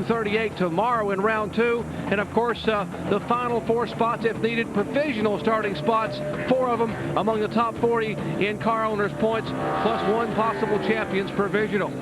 2:38 tomorrow in round 2. And of course, the final 4 spots, if needed, provisional starting spots, 4 of them among the top 40 in car owners' points, plus 1 possible champion's provisional.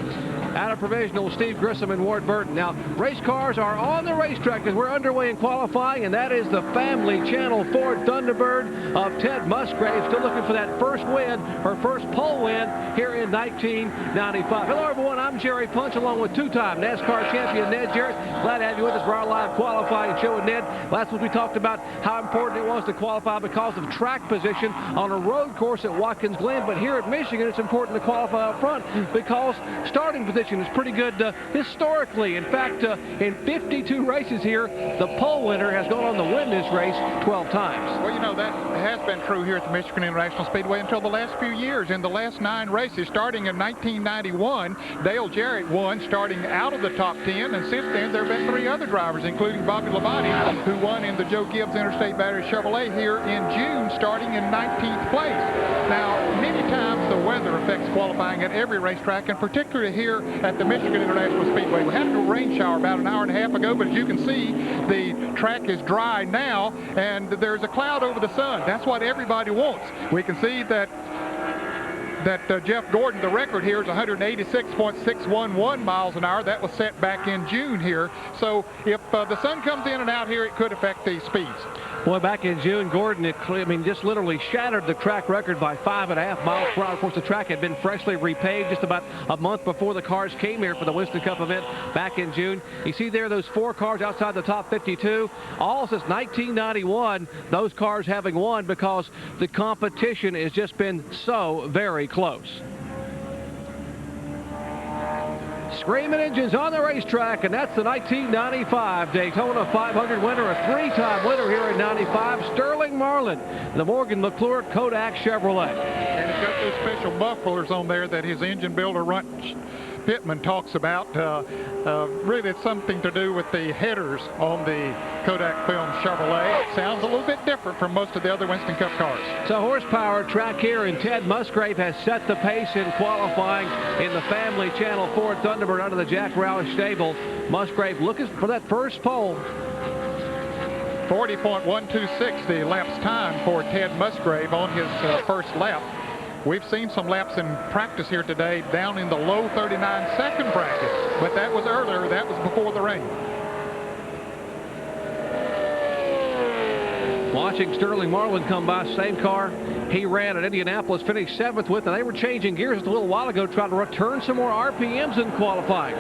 Out of provisional, Steve Grissom and Ward Burton. Now, race cars are on the racetrack as we're underway in qualifying, and that is the Family Channel Ford Thunderbird of Ted Musgrave, still looking for that first win, her first pole win here in 1995. Hello, everyone. I'm Jerry Punch, along with 2-time NASCAR champion Ned Jarrett. Glad to have you with us for our live qualifying show. And Ned, last week we talked about how important it was to qualify because of track position on a road course at Watkins Glen, but here at Michigan, it's important to qualify up front because starting position is pretty good historically. In fact, in 52 races here, the pole winner has gone on to win this race 12 times. Well, you know, that has been true here at the Michigan International Speedway until the last few years. In the last 9 races, starting in 1991, Dale Jarrett won starting out of the top 10, and since then there have been 3 other drivers, including Bobby Labonte, who won in the Joe Gibbs Interstate Battery Chevrolet here in June, starting in 19th place. Now, many times the weather affects qualifying at every racetrack, and particularly here at the Michigan International Speedway. We had a rain shower about an hour and a half ago, but as you can see, the track is dry now, and there's a cloud over the sun. That's what everybody wants. We can see that Jeff Gordon, the record here is 186.611 miles an hour. That was set back in June here. So if the sun comes in and out here, it could affect these speeds. Boy, back in June, Gordon, just literally shattered the track record by 5.5 miles per hour. Of course, the track had been freshly repaved just about a month before the cars came here for the Winston Cup event back in June. You see there those 4 cars outside the top 52. All since 1991, those cars having won because the competition has just been so very close. Screaming engines on the racetrack, and that's the 1995 Daytona 500 winner, a 3-time winner here in 95, Sterling Marlin, the Morgan McClure Kodak Chevrolet. And it's got those special mufflers on there that his engine builder, Runt Pittman, talks about. Really, it's something to do with the headers on the Kodak film Chevrolet. It sounds a little bit different from most of the other Winston Cup cars. It's a horsepower track here, and Ted Musgrave has set the pace in qualifying in the Family Channel Ford Thunderbird out of the Jack Roush stable. Musgrave looking for that first pole. 40.126 the lapse time for Ted Musgrave on his first lap. We've seen some laps in practice here today down in the low 39-second bracket, but that was earlier. That was before the rain. Watching Sterling Marlin come by, same car he ran at Indianapolis, finished 7th with, and they were changing gears just a little while ago, trying to return some more RPMs in qualifying.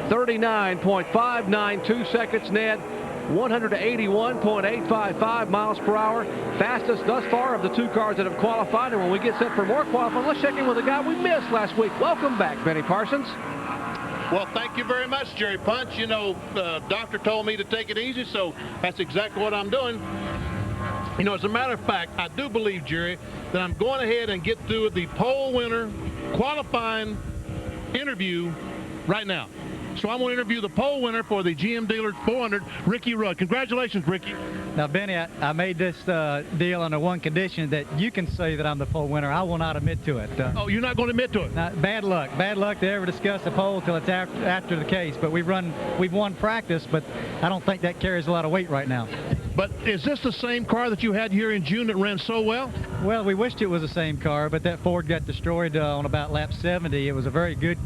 39.592 seconds, Ned. 181.855 miles per hour. Fastest thus far of the 2 cars that have qualified. And when we get set for more qualifying, let's check in with a guy we missed last week. Welcome back, Benny Parsons. Well, thank you very much, Jerry Punch. You know, the doctor told me to take it easy, so that's exactly what I'm doing. You know, as a matter of fact, I do believe, Jerry, that I'm going ahead and get through the pole winner qualifying interview right now. So I'm going to interview the pole winner for the GM Dealer 400, Ricky Rudd. Congratulations, Ricky. Now, Benny, I made this deal under one condition, that you can say that I'm the pole winner. I will not admit to it. Oh, you're not going to admit to it? Now, bad luck to ever discuss the pole till it's after the case. But we've won practice, but I don't think that carries a lot of weight right now. But is this the same car that you had here in June that ran so well? Well, we wished it was the same car, but that Ford got destroyed on about lap 70. It was a very good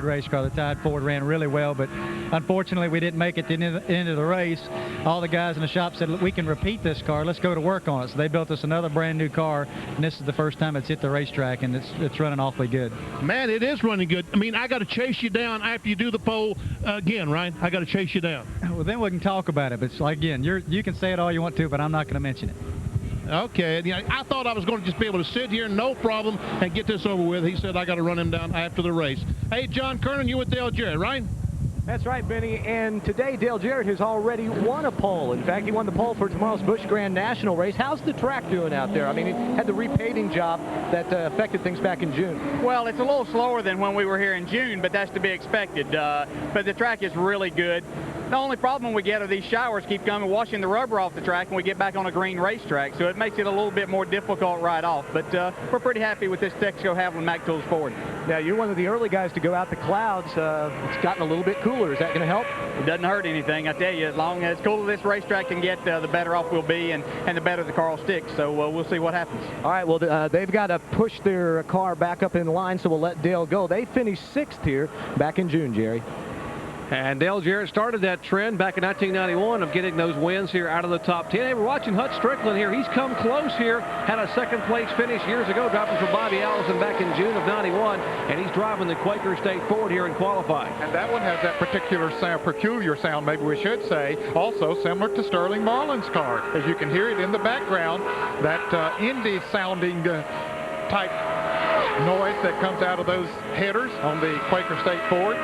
race car. The Tide Ford ran really well, but unfortunately we didn't make it to the end of the race. All the guys in the shop said, we can repeat this car. Let's go to work on it. So they built us another brand new car, and this is the first time it's hit the racetrack, and it's running awfully good. Man, it is running good. I mean, I got to chase you down after you do the pole again, right? I got to chase you down. Well, then we can talk about it. But it's like, again, you can say it all you want to, but I'm not going to mention it. Okay. Yeah, I thought I was going to just be able to sit here, no problem, and get this over with. He said I got to run him down after the race. Hey, John Kernan, you with Dale Jarrett, right? That's right, Benny. And today, Dale Jarrett has already won a pole. In fact, he won the pole for tomorrow's Busch Grand National race. How's the track doing out there? I mean, it had the repaving job that affected things back in June. Well, it's a little slower than when we were here in June, but that's to be expected. But the track is really good. The only problem we get are these showers keep coming, washing the rubber off the track when we get back on a green racetrack, so it makes it a little bit more difficult right off. But we're pretty happy with this Texaco Haviland Mac Tools Ford. Now, you're one of the early guys to go out the clouds. It's gotten a little bit cooler. Is that going to help? It doesn't hurt anything, I tell you. As long as cool as this racetrack can get, the better off we'll be, and the better the car will stick. So we'll see what happens. All right, well, they've got to push their car back up in line, so we'll let Dale go. They finished 6th here back in June, Jerry. And Dale Jarrett started that trend back in 1991 of getting those wins here out of the top 10. Hey, we're watching Hut Strickland here. He's come close here. Had a second-place finish years ago, dropping for Bobby Allison back in June of '91, and he's driving the Quaker State Ford here in qualifying. And that one has that particular sound, peculiar sound, maybe we should say, also similar to Sterling Marlin's car. As you can hear it in the background, that Indy-sounding type noise that comes out of those headers on the Quaker State Ford.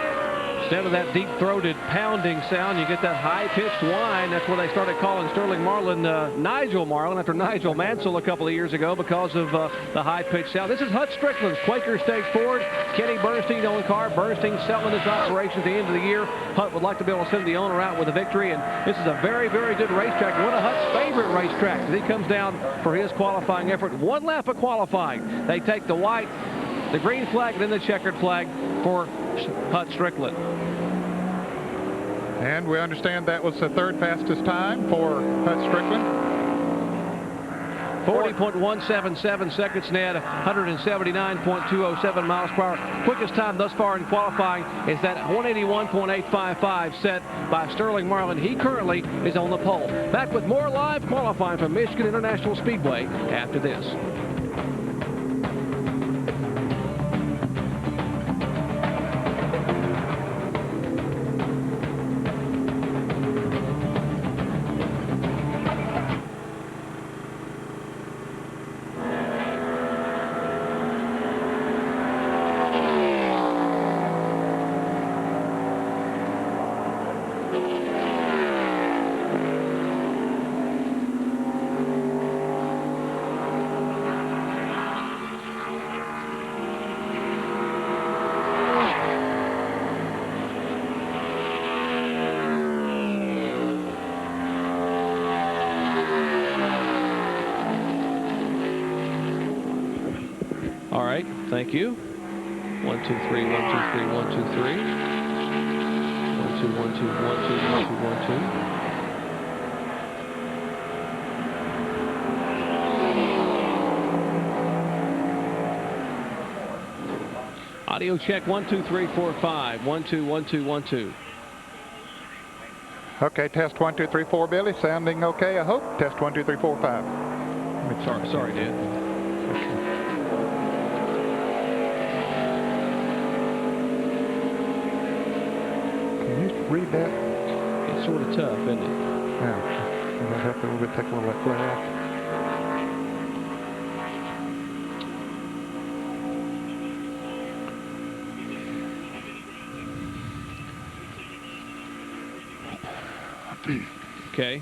Instead of that deep-throated pounding sound, you get that high-pitched whine. That's where they started calling Sterling Marlin Nigel Marlin after Nigel Mansell a couple of years ago because of the high-pitched sound. This is Hut Strickland's Quaker State Ford. Kenny Bernstein on the car. Bernstein selling this operation at the end of the year. Hut would like to be able to send the owner out with a victory, and this is a very, very good racetrack. One of Hut's favorite racetracks. As he comes down for his qualifying effort. One lap of qualifying. They take the white, the green flag, and then the checkered flag for Hut Strickland. And we understand that was the 3rd fastest time for Hut Strickland. 40.177 seconds, Ned. 179.207 miles per hour. Quickest time thus far in qualifying is that 181.855 set by Sterling Marlin. He currently is on the pole. Back with more live qualifying from Michigan International Speedway after this. All right, thank you. 1, 2, 3, 1, 2, 3, 1, 2, 3. 1, 2, 1, 2, 1, 2, 1, 2, 1, 2. Audio check 1, 2, 3, 4, 5. 1, 2, 1, 2, 1, 2. Okay, test 1, 2, 3, 4, Billy. Sounding okay, I hope. Test 1, 2, 3, 4, 5. Sorry, Dad. Read that. It's sort of tough, isn't it? Yeah. Might have to take a little bit flare off. Okay.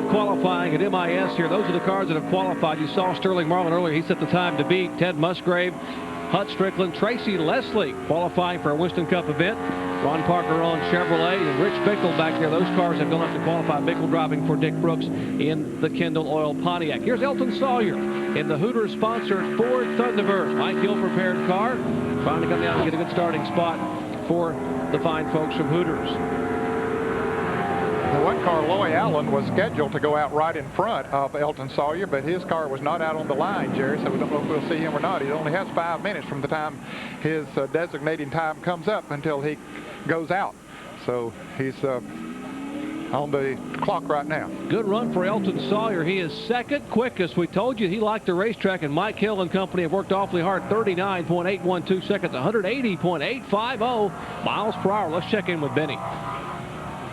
Qualifying at MIS here. Those are the cars that have qualified. You saw Sterling Marlin earlier. He set the time to beat. Ted Musgrave, Hut Strickland, Tracy Leslie qualifying for a Winston Cup event. Ron Parker on Chevrolet and Rich Bickle back there. Those cars have gone up to qualify. Bickle driving for Dick Brooks in the Kendall Oil Pontiac. Here's Elton Sawyer in the Hooters-sponsored Ford Thunderbird. Mike Hill prepared car. Trying to come down and get a good starting spot for the fine folks from Hooters. The one car, Loy Allen, was scheduled to go out right in front of Elton Sawyer, but his car was not out on the line, Jerry, so we don't know if we'll see him or not. He only has 5 minutes from the time his designating time comes up until he goes out. So he's on the clock right now. Good run for Elton Sawyer. He is second quickest. We told you he liked the racetrack, and Mike Hill and company have worked awfully hard. 39.812 seconds, 180.850 miles per hour. Let's check in with Benny.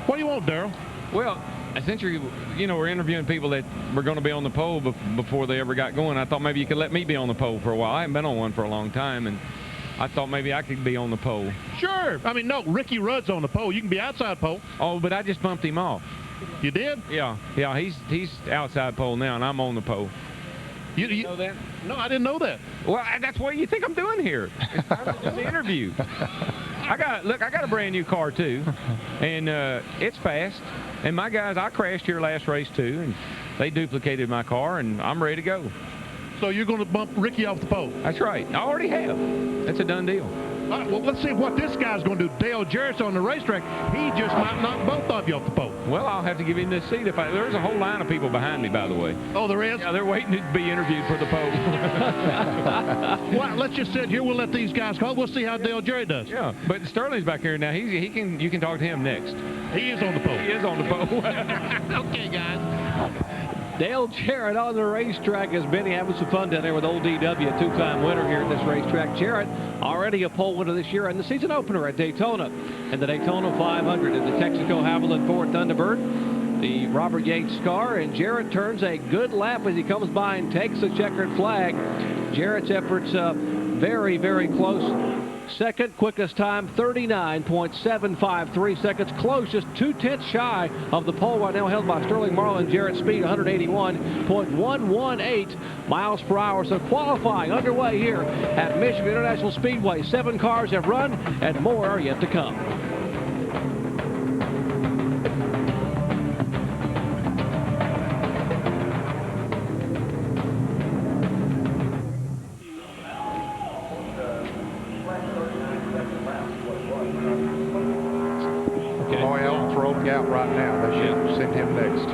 What do you want, Darrell? Well, since we're interviewing people that were going to be on the pole before they ever got going, I thought maybe you could let me be on the pole for a while. I haven't been on one for a long time, and I thought maybe I could be on the pole. Sure. I mean, no, Ricky Rudd's on the pole. You can be outside pole. Oh, but I just bumped him off. You did? Yeah. He's outside pole now, and I'm on the pole. You know that? No, I didn't know that. Well, that's what you think I'm doing here. It's time to do the interview. I got a brand new car too, and it's fast. And my guys, I crashed here last race too, and they duplicated my car, and I'm ready to go. So you're going to bump Ricky off the pole? That's right. I already have. That's a done deal. All right, well, let's see what this guy's going to do. Dale Jarrett's on the racetrack. He just might knock both of you off the pole. Well, I'll have to give him this seat. There's a whole line of people behind me, by the way. Oh, there is? Yeah, they're waiting to be interviewed for the pole. Well, let's just sit here. We'll let these guys call. We'll see how Dale Jarrett does. Yeah, but Sterling's back here now. You can talk to him next. He is on the pole. He is on the pole. Okay, guys. Dale Jarrett on the racetrack as Benny having some fun down there with Old DW, a two-time winner here at this racetrack. Jarrett already a pole winner this year and the season opener at Daytona. And the Daytona 500 in the Texaco Havoline Ford Thunderbird, the Robert Yates car, and Jarrett turns a good lap as he comes by and takes the checkered flag. Jarrett's efforts very, very close. Second quickest time, 39.753 seconds. Close, just 2/10 shy of the pole right now, held by Sterling Marlin. Jarrett's speed, 181.118 miles per hour. So qualifying underway here at Michigan International Speedway. 7 cars have run, and more are yet to come. Out right now. They should send him next.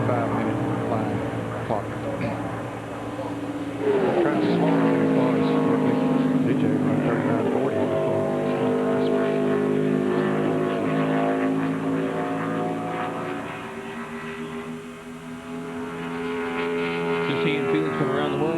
5-minute line clock. Trying to slow him in the cars. DJ run 39.40 in the car. Just seeing Felix from around the world.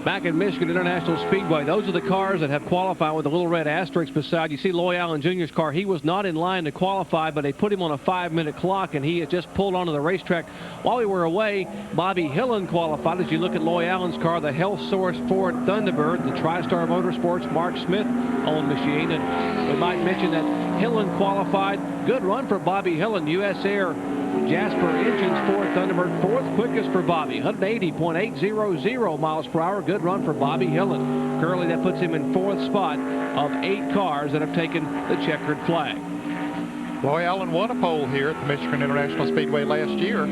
Back at Michigan International Speedway, those are the cars that have qualified with the little red asterisk beside. You see Loy Allen Jr.'s car. He was not in line to qualify, but they put him on a 5-minute clock, and he had just pulled onto the racetrack. While we were away, Bobby Hillen qualified. As you look at Loy Allen's car, the Health Source Ford Thunderbird, the TriStar Motorsports Mark Smith owned machine. And we might mention that Hillen qualified. Good run for Bobby Hillen. U.S. Air Jasper Engines Ford Thunderbird, 4th quickest for Bobby, 180.800 miles per hour. Good run for Bobby Hillen. Currently, that puts him in 4th spot of 8 cars that have taken the checkered flag. Loy Allen won a pole here at the Michigan International Speedway last year.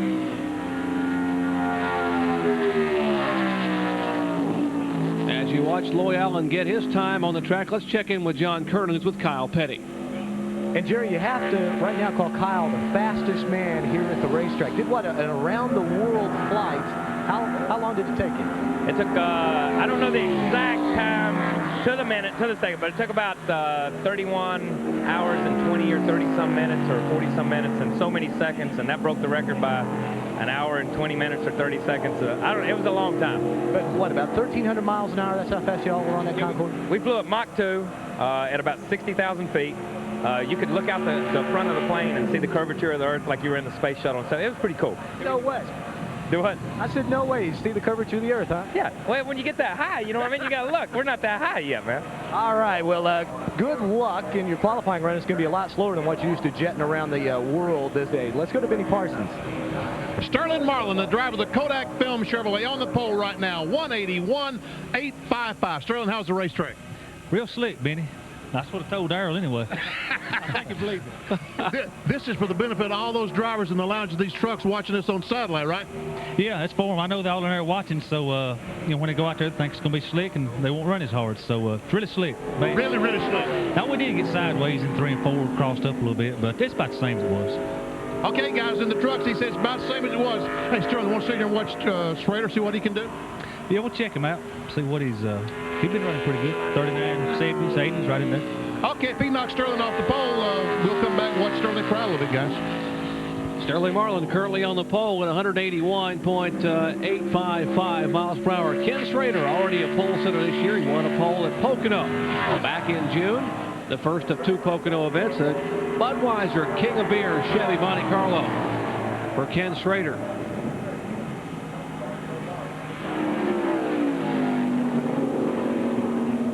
As you watch Loy Allen get his time on the track, let's check in with John Kernan, who's with Kyle Petty. And Jerry, you have to right now call Kyle the fastest man here at the racetrack. Did what, an around-the-world flight? How long did it take him? It took, I don't know the exact time to the minute, to the second, but it took about 31 hours and 20 or 30-some minutes or 40-some minutes and so many seconds, and that broke the record by an hour and 20 minutes or 30 seconds. It was a long time. But what, about 1,300 miles an hour? That's how fast y'all were on that Concorde? We flew at Mach 2 at about 60,000 feet. You could look out the front of the plane and see the curvature of the Earth like you were in the space shuttle. So it was pretty cool. No way. Do what? I said no way. You see the curvature of the Earth, huh? Yeah. Well, when you get that high, you know what I mean? You got to look. We're not that high yet, man. All right. Well, good luck in your qualifying run. It's going to be a lot slower than what you used to jetting around the world this day. Let's go to Benny Parsons. Sterling Marlin, the driver of the Kodak Film Chevrolet, on the pole right now, 181.855. Sterling, how's the racetrack? Real slick, Benny. That's what I told Darrell anyway. I can believe it. This is for the benefit of all those drivers in the lounge of these trucks watching this on satellite, right? Yeah, that's for them. I know they're all in there watching, so you know, when they go out there, they think it's going to be slick, and they won't run as hard. So it's really slick. Man. Really, really slick. Now, we did get sideways in 3 and 4, crossed up a little bit, but it's about the same as it was. Okay, guys, in the trucks, he says about the same as it was. Hey, Sterling, want to sit here and watch Schrader, see what he can do? Yeah, we'll check him out, see what he's been running pretty good. 39, 70s, 80s, right in there. Okay, if he knocks Sterling off the pole, we'll come back and watch Sterling cry a little bit, guys. Sterling Marlin currently on the pole at 181.855 miles per hour. Ken Schrader, already a pole sitter this year. He won a pole at Pocono back in June. The first of 2 Pocono events. The Budweiser King of Beer Chevy Monte Carlo for Ken Schrader.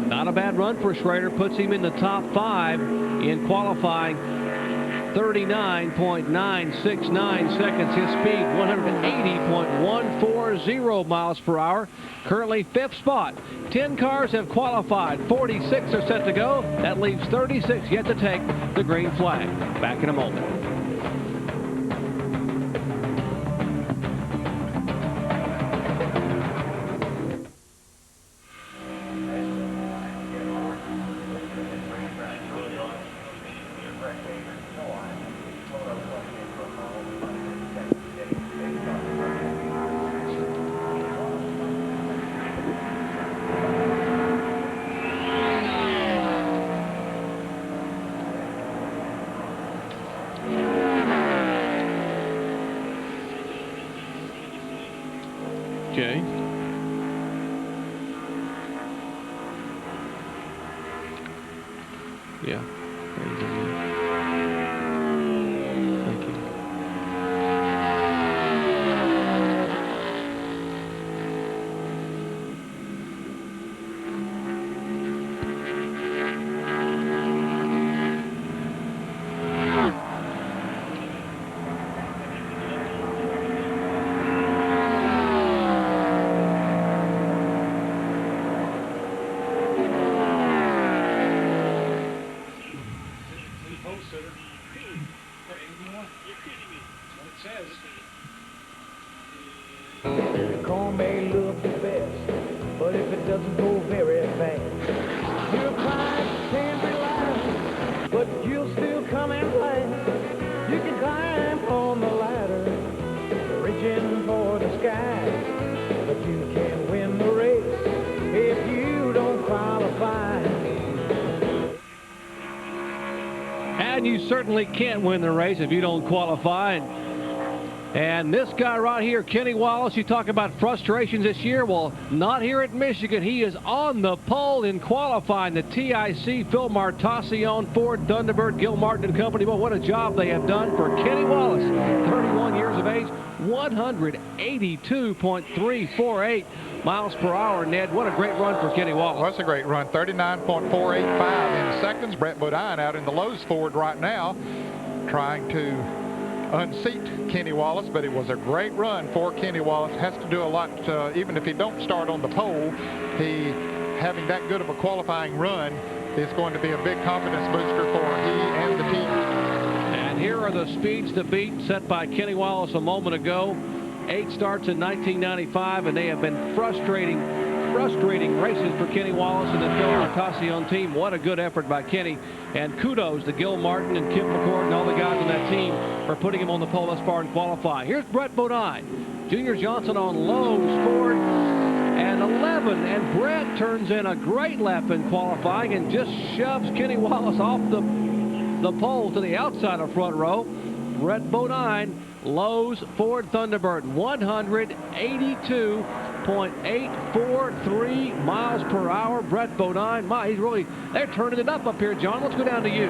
Not a bad run for Schrader. Puts him in the top 5 in qualifying. 39.969 seconds. His speed 180.140 miles per hour. Currently 5th spot. 10 cars have qualified. 46 are set to go. That leaves 36 yet to take the green flag. Back in a moment. Okay. Yeah. Thank you. The corn may look the best, but if it doesn't go very fast, your climb can be light, but you'll still come in last. You can climb on the ladder, reaching for the sky, but you can't win the race if you don't qualify. And you certainly can't win the race if you don't qualify. And this guy right here, Kenny Wallace, you talk about frustrations this year. Well, not here at Michigan. He is on the pole in qualifying. The TIC, Phil Martacion, Ford, Thunderbird, Gil Martin and Company. But what a job they have done for Kenny Wallace, 31 years of age, 182.348 miles per hour. Ned, what a great run for Kenny Wallace. Well, that's a great run. 39.485 in seconds. Brett Bodine out in the Lowe's Ford right now, trying to unseat Kenny Wallace, but it was a great run for Kenny Wallace. Has to do a lot, even if he don't start on the pole, having that good of a qualifying run is going to be a big confidence booster for he and the team. And here are the speeds to beat set by Kenny Wallace a moment ago. 8 starts in 1995, and they have been frustrating races for Kenny Wallace and the Phil Martacion team. What a good effort by Kenny. And kudos to Gil Martin and Kim McCord and all the guys on that team for putting him on the pole thus far in qualifying. Here's Brett Bodine. Junior Johnson on Lowe's Ford and 11. And Brett turns in a great lap in qualifying and just shoves Kenny Wallace off the pole to the outside of front row. Brett Bodine, Lowe's Ford Thunderbird, 182.843 miles per hour. Brett Bodine, they're turning it up here, John. Let's go down to you.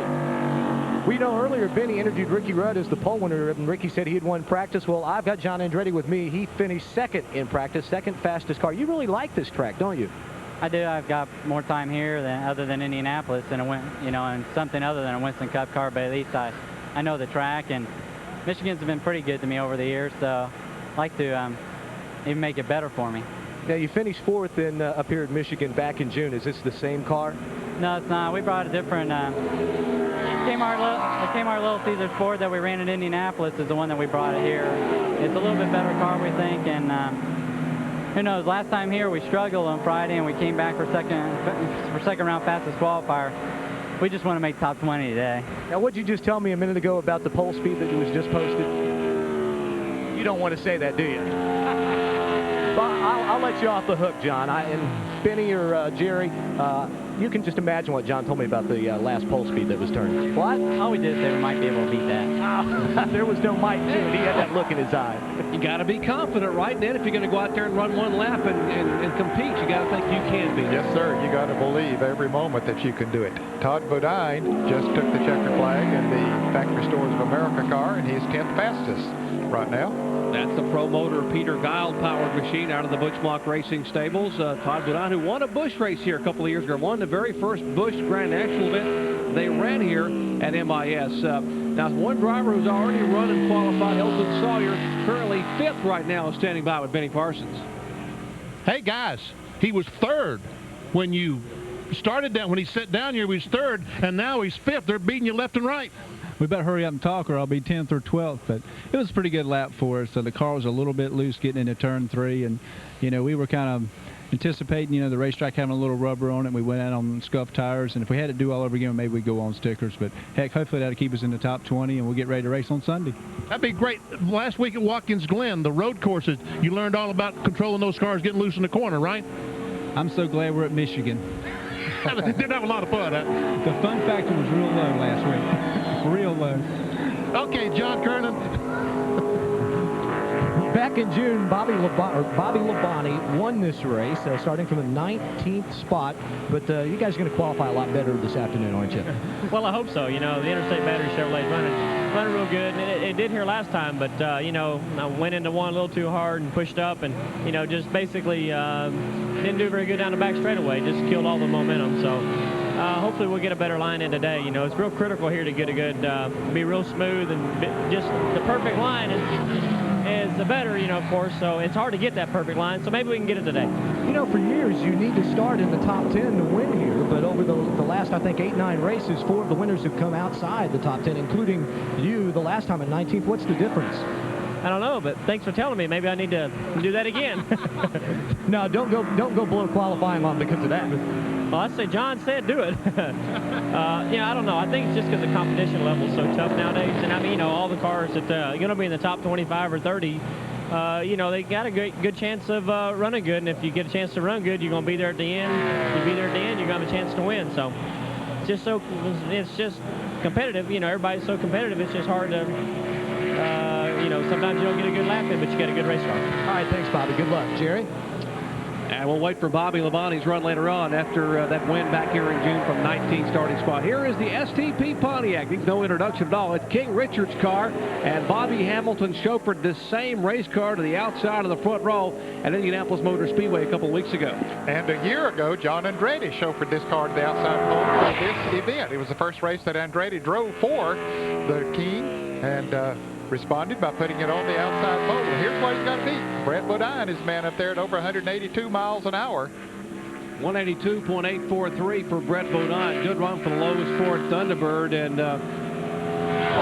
We know earlier Benny interviewed Ricky Rudd as the pole winner, and Ricky said he had won practice. Well, I've got John Andretti with me. He finished second in practice, second fastest car. You really like this track, don't you? I do. I've got more time here other than Indianapolis, and and something other than a Winston Cup car, but at least I know the track, and Michigan's been pretty good to me over the years, so like to even make it better for me. Now, you finished 4th in up here in Michigan back in June. Is this the same car? No, it's not. We brought a different Kmart Little Caesars Ford that we ran in Indianapolis is the one that we brought it here. It's a little bit better car, we think, and who knows? Last time here we struggled on Friday and we came back for second round fastest qualifier. We just want to make top 20 today. Now, what'd you just tell me a minute ago about the pole speed that was just posted? You don't want to say that, do you? Well, I'll let you off the hook, John. And Benny or Jerry, you can just imagine what John told me about the last pole speed that was turned. What? All we did is say we might be able to beat that. There was no might to it. He had that look in his eye. You got to be confident, right, Ned? If you're going to go out there and run one lap and compete, you got to think you can be. Yes, sir. You got to believe every moment that you can do it. Todd Bodine just took the checker flag in the Factory Stores of America car, and he's 10th fastest right now. That's the Pro Motor Peter Guile-powered machine out of the Bushmock Racing Stables. Todd Bodine, who won a Busch race here a couple of years ago, won the very first Busch Grand National event they ran here at MIS. Now, one driver who's already run and qualified, Elton Sawyer, currently 5th right now, standing by with Benny Parsons. Hey, guys, he was 3rd when you started down. When he sat down here, he was 3rd, and now he's 5th. They're beating you left and right. We better hurry up and talk or I'll be 10th or 12th, but it was a pretty good lap for us. So the car was a little bit loose getting into turn 3, and, you know, we were kind of anticipating, you know, the racetrack having a little rubber on it. We went out on scuffed tires, and if we had to do all over again, maybe we'd go on stickers. But, heck, hopefully that'll keep us in the top 20, and we'll get ready to race on Sunday. That'd be great. Last week at Watkins Glen, the road courses, you learned all about controlling those cars getting loose in the corner, right? I'm so glad we're at Michigan. Didn't have a lot of fun, huh? The fun factor was real low last week. Real low. Okay, John Kernan. Back in June, Bobby Labonte won this race, starting from the 19th spot. But you guys are going to qualify a lot better this afternoon, aren't you? Well, I hope so. You know, the Interstate Battery Chevrolet's running real good. And it did here last time, but, you know, I went into one a little too hard and pushed up and, you know, just basically didn't do very good down the back straightaway. Just killed all the momentum. So hopefully we'll get a better line in today. You know, it's real critical here to get a good, be real smooth and just the perfect line is the better, you know, of course, so it's hard to get that perfect line, so maybe we can get it today. You know, for years, you need to start in the top 10 to win here, but over the last, I think, 8-9 races, 4 of the winners have come outside the top 10, including you the last time at 19th. What's the difference? I don't know, but thanks for telling me. Maybe I need to do that again. No, don't go blow qualifying on because of that. Well, I say John said do it. Yeah, I don't know. I think it's just because the competition level is so tough nowadays. And, I mean, you know, all the cars that are going to be in the top 25 or 30, you know, they got a good chance of running good. And if you get a chance to run good, you're going to be there at the end. If you be there at the end, you're going to have a chance to win. So it's just competitive. You know, everybody's so competitive, it's just hard to, you know, sometimes you don't get a good lap in, but you get a good race car. All right, thanks, Bobby. Good luck. Jerry? And we'll wait for Bobby Labonte's run later on after that win back here in June from 19th starting spot. Here is the STP Pontiac. Needs no introduction at all. It's King Richard's car, and Bobby Hamilton chauffeured this same race car to the outside of the front row at Indianapolis Motor Speedway a couple of weeks ago. And a year ago, John Andretti chauffeured this car to the outside of this event. It was the first race that Andretti drove for the King, and responded by putting it on the outside pole. Here's what he's got to beat. Brett Bodine is man up there at over 182 miles an hour. 182.843 for Brett Bodine. Good run for the lowest Ford Thunderbird. And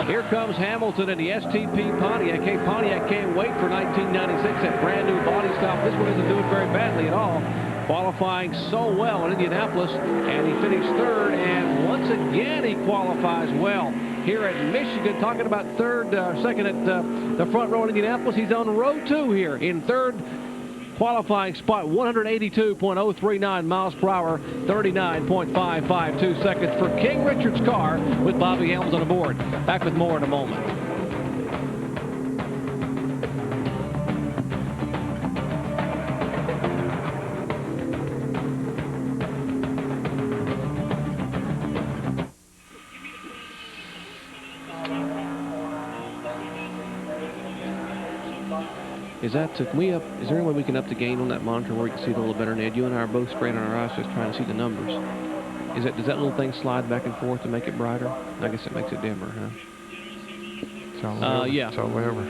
here comes Hamilton in the STP Pontiac. Hey, Pontiac can't wait for 1996. That brand new body style. This one isn't doing very badly at all. Qualifying so well in Indianapolis, and he finished 3rd, and once again he qualifies well here at Michigan. Talking about second at the front row in Indianapolis, he's on row 2 here in 3rd qualifying spot. 182.039 miles per hour, 39.552 seconds for King Richard's car with Bobby Hamilton aboard. Back with more in a moment. Is there any way we can up the gain on that monitor where we can see it a little better, Ned? You and I are both straight on our eyes just trying to see the numbers. Does that little thing slide back and forth to make it brighter? I guess it makes it dimmer, huh? It's all over. Yeah. It's all over.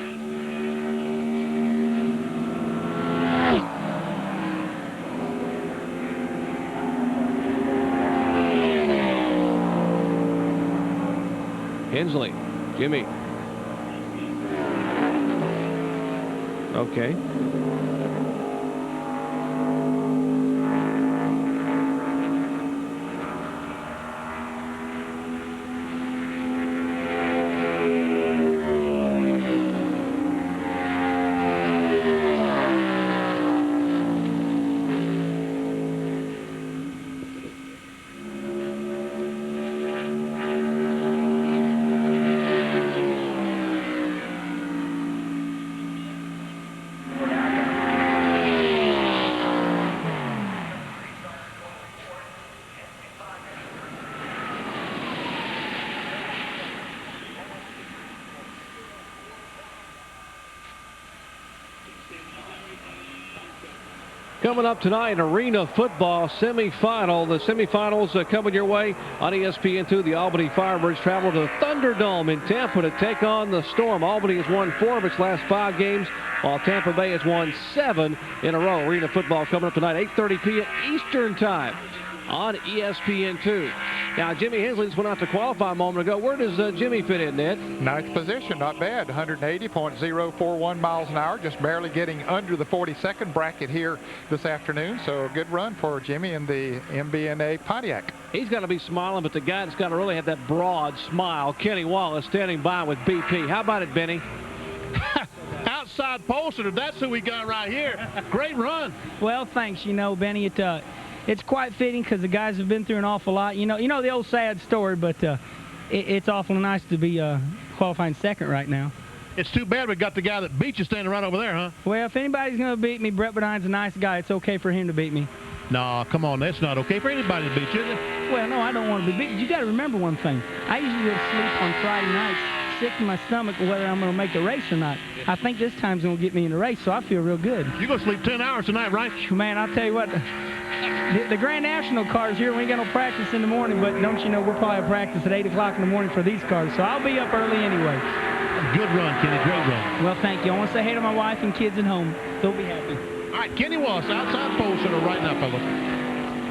Hensley. Jimmy. Okay. Coming up tonight, Arena Football semifinal. The semifinals coming your way on ESPN2. The Albany Firebirds travel to the Thunderdome in Tampa to take on the Storm. Albany has won 4 of its last 5 games, while Tampa Bay has won 7 in a row. Arena Football coming up tonight, 8:30 p.m. Eastern Time on ESPN2. Now, Jimmy Hensley just went out to qualify a moment ago. Where does Jimmy fit in, Ned? 9th position, not bad. 180.041 miles an hour, just barely getting under the 42nd bracket here this afternoon. So a good run for Jimmy in the MBNA Pontiac. He's got to be smiling, but the guy that's got to really have that broad smile, Kenny Wallace, standing by with BP. How about it, Benny? Outside pole sitter, that's who we got right here. Great run. Well, thanks. You know, Benny, it's quite fitting because the guys have been through an awful lot. You know the old sad story, but it's awful nice to be qualifying second right now. It's too bad we got the guy that beat you standing right over there, huh? Well, if anybody's going to beat me, Brett Bedine's a nice guy. It's okay for him to beat me. No, come on. That's not okay for anybody to beat you, is it? Well, no, I don't want to be beat. You got to remember one thing. I usually go to sleep on Friday nights, sick to my stomach, whether I'm going to make the race or not. I think this time's going to get me in the race, so I feel real good. You're going to sleep 10 hours tonight, right? Man, I'll tell you what. The Grand National cars here, we ain't got no practice in the morning, but don't you know we're probably at practice at 8 o'clock in the morning for these cars, so I'll be up early anyway. Good run, Kenny. Great run. Well, thank you. I want to say hey to my wife and kids at home. They'll be happy. All right, Kenny Wallace, outside pole sitter right now, fellas.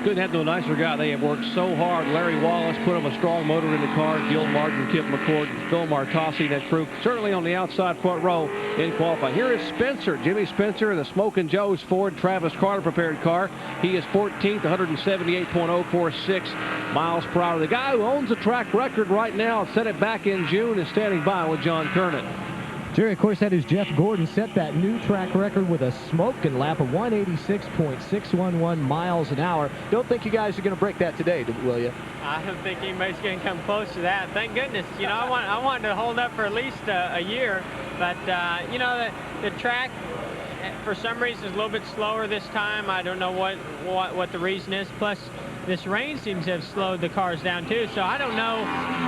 Couldn't have no nicer guy. They have worked so hard. Larry Wallace put him a strong motor in the car. Gil Martin, Kip McCord, Phil Martossi, that crew certainly on the outside front row in qualifying. Here is Spencer, Jimmy Spencer in the Smokin' Joe's Ford Travis Carter prepared car. He is 14th, 178.046 miles per hour. The guy who owns the track record right now, set it back in June, is standing by with John Kernan. Jerry, of course, that is Jeff Gordon, set that new track record with a smoking lap of 186.611 miles an hour. Don't think you guys are going to break that today, will you? I don't think anybody's going to come close to that. Thank goodness. You know, I wanted to hold up for at least a year, but you know, the track for some reason is a little bit slower this time. I don't know what the reason is. Plus, this rain seems to have slowed the cars down too, so I don't know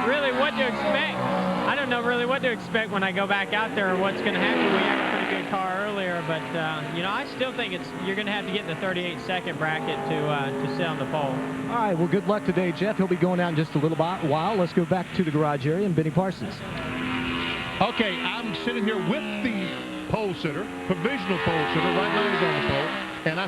really what to expect. I don't know really what to expect when I go back out there or what's going to happen. We had a pretty good car earlier, but you know, I still think you're going to have to get in the 38-second bracket to sit on the pole. All right, well, good luck today, Jeff. He'll be going out in just a little while. Let's go back to the garage area and Benny Parsons. Okay, I'm sitting here with the pole sitter, provisional pole sitter. Right now he's on the pole. And I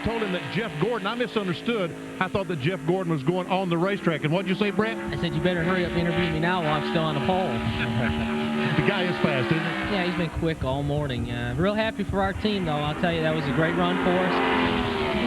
told him that Jeff Gordon, I misunderstood. I thought that Jeff Gordon was going on the racetrack. And what'd you say, Brett? I said, you better hurry up and interview me now while I'm still on the pole. The guy is fast, isn't he? Yeah, he's been quick all morning. Real happy for our team, though. I'll tell you, that was a great run for us.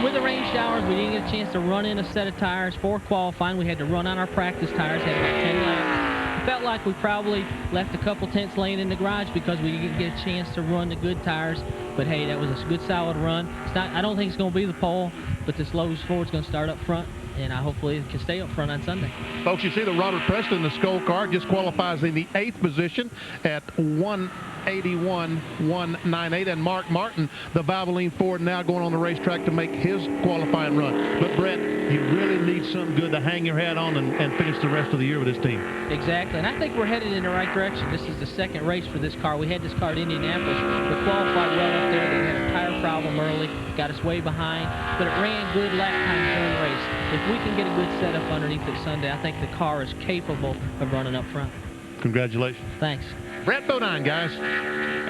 With the rain showers, we didn't get a chance to run in a set of tires for qualifying. We had to run on our practice tires, had about 10 laps. Felt like we probably left a couple tenths laying in the garage because we didn't get a chance to run the good tires. But hey, that was a good solid run. I don't think it's going to be the pole, but this Lowe's Ford's going to start up front, and hopefully it can stay up front on Sunday. Folks, you see the Robert Preston, the Skull car, just qualifies in the 8th position at 181.198, and Mark Martin, the Valvoline Ford, now going on the racetrack to make his qualifying run. But Brett, you really need something good to hang your hat on and finish the rest of the year with this team. Exactly, and I think we're headed in the right direction. This is the second race for this car. We had this car at Indianapolis. We qualified well up there. They had a tire problem early, got us way behind, but it ran good lap times during the race. If we can get a good setup underneath it Sunday, I think the car is capable of running up front. Congratulations. Thanks. Brett Bodine, guys.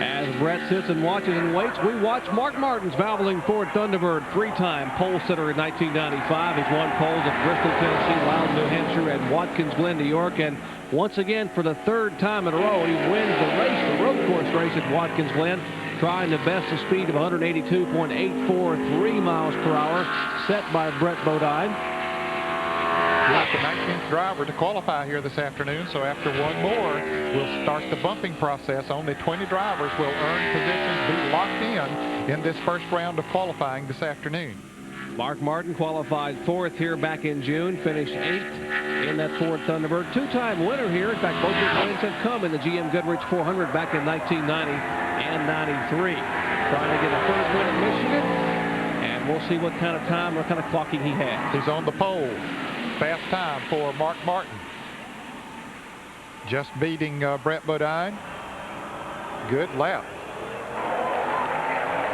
As Brett sits and watches and waits, we watch Mark Martin's Valvoline Ford Thunderbird, 3-time pole sitter in 1995. He's won poles at Bristol, Tennessee, Loudon, New Hampshire, and Watkins Glen, New York, and once again for the third time in a row. He wins the race, the road course race at Watkins Glen, trying to best a speed of 182.843 miles per hour, set by Brett Bodine. Not the 19th driver to qualify here this afternoon, so after one more, we'll start the bumping process. Only 20 drivers will earn positions, be locked in this first round of qualifying this afternoon. Mark Martin qualified 4th here back in June, finished 8th in that Ford Thunderbird. Two-time winner here. In fact, both his wins have come in the GM Goodwrench 400 back in 1990 and 93. Trying to get a third win at Michigan, and we'll see what kind of time or kind of clocking he has. He's on the pole. Fast time for Mark Martin. Just beating Brett Bodine. Good lap.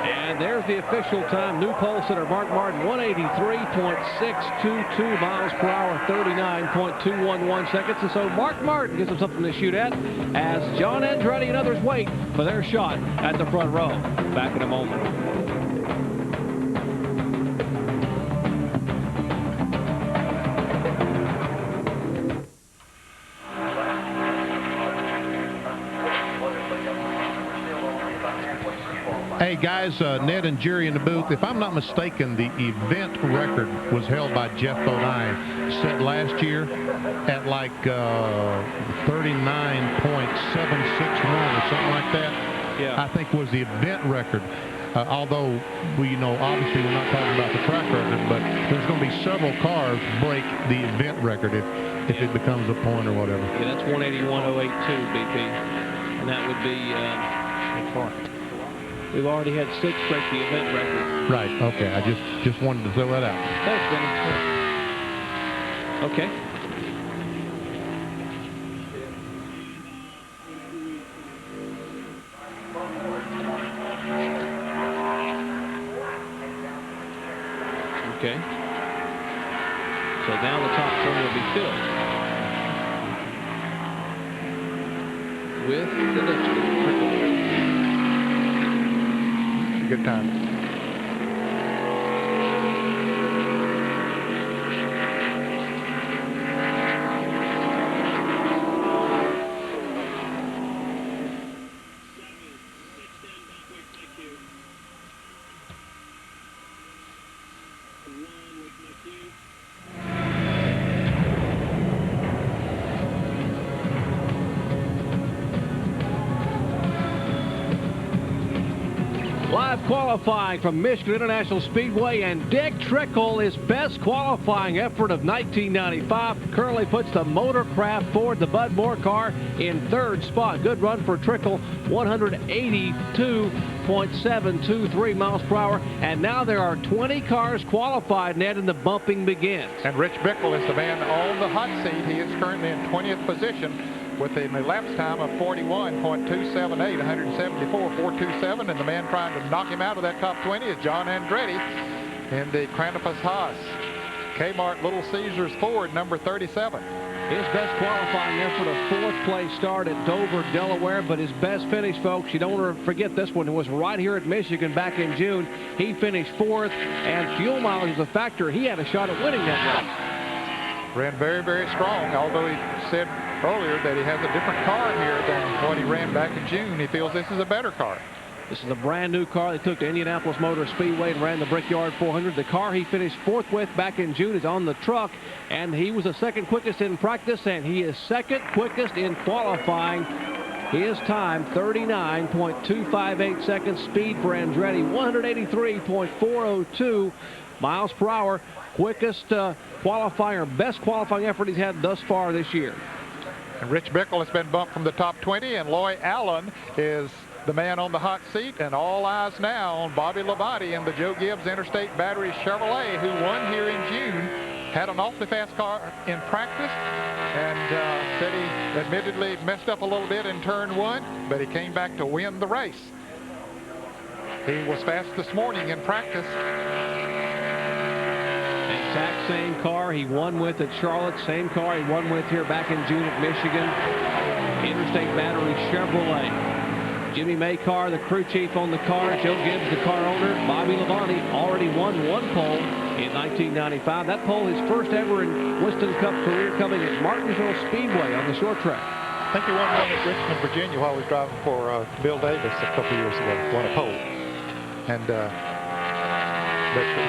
And there's the official time. New pole sitter Mark Martin, 183.622 miles per hour, 39.211 seconds. And so Mark Martin gives him something to shoot at as John Andretti and others wait for their shot at the front row. Back in a moment. Hey guys, Ned and Jerry in the booth. If I'm not mistaken, the event record was held by Jeff Bodine, set last year at like 39.761 or something like that. Yeah. I think was the event record. Although obviously we're not talking about the track record, but there's going to be several cars break the event record if it becomes a point or whatever. Yeah, that's 181.082 BP, and that would be we've already had 6 break the event record. Right. Okay. I just wanted to throw that out. Thanks, Benny. Okay. Okay. So now the top 20 will be filled with the next one. Good time. Live qualifying from Michigan International Speedway, and Dick Trickle, his best qualifying effort of 1995, currently puts the Motorcraft Ford, the Bud Moore car, in 3rd spot. Good run for Trickle, 182.723 miles per hour, and now there are 20 cars qualified, Ned, and the bumping begins. And Rich Bickle is the man on the hot seat. He is currently in 20th position with a elapsed time of 41.278, 174.427, and the man trying to knock him out of that top 20 is John Andretti in the Krampus Haas. Kmart Little Caesars Ford, number 37. His best qualifying effort, a 4th place start at Dover, Delaware, but his best finish, folks, you don't want to forget this one, it was right here at Michigan back in June. He finished 4th, and fuel mileage was a factor. He had a shot at winning that race. Ran very, very strong, although he said earlier that he has a different car here than what he ran back in June. He feels this is a better car. This is a brand new car they took to Indianapolis Motor Speedway and ran the Brickyard 400. The car he finished 4th with back in June is on the truck, and he was the 2nd quickest in practice, and he is 2nd quickest in qualifying. His time, 39.258 seconds. Speed for Andretti, 183.402 miles per hour. Quickest qualifier, best qualifying effort he's had thus far this year. And Rich Bickle has been bumped from the top 20, and Loy Allen is the man on the hot seat, and all eyes now on Bobby Labonte in the Joe Gibbs Interstate Battery Chevrolet, who won here in June. Had an awfully fast car in practice, and said he admittedly messed up a little bit in turn 1, but he came back to win the race. He was fast this morning in practice. Exact same car he won with at Charlotte, same car he won with here back in June at Michigan. Interstate Battery Chevrolet. Jimmy Maycar, the crew chief on the car. Joe Gibbs, the car owner. Bobby Labonte already won 1 pole in 1995. That pole, his first ever in Winston Cup career, coming at Martinsville Speedway on the short track. I think he won one at Richmond, Virginia while he was driving for Bill Davis a couple years ago. Won a pole. And that's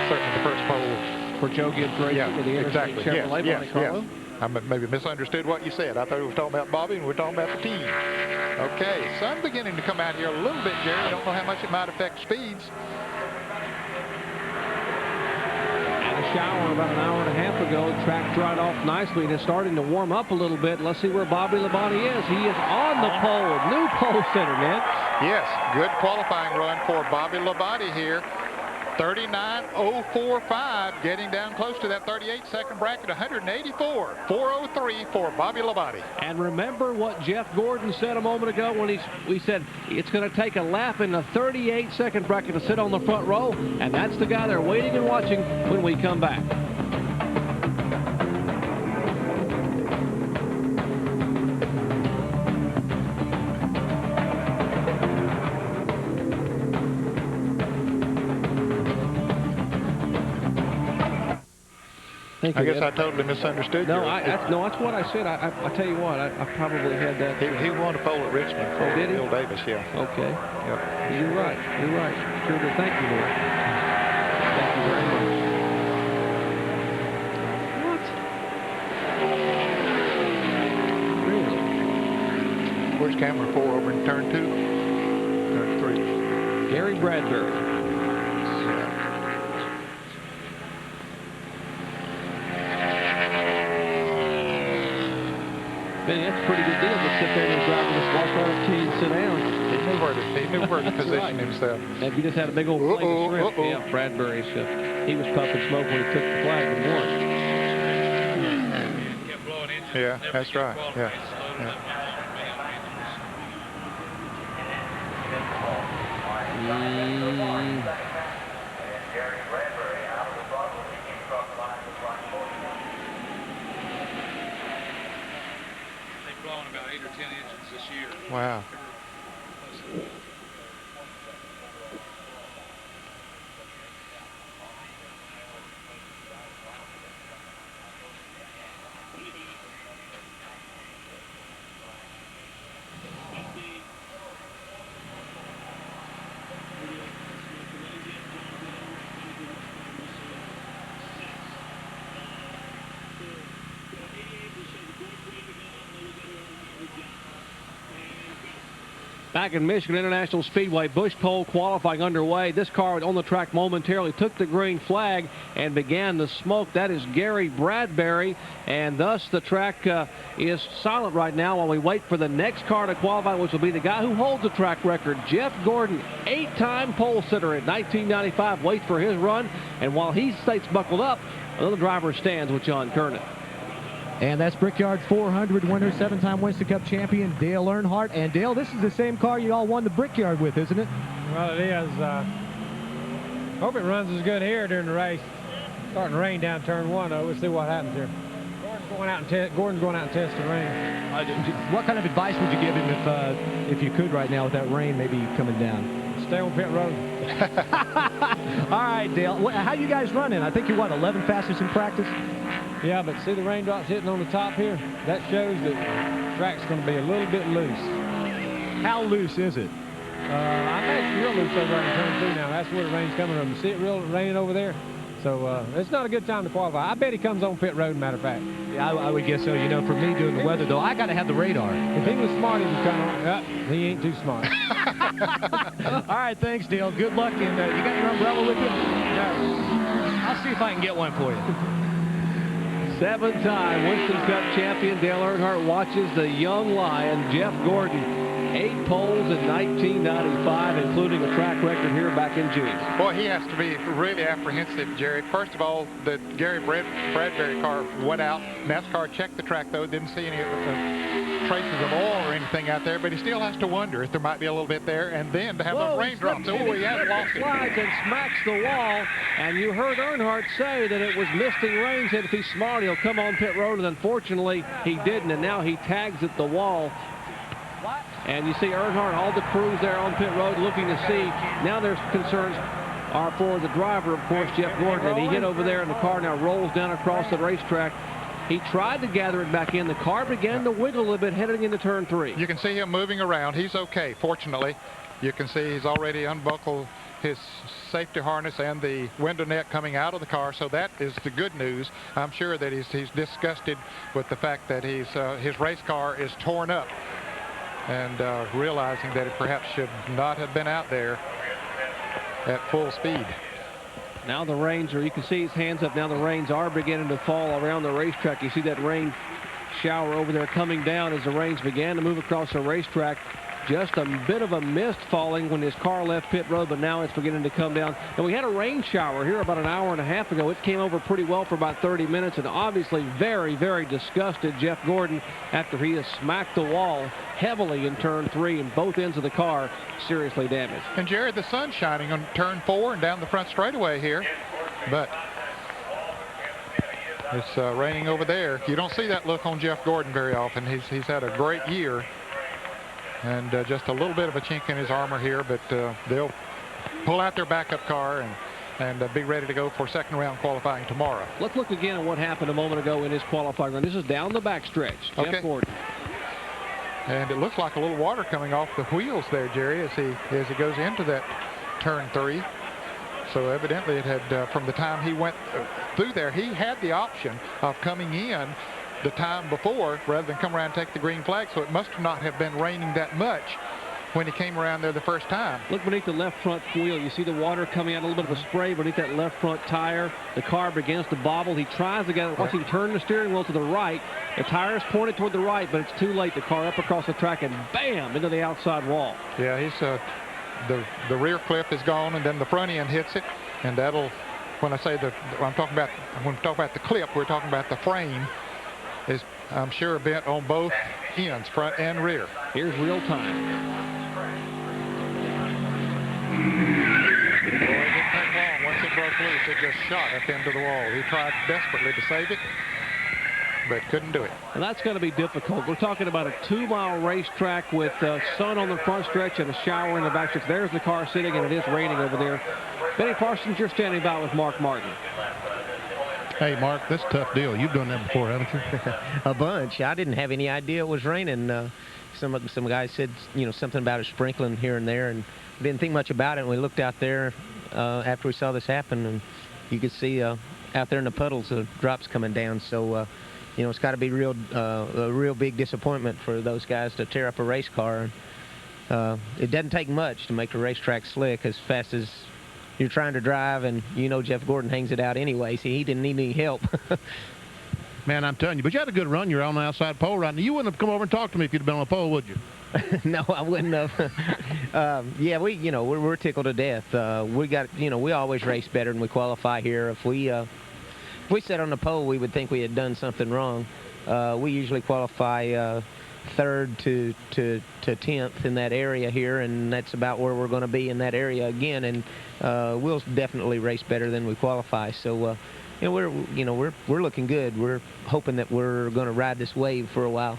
certainly the first pole. For Joe Gibbs Racing in the Interstate Chevrolet Monte Carlo. I maybe misunderstood what you said. I thought we were talking about Bobby and we're talking about the team. Okay, sun beginning to come out here a little bit, Jerry. I don't know how much it might affect speeds. Had a shower about an hour and a half ago. The track dried off nicely and it's starting to warm up a little bit. Let's see where Bobby Labonte is. He is on the pole. New pole center, man. Yes, good qualifying run for Bobby Labonte here. 39.045, getting down close to that 38-second bracket, 184. 403 for Bobby Labonte. And remember what Jeff Gordon said a moment ago when we said it's going to take a lap in the 38-second bracket to sit on the front row, and that's the guy they're waiting and watching when we come back. I guess I totally misunderstood you. No, that's what I said. I tell you what, I probably had that. He won a pole at Richmond for Bill Davis, yeah. Okay. Yep. You're right. You're right. Sure did. Thank you, Lord. Thank you very much. What? Really? Where's camera 4 over in turn 2? Turn 3. Gary Bradbury. That's a pretty good deal to sit there and drive and just walk right up to you and sit down. He knew where to position himself. If you just had a big old plate of shrimp, yeah, Bradbury's, he was puffing smoke when he took the flag and won. Yeah, that's right. Yeah. About 8 or 10 inches this year. Wow. Back in Michigan International Speedway, Bush pole qualifying underway. This car on the track momentarily took the green flag and began to smoke. That is Gary Bradbury, and thus the track is silent right now while we wait for the next car to qualify, which will be the guy who holds the track record, Jeff Gordon, 8-time pole sitter in 1995. Wait for his run, and while he stays buckled up, another driver stands with John Kernan. And that's Brickyard 400 winner, 7-time Winston Cup champion, Dale Earnhardt. And Dale, this is the same car you all won the Brickyard with, isn't it? Well, it is. Hope it runs as good here during the race. Starting to rain down turn 1, though. We'll see what happens here. Gordon's going out and test the rain. What kind of advice would you give him if you could right now with that rain maybe coming down? Stay on pit road. All right, Dale. How you guys running? I think you're, 11 fastest in practice? Yeah, but see the raindrops hitting on the top here? That shows that the track's going to be a little bit loose. How loose is it? I think it's real loose over in turn 2 now. That's where the rain's coming from. You see it real raining over there? So it's not a good time to qualify. I bet he comes on pit road, matter of fact. Yeah, I would guess so. You know, for me doing the weather, though, I got to have the radar. If he was smart, he would come on. He ain't too smart. All right, thanks, Dale. Good luck. And you got your umbrella with you? No. I'll see if I can get one for you. 7-time Winston Cup champion Dale Earnhardt watches the young lion, Jeff Gordon. 8 poles in 1995, including a track record here back in June. Boy, he has to be really apprehensive, Jerry. First of all, the Gary Bradbury car went out. NASCAR checked the track, though. Didn't see any traces of oil or anything out there, but he still has to wonder if there might be a little bit there. And then to have the raindrops, he has lost it. Slides and smacks the wall, and you heard Earnhardt say that it was misting rain. Said if he's smart, he'll come on pit road, and unfortunately, he didn't, and now he tags at the wall. And you see Earnhardt, all the crews there on pit road looking to see. Now there's concerns. are for the driver, of course, Jeff Gordon, and he hit over there, and the car now rolls down across the racetrack. He tried to gather it back in. The car began to wiggle a little bit heading into turn 3. You can see him moving around. He's okay, fortunately. You can see he's already unbuckled his safety harness and the window net coming out of the car, so that is the good news. I'm sure that he's disgusted with the fact that his race car is torn up, and realizing that it perhaps should not have been out there at full speed. Now the rains you can see his hands up. Now the rains are beginning to fall around the racetrack. You see that rain shower over there coming down as the rains began to move across the racetrack. Just a bit of a mist falling when his car left pit road, but now it's beginning to come down. And we had a rain shower here about an hour and a half ago. It came over pretty well for about 30 minutes, and obviously very, very disgusted Jeff Gordon after he has smacked the wall heavily in turn 3, and both ends of the car seriously damaged. And Jared, the sun's shining on turn 4 and down the front straightaway here, but it's raining over there. You don't see that look on Jeff Gordon very often. He's had a great year. And just a little bit of a chink in his armor here, but they'll pull out their backup car and be ready to go for second round qualifying tomorrow. Let's look again at what happened a moment ago in his qualifying run. This is down the backstretch. Okay. Jeff Gordon. And it looks like a little water coming off the wheels there, Jerry, as he goes into that turn 3. So evidently it had, from the time he went through there, he had the option of coming in the time before rather than come around and take the green flag, so it must not have been raining that much when he came around there the first time. Look beneath the left front wheel. You see the water coming out, a little bit of a spray beneath that left front tire. The car begins to bobble. He tries to get it. Once he turns the steering wheel to the right, the tire is pointed toward the right, but it's too late. The car up across the track and bam, into the outside wall. Yeah, he's the rear clip is gone, and then the front end hits it, and that'll, when I say when we talk about the clip, we're talking about the frame. Is, I'm sure, bent on both ends, front and rear. Here's real time. Boy, it didn't take long. Once it broke loose, it just shot up into the wall. He tried desperately to save it, but couldn't do it. And that's going to be difficult. We're talking about a 2-mile racetrack with sun on the front stretch and a shower in the back stretch. There's the car sitting, and it is raining over there. Benny Parsons, you're standing by with Mark Martin. Hey, Mark, that's a tough deal. You've done that before, haven't you? A bunch. I didn't have any idea it was raining. Some guys said, something about it sprinkling here and there, and didn't think much about it. And we looked out there after we saw this happen, and you could see out there in the puddles the drops coming down. So, it's got to be a real big disappointment for those guys to tear up a race car. It doesn't take much to make a racetrack slick as fast as you're trying to drive, and Jeff Gordon hangs it out anyway. See, he didn't need any help. Man, I'm telling you, but you had a good run. You're on the outside pole right now. You wouldn't have come over and talked to me if you'd been on the pole, would you? No, I wouldn't have. Yeah, we're tickled to death. We always race better than we qualify here. If we sat on the pole, we would think we had done something wrong. We usually qualify 3rd to 10th in that area here, and that's about where we're going to be in that area again. And we'll definitely race better than we qualify. So, we're looking good. We're hoping that we're going to ride this wave for a while.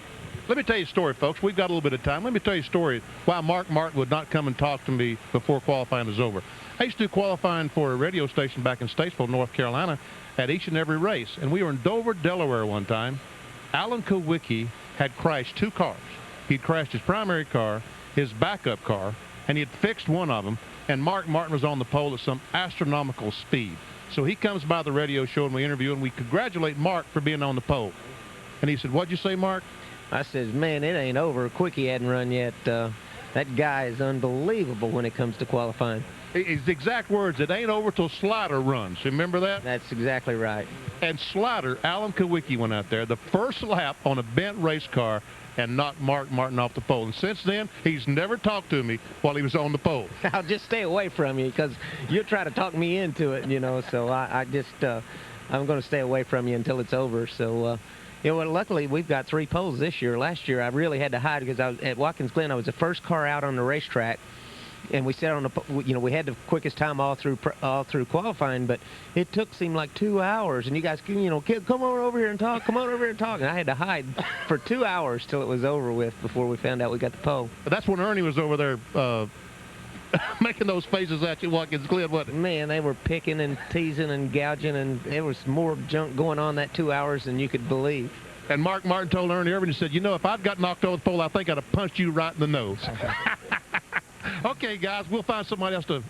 Let me tell you a story, folks. We've got a little bit of time. Let me tell you a story why Mark Martin would not come and talk to me before qualifying was over. I used to do qualifying for a radio station back in Statesville, North Carolina, at each and every race. And we were in Dover, Delaware one time. Alan Kowicki had crashed 2 cars. He'd crashed his primary car, his backup car, and he had fixed one of them. And Mark Martin was on the pole at some astronomical speed. So he comes by the radio show and we interview, and we congratulate Mark for being on the pole. And he said, "What'd you say, Mark?" I says, "Man, it ain't over. Quickie hadn't run yet. That guy is unbelievable when it comes to qualifying." His exact words, "It ain't over till Slider runs." Remember that? That's exactly right. And Slider, Alan Kowicki, went out there the first lap on a bent race car and knocked Mark Martin off the pole. And since then, he's never talked to me while he was on the pole. I'll just stay away from you because you'll try to talk me into it, So I'm going to stay away from you until it's over. So, luckily we've got 3 poles this year. Last year I really had to hide because I was at Watkins Glen. I was the first car out on the racetrack. And we sat on the, we had the quickest time all through qualifying, but it seemed like 2 hours. And you guys, come over here and talk. Come on over here and talk. And I had to hide for 2 hours till it was over with before we found out we got the pole. That's when Ernie was over there making those faces at you, Watkins Glen, wasn't it? Man, they were picking and teasing and gouging, and there was more junk going on that 2 hours than you could believe. And Mark Martin told Ernie Irvin, he said, you know, if I'd got knocked over the pole, I think I'd have punched you right in the nose. Okay, guys, we'll find somebody else to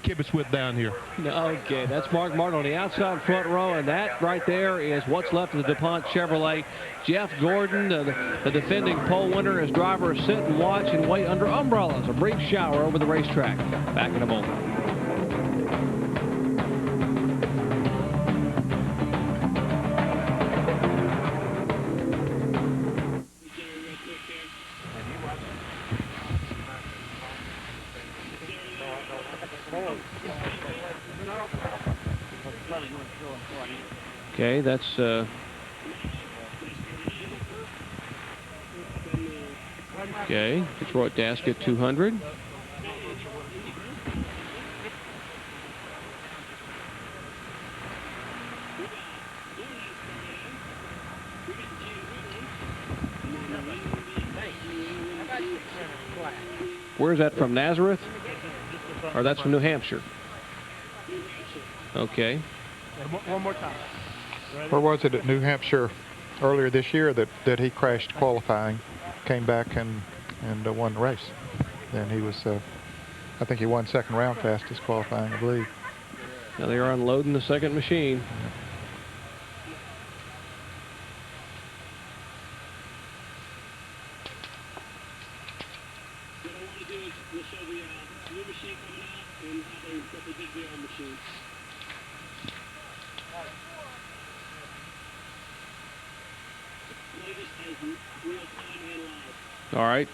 kibitz with down here. Okay, that's Mark Martin on the outside front row, and that right there is what's left of the DuPont Chevrolet. Jeff Gordon, the defending pole winner, his drivers sit and watch and wait under umbrellas. A brief shower over the racetrack. Back in a moment. Okay, that's okay. Detroit Gasket 200. Where's that from? Nazareth? Or that's from New Hampshire? Okay. One more time. Where was it at New Hampshire earlier this year that he crashed qualifying, came back and won the race? And he was, I think he won second round fastest qualifying, I believe. Now they are unloading the second machine. All right.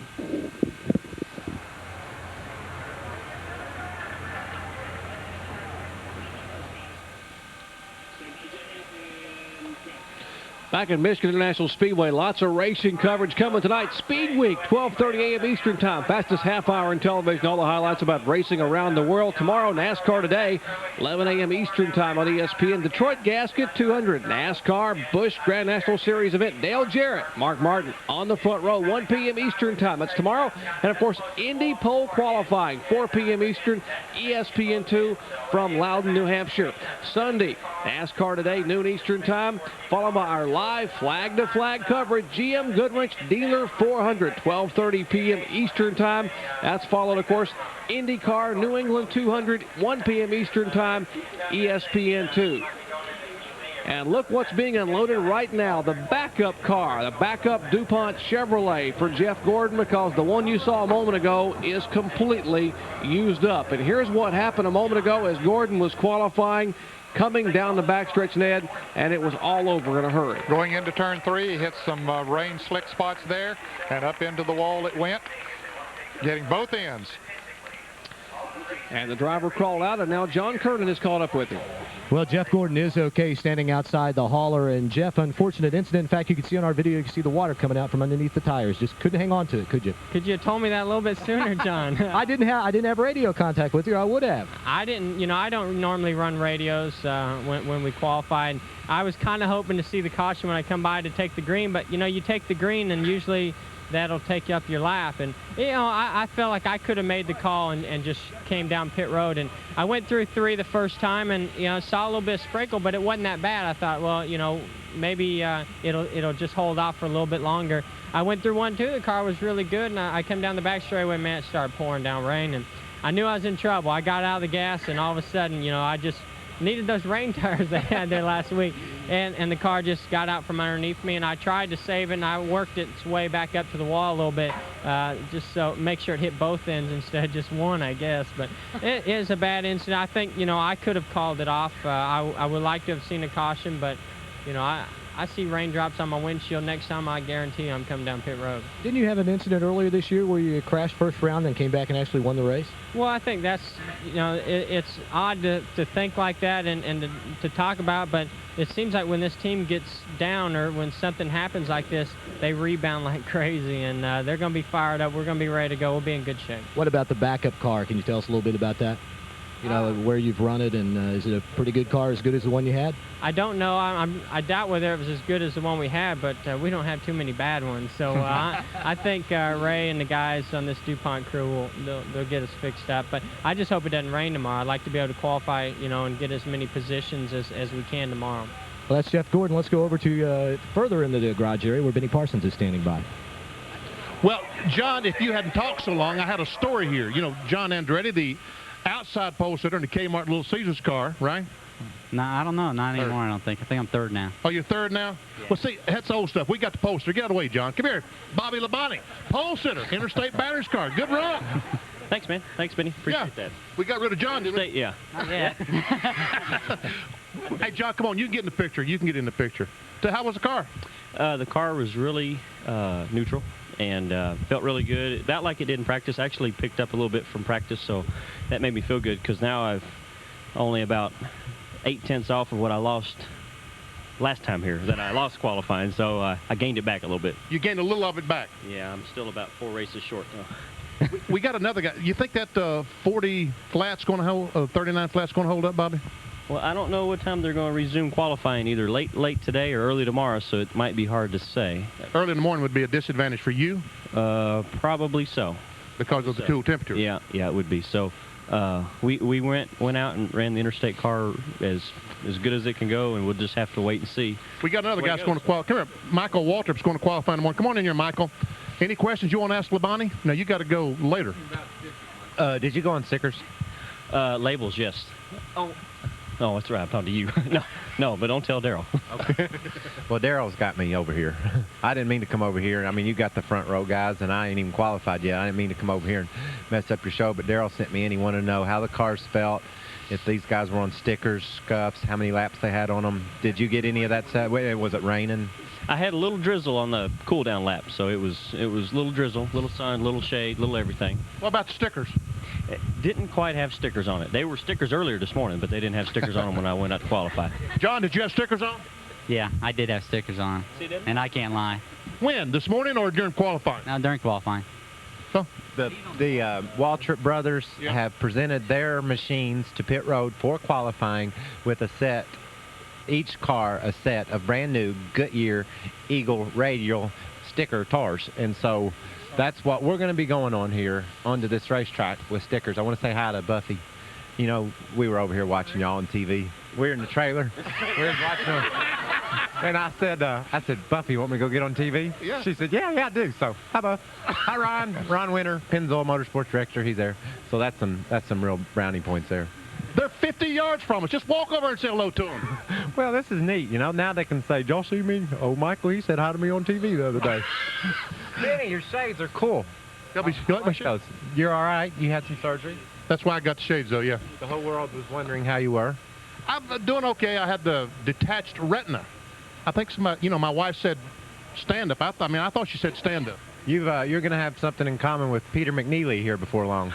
Back at Michigan International Speedway, lots of racing coverage coming tonight. Speed Week, 12:30 a.m. Eastern Time. Fastest half hour in television. All the highlights about racing around the world. Tomorrow, NASCAR Today, 11 a.m. Eastern Time on ESPN. Detroit Gasket 200. NASCAR Busch Grand National Series event. Dale Jarrett, Mark Martin on the front row, 1 p.m. Eastern Time. That's tomorrow. And, of course, Indy Pole Qualifying, 4 p.m. Eastern, ESPN2 from Loudon, New Hampshire. Sunday, NASCAR Today, noon Eastern Time, followed by our live flag-to-flag coverage, GM Goodwrench Dealer 400, 12:30 p.m. Eastern Time. That's followed, of course, IndyCar New England 200, 1 p.m. Eastern Time, ESPN2. And look what's being unloaded right now, the backup car, the backup DuPont Chevrolet for Jeff Gordon, because the one you saw a moment ago is completely used up. And here's what happened a moment ago as Gordon was qualifying, coming down the backstretch, Ned, and it was all over in a hurry. Going into turn 3, he hit some rain slick spots there, and up into the wall it went, getting both ends. And the driver crawled out, and now John Kernan is caught up with him. Well, Jeff Gordon is okay standing outside the hauler, and Jeff, unfortunate incident. In fact, you can see on our video, you can see the water coming out from underneath the tires. Just couldn't hang on to it, could you? Could you have told me that a little bit sooner, John? I didn't have radio contact with you. I would have. I didn't, I don't normally run radios when we qualified. I was kind of hoping to see the caution when I come by to take the green, but, you take the green and usually that'll take you up your lap. And, I felt like I could have made the call and just came down pit road. And I went through 3 the first time and, saw a little bit of sprinkle, but it wasn't that bad. I thought, well, maybe it'll just hold off for a little bit longer. I went through 1, 2. The car was really good, and I come down the back straightaway, man, it started pouring down rain. And I knew I was in trouble. I got out of the gas, and all of a sudden, I just needed those rain tires they had there last week, and the car just got out from underneath me, and I tried to save it, and I worked its way back up to the wall a little bit, just so make sure it hit both ends instead of just one, I guess. But it is a bad incident. I think, I could have called it off. I would like to have seen a caution, but, I see raindrops on my windshield. Next time, I guarantee I'm coming down pit road. Didn't you have an incident earlier this year where you crashed first round and came back and actually won the race? Well, I think that's, it's odd to think like that and to talk about, but it seems like when this team gets down or when something happens like this, they rebound like crazy, and they're going to be fired up. We're going to be ready to go. We'll be in good shape. What about the backup car? Can you tell us a little bit about that? where you've run it, and is it a pretty good car, as good as the one you had? I don't know. I doubt whether it was as good as the one we had, but we don't have too many bad ones. So I think Ray and the guys on this DuPont crew they'll get us fixed up. But I just hope it doesn't rain tomorrow. I'd like to be able to qualify, and get as many positions as we can tomorrow. Well, that's Jeff Gordon. Let's go over to further into the garage area where Benny Parsons is standing by. Well, John, if you hadn't talked so long, I had a story here. John Andretti, the outside pole sitter in the Kmart Little Caesars car, right? No, I don't know. Not anymore, I don't think. I think I'm third now. Oh, you're third now? Yeah. Well, see, that's old stuff. We got the poster. Get out of the way, John. Come here. Bobby Labonte, pole sitter, Interstate Batteries car. Good run. Thanks, man. Thanks, Benny. Appreciate that. We got rid of John, didn't we? Yeah. Not yet. Hey, John, come on. You can get in the picture. You can get in the picture. So how was the car? The car was really neutral and felt really good. That like it did in practice. I actually picked up a little bit from practice, so that made me feel good because now I've only about 0.8 off of what I lost last time here that I lost qualifying, so I gained it back a little bit. You gained a little of it back? Yeah, I'm still about 4 races short though. we got another guy. You think that 40 flat's going to hold, 39 flat's going to hold up, Bobby? Well, I don't know what time they're going to resume qualifying, either late today or early tomorrow, so it might be hard to say. Early in the morning would be a disadvantage for you? Probably so. Because of the cool temperature? Yeah, it would be. So we went out and ran the interstate car as good as it can go, and we'll just have to wait and see. We got another guy that's going to qualify. Come here, Michael Waltrip's going to qualify in the morning. Come on in here, Michael. Any questions you want to ask Labonte? No, you got to go later. Did you go on stickers? Labels, yes. Oh, that's right. I'm talking to you. No, but don't tell Daryl. Okay. Well, Daryl's got me over here. I didn't mean to come over here. I mean, you got the front row guys, and I ain't even qualified yet. I didn't mean to come over here and mess up your show, but Daryl sent me in. He wanted to know how the cars felt, if these guys were on stickers, scuffs, how many laps they had on them. Did you get any of that set? Was it raining? I had a little drizzle on the cool-down lap, so it was little drizzle, little sun, little shade, little everything. What about the stickers? It didn't quite have stickers on it. They were stickers earlier this morning, but they didn't have stickers on them when I went out to qualify. John, did you have stickers on? Yeah, I did have stickers on, and I can't lie. When? This morning or during qualifying? No, during qualifying. So? The Waltrip brothers have presented their machines to pit road for qualifying with a set, each car a set of brand new Goodyear Eagle radial sticker tars, and so that's what we're going to be going on here onto this racetrack with stickers. I want to say hi to Buffy. You know, we were over here watching y'all on TV. We're in the trailer. We're watching them. And I said, Buffy, you want me to go get on TV? Yeah. She said, yeah, I do. So, hi, Buff. Hi, Ron. Ron Winter, Pennzoil Motorsports Director. He's there. So that's some real brownie points there. They're 50 yards from us. Just walk over and say hello to them. Well, this is neat. You know, now they can say, did y'all see me? Oh, Michael, he said hi to me on TV the other day. Benny, your shades are cool. You like my shades? You're all right? You had some surgery? That's why I got the shades, though, yeah. The whole world was wondering how you were. I'm doing okay. I had the detached retina. I think my wife said stand up. I thought she said stand up. You're going to have something in common with Peter McNeely here before long.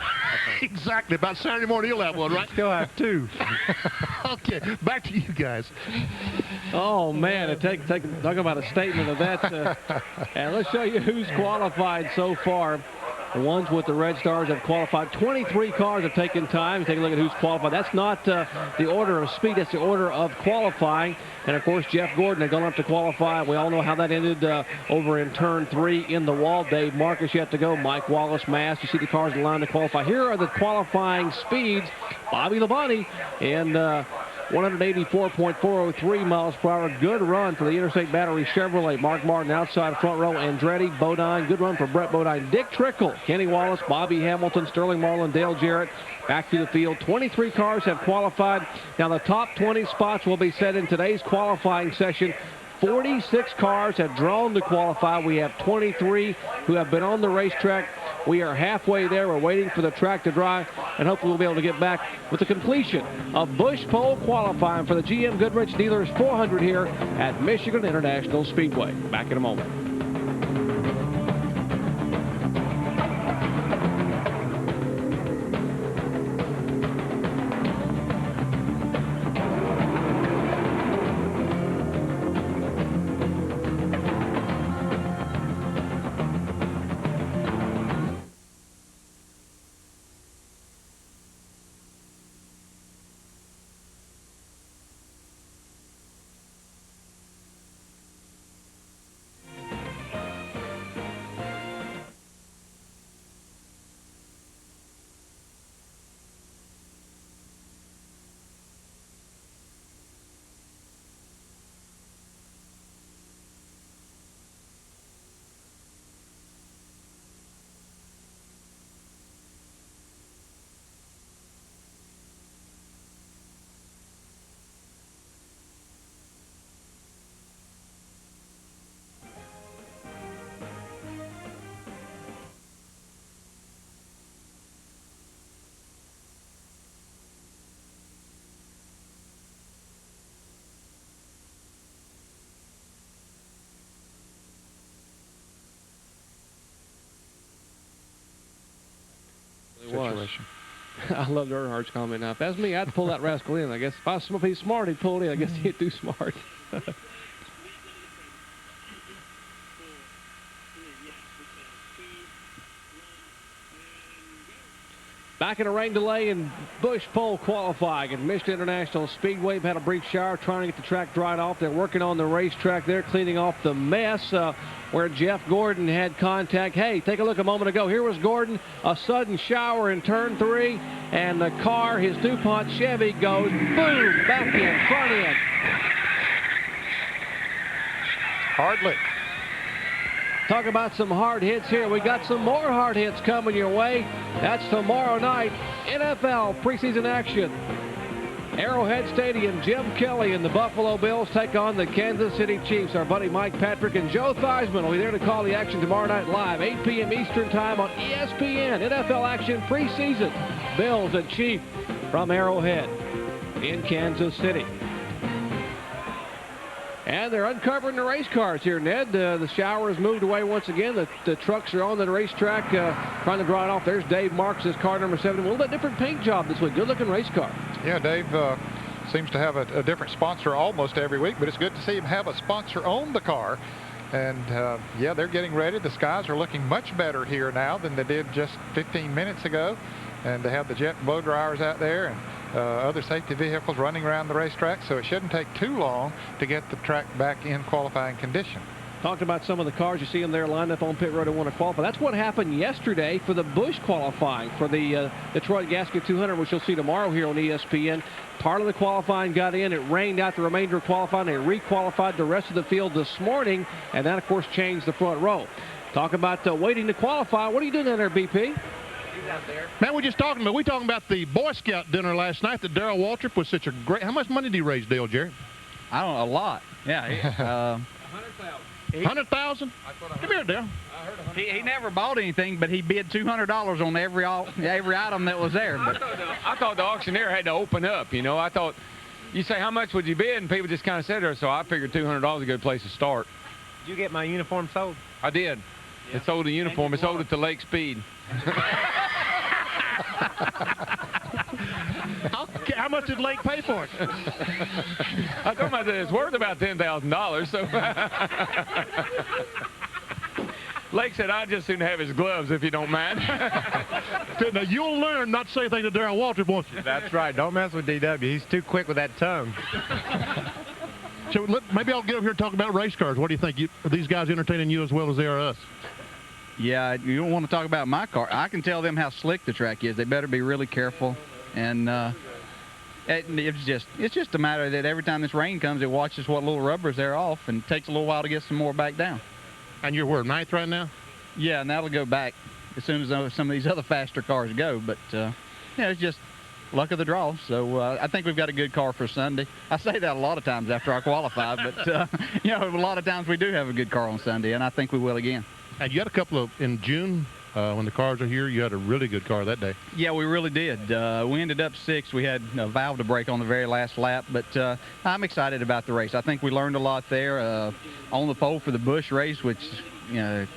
Exactly. About Saturday morning, he'll have one, right? Still have two. Okay, back to you guys. Oh, man, talk about a statement of that. And let's show you who's qualified so far. The ones with the red stars have qualified. 23 cars have taken time. Take a look at who's qualified. That's not the order of speed. That's the order of qualifying. And, of course, Jeff Gordon had gone up to qualify. We all know how that ended over in Turn 3 in the wall. Dave Marcus yet to go. Mike Wallace, Mass. You see the cars in line to qualify. Here are the qualifying speeds. Bobby Labonte and 184.403 miles per hour. Good run for the Interstate Battery Chevrolet. Mark Martin outside front row. Andretti, Bodine. Good run for Brett Bodine. Dick Trickle, Kenny Wallace, Bobby Hamilton, Sterling Marlin, Dale Jarrett. Back to the field. 23 cars have qualified. Now the top 20 spots will be set in today's qualifying session. 46 cars have drawn to qualify. We have 23 who have been on the racetrack. We are halfway there. We're waiting for the track to dry, and hopefully we'll be able to get back with the completion of Bush Pole qualifying for the GM Goodwrench Dealers 400 here at Michigan International Speedway. Back in a moment. situation. I loved Earnhardt's comment. Now, if that's me, I'd pull that rascal in. I guess if I was he's smart, he'd pull it in. I guess he ain't too smart. Back in a rain delay in Busch pole qualifying at Michigan International Speedway. We've had a brief shower trying to get the track dried off. They're working on the racetrack there, cleaning off the mess where Jeff Gordon had contact. Hey, take a look a moment ago. Here was Gordon. A sudden shower in turn 3, and the car, his DuPont Chevy, goes boom, back in, front end. Hardly. Talk about some hard hits here. We got some more hard hits coming your way. That's tomorrow night. NFL preseason action. Arrowhead Stadium, Jim Kelly and the Buffalo Bills take on the Kansas City Chiefs. Our buddy Mike Patrick and Joe Theismann will be there to call the action tomorrow night live, 8 p.m. Eastern time on ESPN. NFL action preseason. Bills and Chiefs from Arrowhead in Kansas City. And they're uncovering the race cars here, Ned. The shower has moved away once again. The trucks are on the racetrack trying to dry it off. There's Dave Marks' car number 7. A little bit different paint job this week. Good-looking race car. Yeah, Dave seems to have a different sponsor almost every week, but it's good to see him have a sponsor on the car. And, yeah, they're getting ready. The skies are looking much better here now than they did just 15 minutes ago. And they have the jet blow dryers out there and other safety vehicles running around the racetrack, so it shouldn't take too long to get the track back in qualifying condition. Talked about some of the cars. You see them there lined up on pit road and want to qualify. That's what happened yesterday for the Busch qualifying for the Detroit Gasket 200, which you'll see tomorrow here on ESPN. Part of the qualifying got in. It rained out the remainder of qualifying. They re-qualified the rest of the field this morning, and that, of course, changed the front row. Talk about waiting to qualify. What are you doing down there, BP? Man, we talking about the Boy Scout dinner last night that Darrell Waltrip was such a great. How much money did he raise, Dale, Jerry? I don't know, a lot. Yeah. 100,000? Come here, Dale. He never bought anything, but he bid $200 on every item that was there. But I thought the auctioneer had to open up, you know. I thought, you say, how much would you bid? And people just kind of said there, so I figured $200 is a good place to start. Did you get my uniform sold? I did. Yeah. It sold the uniform. It sold it to Lake Speed. How much did Lake pay for it? I told him I said it's worth about $10,000. So Lake said I'd just soon have his gloves if you don't mind. Now you'll learn not to say anything to Darrell Waltrip, won't you? That's right. Don't mess with DW. He's too quick with that tongue. So maybe I'll get over here and talk about race cars. What do you think? Are these guys entertaining you as well as they are us? yeah, you don't want to talk about my car. I can tell them how slick the track is. They better be really careful. And it's just a matter that every time this rain comes, it watches what little rubber's there off, and it takes a little while to get some more back down. And you're where, 9th right now? Yeah, and that'll go back as soon as some of these other faster cars go. But yeah, it's just luck of the draw. So I think we've got a good car for Sunday. I say that a lot of times after I qualify, but you know, a lot of times we do have a good car on Sunday, and I think we will again. And you had a couple of in June. When the cars are here, you had a really good car that day. Yeah, we really did. We ended up 6th. We had a valve to break on the very last lap, but I'm excited about the race. I think we learned a lot there on the pole for the Busch race, which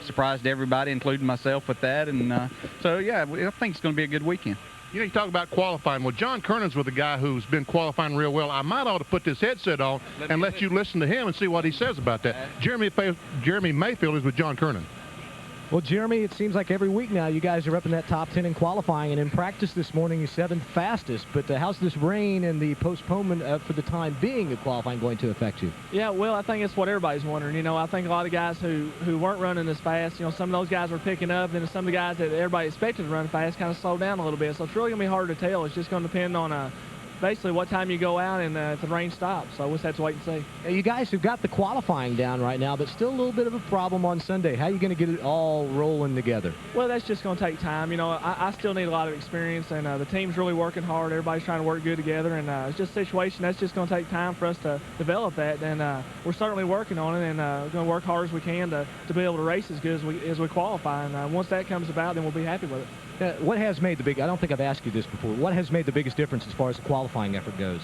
surprised everybody, including myself, with that. And so, yeah, I think it's going to be a good weekend. You know, you talk about qualifying. Well, John Kernan's with a guy who's been qualifying real well. I might ought to put this headset on and let you listen to him and see what he says about that. Jeremy Mayfield is with John Kernan. Well, Jeremy, it seems like every week now you guys are up in that top 10 in qualifying, and in practice this morning you're 7th fastest. But how's this rain and the postponement for the time being of qualifying going to affect you? Yeah, well, I think it's what everybody's wondering. You know, I think a lot of guys who weren't running as fast, you know, some of those guys were picking up, and some of the guys that everybody expected to run fast kind of slowed down a little bit. So it's really going to be hard to tell. It's just going to depend on basically what time you go out and if the rain stops. So we'll just have to wait and see. Now, you guys have got the qualifying down right now, but still a little bit of a problem on Sunday. How are you going to get it all rolling together? Well, that's just going to take time. You know, I still need a lot of experience, and the team's really working hard. Everybody's trying to work good together, and it's just a situation that's just going to take time for us to develop that. And we're certainly working on it, and we're going to work hard as we can to be able to race as good as we qualify. And once that comes about, then we'll be happy with it. What has made I don't think I've asked you this before, what has made the biggest difference as far as the qualifying effort goes?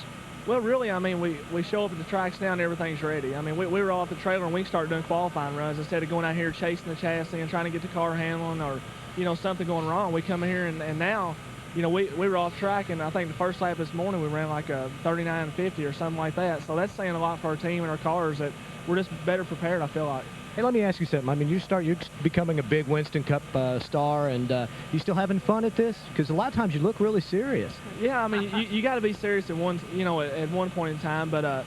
Well, really, I mean, we show up at the tracks now and everything's ready. I mean, we were off the trailer and we start doing qualifying runs instead of going out here chasing the chassis and trying to get the car handling or, you know, something going wrong. We come in here and now you know, we were off track, and I think the first lap this morning we ran like a 39.50 or something like that. So that's saying a lot for our team and our cars that we're just better prepared, I feel like. Hey, let me ask you something. I mean, you're becoming a big Winston Cup star, and you still having fun at this? Because a lot of times you look really serious. Yeah, I mean, you got to be serious at one point in time, but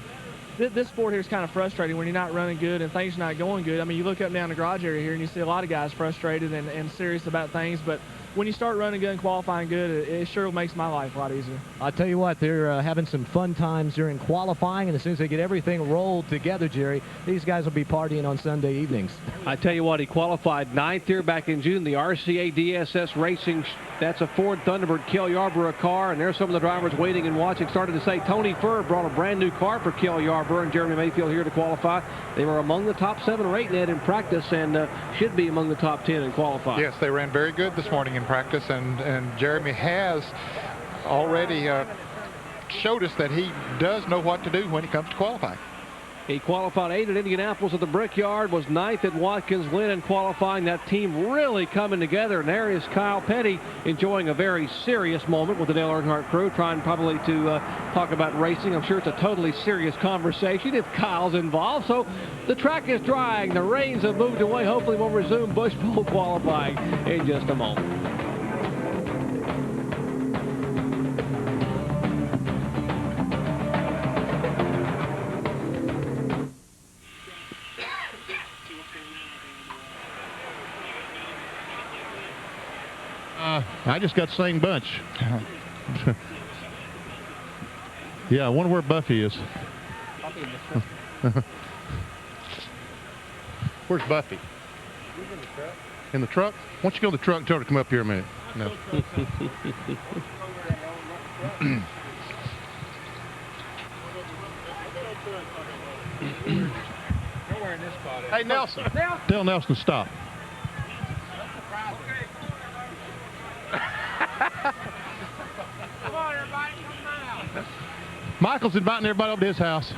this sport here is kind of frustrating when you're not running good and things are not going good. I mean, you look up and down the garage area here and you see a lot of guys frustrated and serious about things, but when you start running good and qualifying good, it sure makes my life a lot easier. I'll tell you what, they're having some fun times during qualifying, and as soon as they get everything rolled together, Jerry, these guys will be partying on Sunday evenings. I tell you what, he qualified 9th here back in June. The RCA DSS Racing, that's a Ford Thunderbird Cale Yarborough car, and there's some of the drivers waiting and watching. Started to say Tony Furr brought a brand new car for Cale Yarborough and Jeremy Mayfield here to qualify. They were among the top 7 or 8 net in practice and should be among the top 10 in qualifying. Yes, they ran very good this morning in practice, and Jeremy has already showed us that he does know what to do when it comes to qualifying. He qualified 8th at Indianapolis at the Brickyard, was 9th at Watkins Glen in qualifying. That team really coming together, and there is Kyle Petty enjoying a very serious moment with the Dale Earnhardt crew, trying probably to talk about racing. I'm sure it's a totally serious conversation if Kyle's involved. So the track is drying, the rains have moved away. Hopefully we'll resume Busch Bowl qualifying in just a moment. I just got the same bunch. Yeah, I wonder where Buffy is. Where's Buffy? He's in the truck. In the truck? Why don't you go to the truck and tell her to come up here a minute? No. Hey, Nelson. Tell Nelson to stop. Come on, everybody, come out. Michael's inviting everybody up to his house.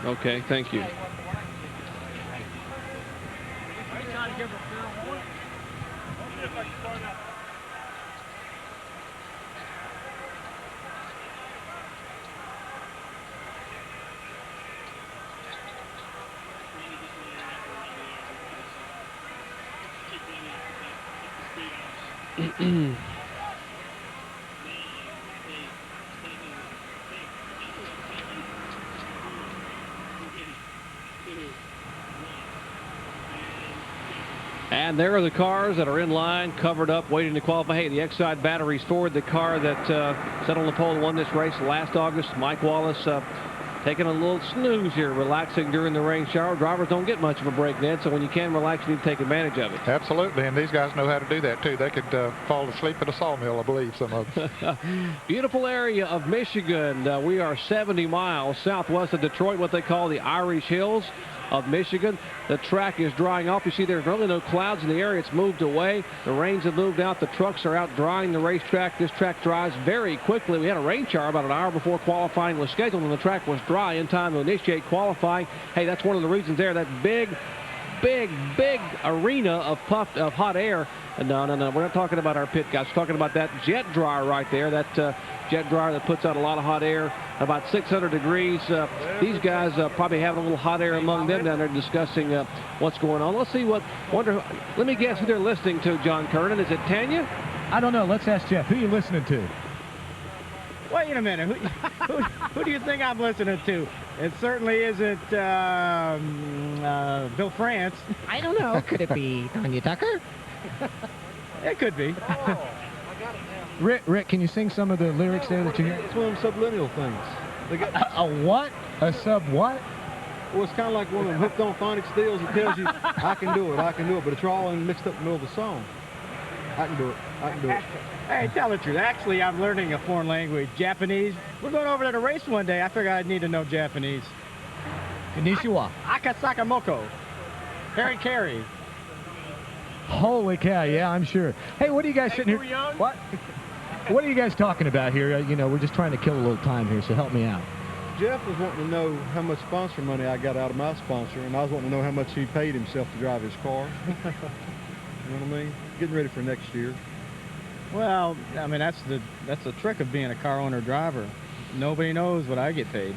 Okay, thank you. And there are the cars that are in line, covered up, waiting to qualify. Hey, the Exide Batteries Ford, the car that sat on the pole and won this race last August. Mike Wallace taking a little snooze here, relaxing during the rain shower. Drivers don't get much of a break, Ned, so when you can relax, you need to take advantage of it. Absolutely, and these guys know how to do that, too. They could fall asleep at a sawmill, I believe, some of them. Beautiful area of Michigan. We are 70 miles southwest of Detroit, what they call the Irish Hills of Michigan. The track is drying off. You see there's really no clouds in the area. It's moved away. The rains have moved out. The trucks are out drying the racetrack. This track dries very quickly. We had a rain shower about an hour before qualifying was scheduled, and the track was dry in time to initiate qualifying. Hey, that's one of the reasons there. That big arena of hot air. No, we're not talking about our pit guys. We're talking about that jet dryer right there. That jet dryer that puts out a lot of hot air, about 600 degrees. These guys probably have a little hot air among them down there discussing what's going on. Let's see let me guess who they're listening to, John Kernan. Is it Tanya? I don't know. Let's ask Jeff. Who are you listening to? Wait a minute. Who do you think I'm listening to? It certainly isn't Bill France. I don't know. Could it be Tanya Tucker? It could be. Rick, can you sing some of the lyrics there that you hear? It's one of them subliminal things. They got a what? A sub what? Well, it's kind of like one of them hooked on phonics deals that tells you, I can do it, but it's all mixed up in the middle of the song. I can do it. Hey, tell the truth. Actually, I'm learning a foreign language, Japanese. We're going over there to race one day. I figured I'd need to know Japanese. Konnichiwa. Akasakamoko. Harry Carey. Holy cow, yeah, I'm sure. Hey, what are you guys sitting here? What? What are you guys talking about here? You know, we're just trying to kill a little time here, so help me out. Jeff was wanting to know how much sponsor money I got out of my sponsor, and I was wanting to know how much he paid himself to drive his car. You know what I mean? Getting ready for next year. Well, I mean, that's the trick of being a car owner driver. Nobody knows what I get paid.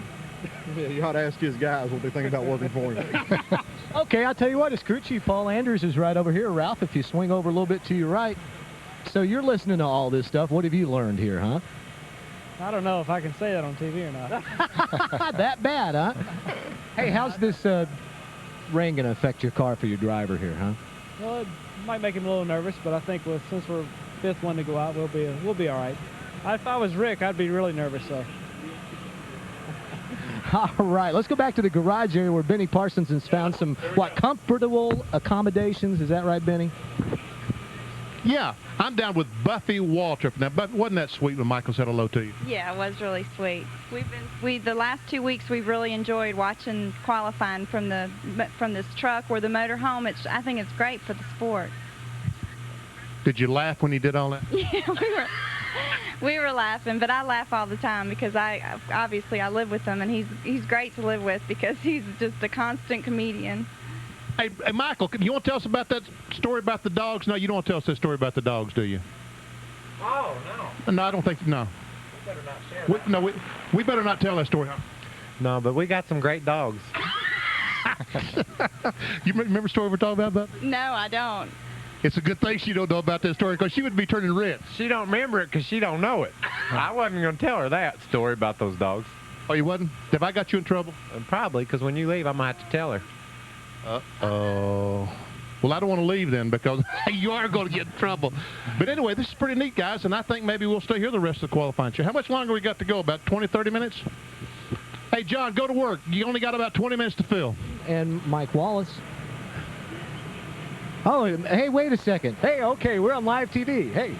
Yeah, you ought to ask his guys what they think about working for him. Okay, I'll tell you what, his crew chief, Paul Andrews, is right over here. Ralph, if you swing over a little bit to your right. So you're listening to all this stuff. What have you learned here, huh? I don't know if I can say that on TV or not. That bad, huh? Hey, how's this rain going to affect your car for your driver here, huh? Well, it might make him a little nervous, but I think since we're fifth one to go out, we'll be all right. If I was Rick, I'd be really nervous, though. All right, let's go back to the garage area where Benny Parsons has found some, comfortable accommodations. Is that right, Benny? Yeah, I'm down with Buffy Waltrip. Now, Buffy, wasn't that sweet when Michael said hello to you? Yeah, it was really sweet. The last 2 weeks we've really enjoyed watching qualifying from this truck or the motorhome. I think it's great for the sport. Did you laugh when he did all that? Yeah, we were laughing, but I laugh all the time because obviously I live with him, and he's great to live with because he's just a constant comedian. Hey, Michael, you want to tell us about that story about the dogs? No, you don't want to tell us that story about the dogs, do you? Oh, no. No, I don't think, no. We better not share that. We better not tell that story, huh? No, but we got some great dogs. You remember the story we're talking about, Bub? No, I don't. It's a good thing she don't know about that story because she would be turning red. She don't remember it because she don't know it. I wasn't going to tell her that story about those dogs. Oh, you wasn't? Have I got you in trouble? Probably, because when you leave, I'm going to have to tell her. Uh-oh. Well, I don't want to leave then because you are going to get in trouble. But anyway, this is pretty neat, guys, and I think maybe we'll stay here the rest of the qualifying show. How much longer we got to go? About 20, 30 minutes? Hey, John, go to work. You only got about 20 minutes to fill. And Mike Wallace. Oh, hey, wait a second. Hey, okay, we're on live TV. Hey,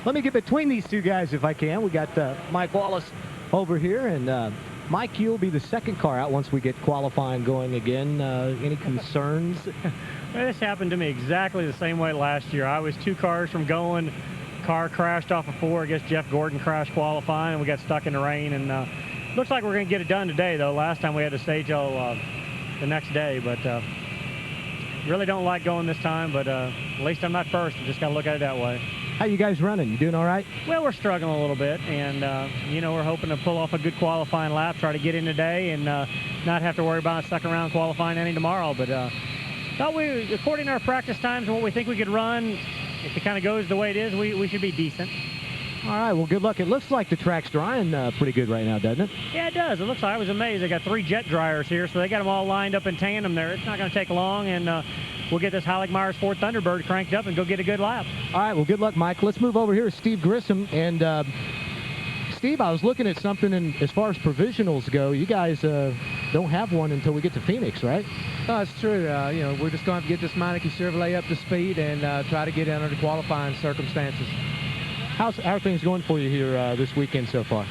let me get between these two guys if I can. We got Mike Wallace over here, and Mike, you'll be the second car out once we get qualifying going again. Any concerns? Well, this happened to me exactly the same way last year. I was 2 cars from going. Car crashed off of 4. I guess Jeff Gordon crashed qualifying, and we got stuck in the rain. And looks like we're going to get it done today, though. Last time we had to stage all the next day, but really don't like going this time. But at least I'm not first. I just got to look at it that way. How you guys running? You doing all right? Well, we're struggling a little bit, and you know, we're hoping to pull off a good qualifying lap, try to get in today, and not have to worry about a second round qualifying any tomorrow. But thought according to our practice times and what we think we could run, if it kind of goes the way it is, we should be decent. All right, well, good luck. It looks like the track's drying pretty good right now, doesn't it? Yeah, it does. It looks like I was amazed. They got 3 jet dryers here, so they got them all lined up in tandem there. It's not going to take long, and we'll get this Heilig-Myers Ford Thunderbird cranked up and go get a good lap. All right, well, good luck, Mike. Let's move over here to Steve Grissom. And Steve, I was looking at something, and as far as provisionals go, you guys don't have one until we get to Phoenix, right? No, it's true. You know, we're just going to have to get this Meineke Chevrolet up to speed and try to get under the qualifying circumstances. How are things going for you here this weekend so far?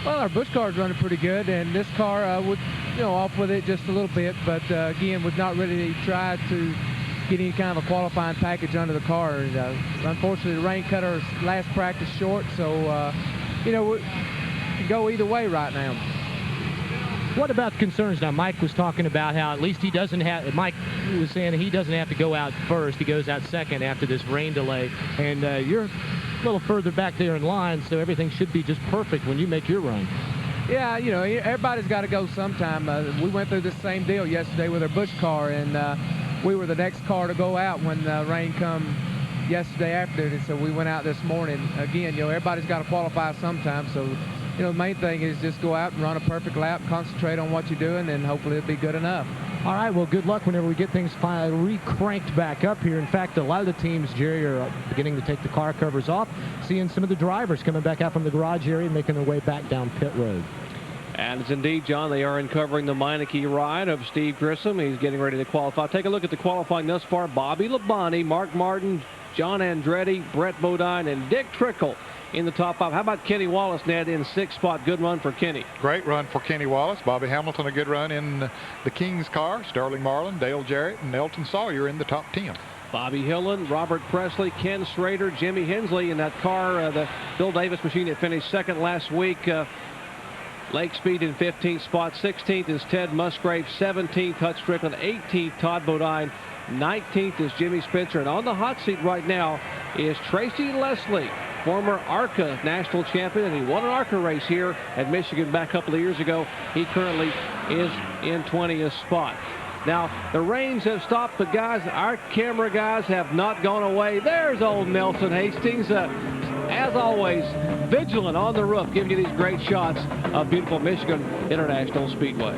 Well, our Busch car's running pretty good, and this car would, you know, off with it just a little bit, but again, we've not really tried to get any kind of a qualifying package under the car. And, unfortunately, the rain cut our last practice short, so you know, we can go either way right now. What about concerns now? Mike was talking about how at least he doesn't have, Mike was saying he doesn't have to go out first. He goes out second after this rain delay. And you're a little further back there in line, so everything should be just perfect when you make your run. Yeah, you know, everybody's got to go sometime. We went through this same deal yesterday with our Busch car, and we were the next car to go out when the rain come yesterday afternoon, so we went out this morning. Again, you know, everybody's got to qualify sometime, so you know, the main thing is just go out and run a perfect lap, concentrate on what you're doing, and hopefully it'll be good enough. All right, well, good luck whenever we get things re-cranked back up here. In fact, a lot of the teams, Jerry, are beginning to take the car covers off, seeing some of the drivers coming back out from the garage area and making their way back down pit road. And it's indeed, John, they are uncovering the Meineke ride of Steve Grissom. He's getting ready to qualify. Take a look at the qualifying thus far. Bobby Labonte, Mark Martin, John Andretti, Brett Bodine, and Dick Trickle in the top 5. How about Kenny Wallace, Ned, in 6th spot? Good run for Kenny. Great run for Kenny Wallace. Bobby Hamilton, a good run in the King's car. Sterling Marlin, Dale Jarrett, and Elton Sawyer in the top 10. Bobby Hillen, Robert Presley, Ken Schrader, Jimmy Hensley in that car, the Bill Davis machine that finished second last week. Lake Speed in 15th spot. 16th is Ted Musgrave. 17th, Hut Strickland. 18th, Todd Bodine. 19th is Jimmy Spencer. And on the hot seat right now is Tracy Leslie, former ARCA national champion, and he won an ARCA race here at Michigan back a couple of years ago. He currently is in 20th spot. Now, the rains have stopped, but guys, our camera guys have not gone away. There's old Nelson Hastings, as always, vigilant on the roof, giving you these great shots of beautiful Michigan International Speedway.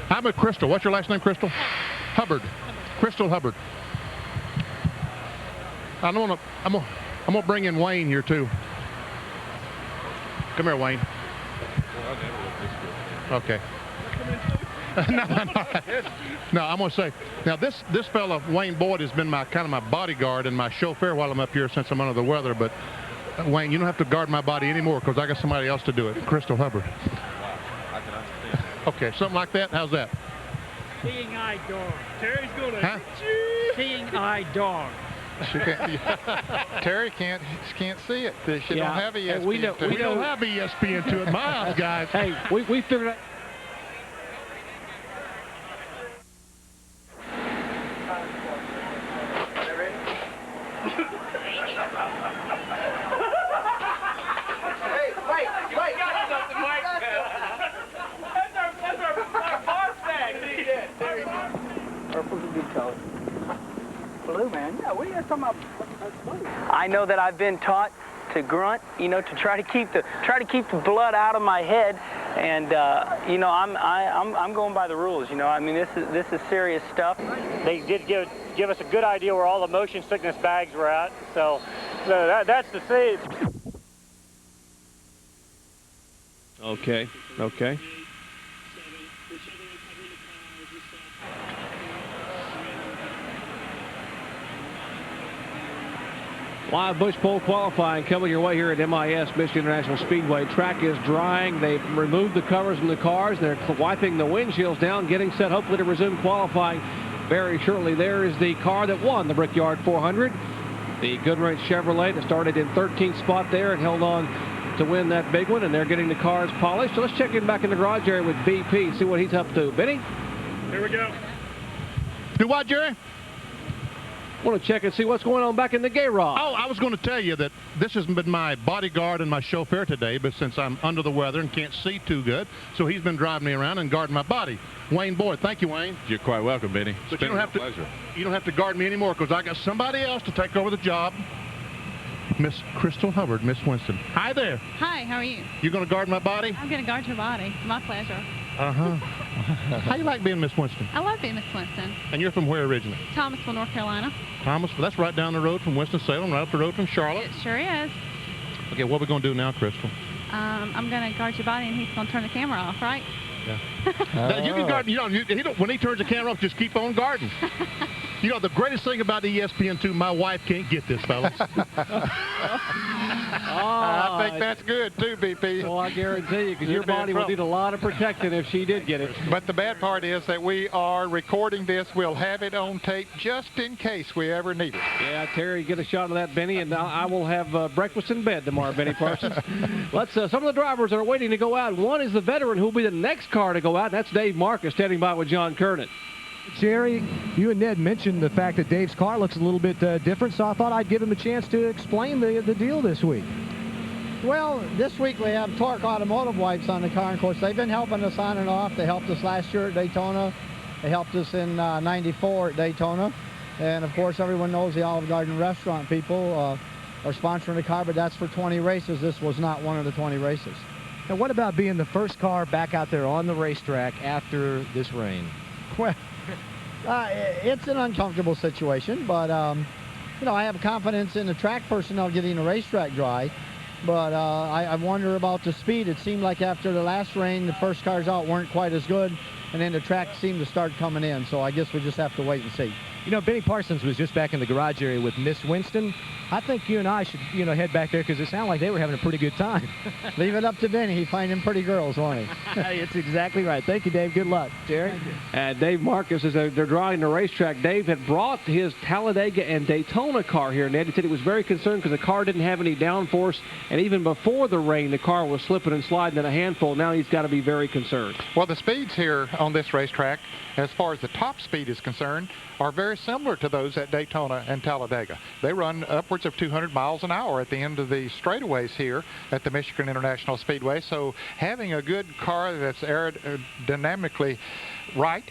I'm with Crystal. What's your last name, Crystal? Hubbard. Crystal Hubbard. I'm gonna bring in Wayne here too. Come here, Wayne. Okay. No, I'm gonna say now this fella Wayne Boyd has been my kind of my bodyguard and my chauffeur while I'm up here since I'm under the weather. But Wayne, you don't have to guard my body anymore because I got somebody else to do it. Crystal Hubbard. Okay, something like that. How's that? Seeing eye dog. Terry's gonna Huh? seeing eye dog. She can't, Terry can't see it. She don't have ESPN2. We don't have ESPN2 at my house, guys. Hey, we figured out. Blue, man. Yeah, what are you guys talking about? I know that I've been taught to grunt, you know, to try to keep the blood out of my head, and you know, I'm going by the rules. You know, I mean, this is serious stuff. They did give us a good idea where all the motion sickness bags were at, so that's the thing. Okay. Live bush pole qualifying coming your way here at MIS, Michigan International Speedway. Track is drying. They've removed the covers from the cars. They're wiping the windshields down, getting set hopefully to resume qualifying very shortly. There is the car that won the Brickyard 400, the Goodwrench Chevrolet that started in 13th spot there and held on to win that big one, and they're getting the cars polished. So let's check in back in the garage area with BP, see what he's up to. Benny? Here we go. Do what, Jerry? Want to check and see what's going on back in the garage. Oh, I was going to tell you that this has been my bodyguard and my chauffeur today, but since I'm under the weather and can't see too good, so he's been driving me around and guarding my body. Wayne Boyd. Thank you, Wayne. You're quite welcome, Benny. But you don't have to guard me anymore because I got somebody else to take over the job. Miss Crystal Hubbard, Miss Winston. Hi there. Hi, how are you? You going to guard my body? I'm going to guard your body. My pleasure. Uh-huh. How you like being Miss Winston? I love being Miss Winston. And you're from where originally? Thomasville, North Carolina. Thomasville. That's right down the road from Winston-Salem, right up the road from Charlotte. It sure is. Okay, what are we going to do now, Crystal? I'm going to guard your body, and he's going to turn the camera off, right? Yeah. Now, you can guard, you know, when he turns the camera off, just keep on guarding. You know, the greatest thing about the ESPN2, my wife can't get this, fellas. I think that's good, too, BP. Well, I guarantee you, because your body would need a lot of protection if she did get it. But the bad part is that we are recording this. We'll have it on tape just in case we ever need it. Yeah, Terry, get a shot of that, Benny, and I will have breakfast in bed tomorrow, Benny Parsons. Let's. Some of the drivers are waiting to go out. One is the veteran who will be the next car to go out. That's Dave Marcus standing by with John Kernan. Jerry, you and Ned mentioned the fact that Dave's car looks a little bit different, so I thought I'd give him a chance to explain the deal this week. Well, this week we have Torque Automotive wipes on the car. And of course, they've been helping us on and off. They helped us last year at Daytona. They helped us in '94 at Daytona. And of course, everyone knows the Olive Garden restaurant people are sponsoring the car, but that's for 20 races. This was not one of the 20 races. Now, what about being the first car back out there on the racetrack after this rain? Well, it's an uncomfortable situation, but you know, I have confidence in the track personnel getting the racetrack dry. But I wonder about the speed. It seemed like after the last rain, the first cars out weren't quite as good, and then the track seemed to start coming in. So I guess we just have to wait and see. You know, Benny Parsons was just back in the garage area with Miss Winston. I think you and I should, head back there because it sounded like they were having a pretty good time. Leave it up to Benny. He's finding pretty girls, won't he? It's exactly right. Thank you, Dave. Good luck. Jerry? Dave Marcus, as they're drawing the racetrack, Dave had brought his Talladega and Daytona car here, and Eddie said he was very concerned because the car didn't have any downforce, and even before the rain, the car was slipping and sliding in a handful. Now he's got to be very concerned. Well, the speeds here on this racetrack, as far as the top speed is concerned, are very similar to those at Daytona and Talladega. They run upwards of 200 miles an hour at the end of the straightaways here at the Michigan International Speedway. So having a good car that's aerodynamically right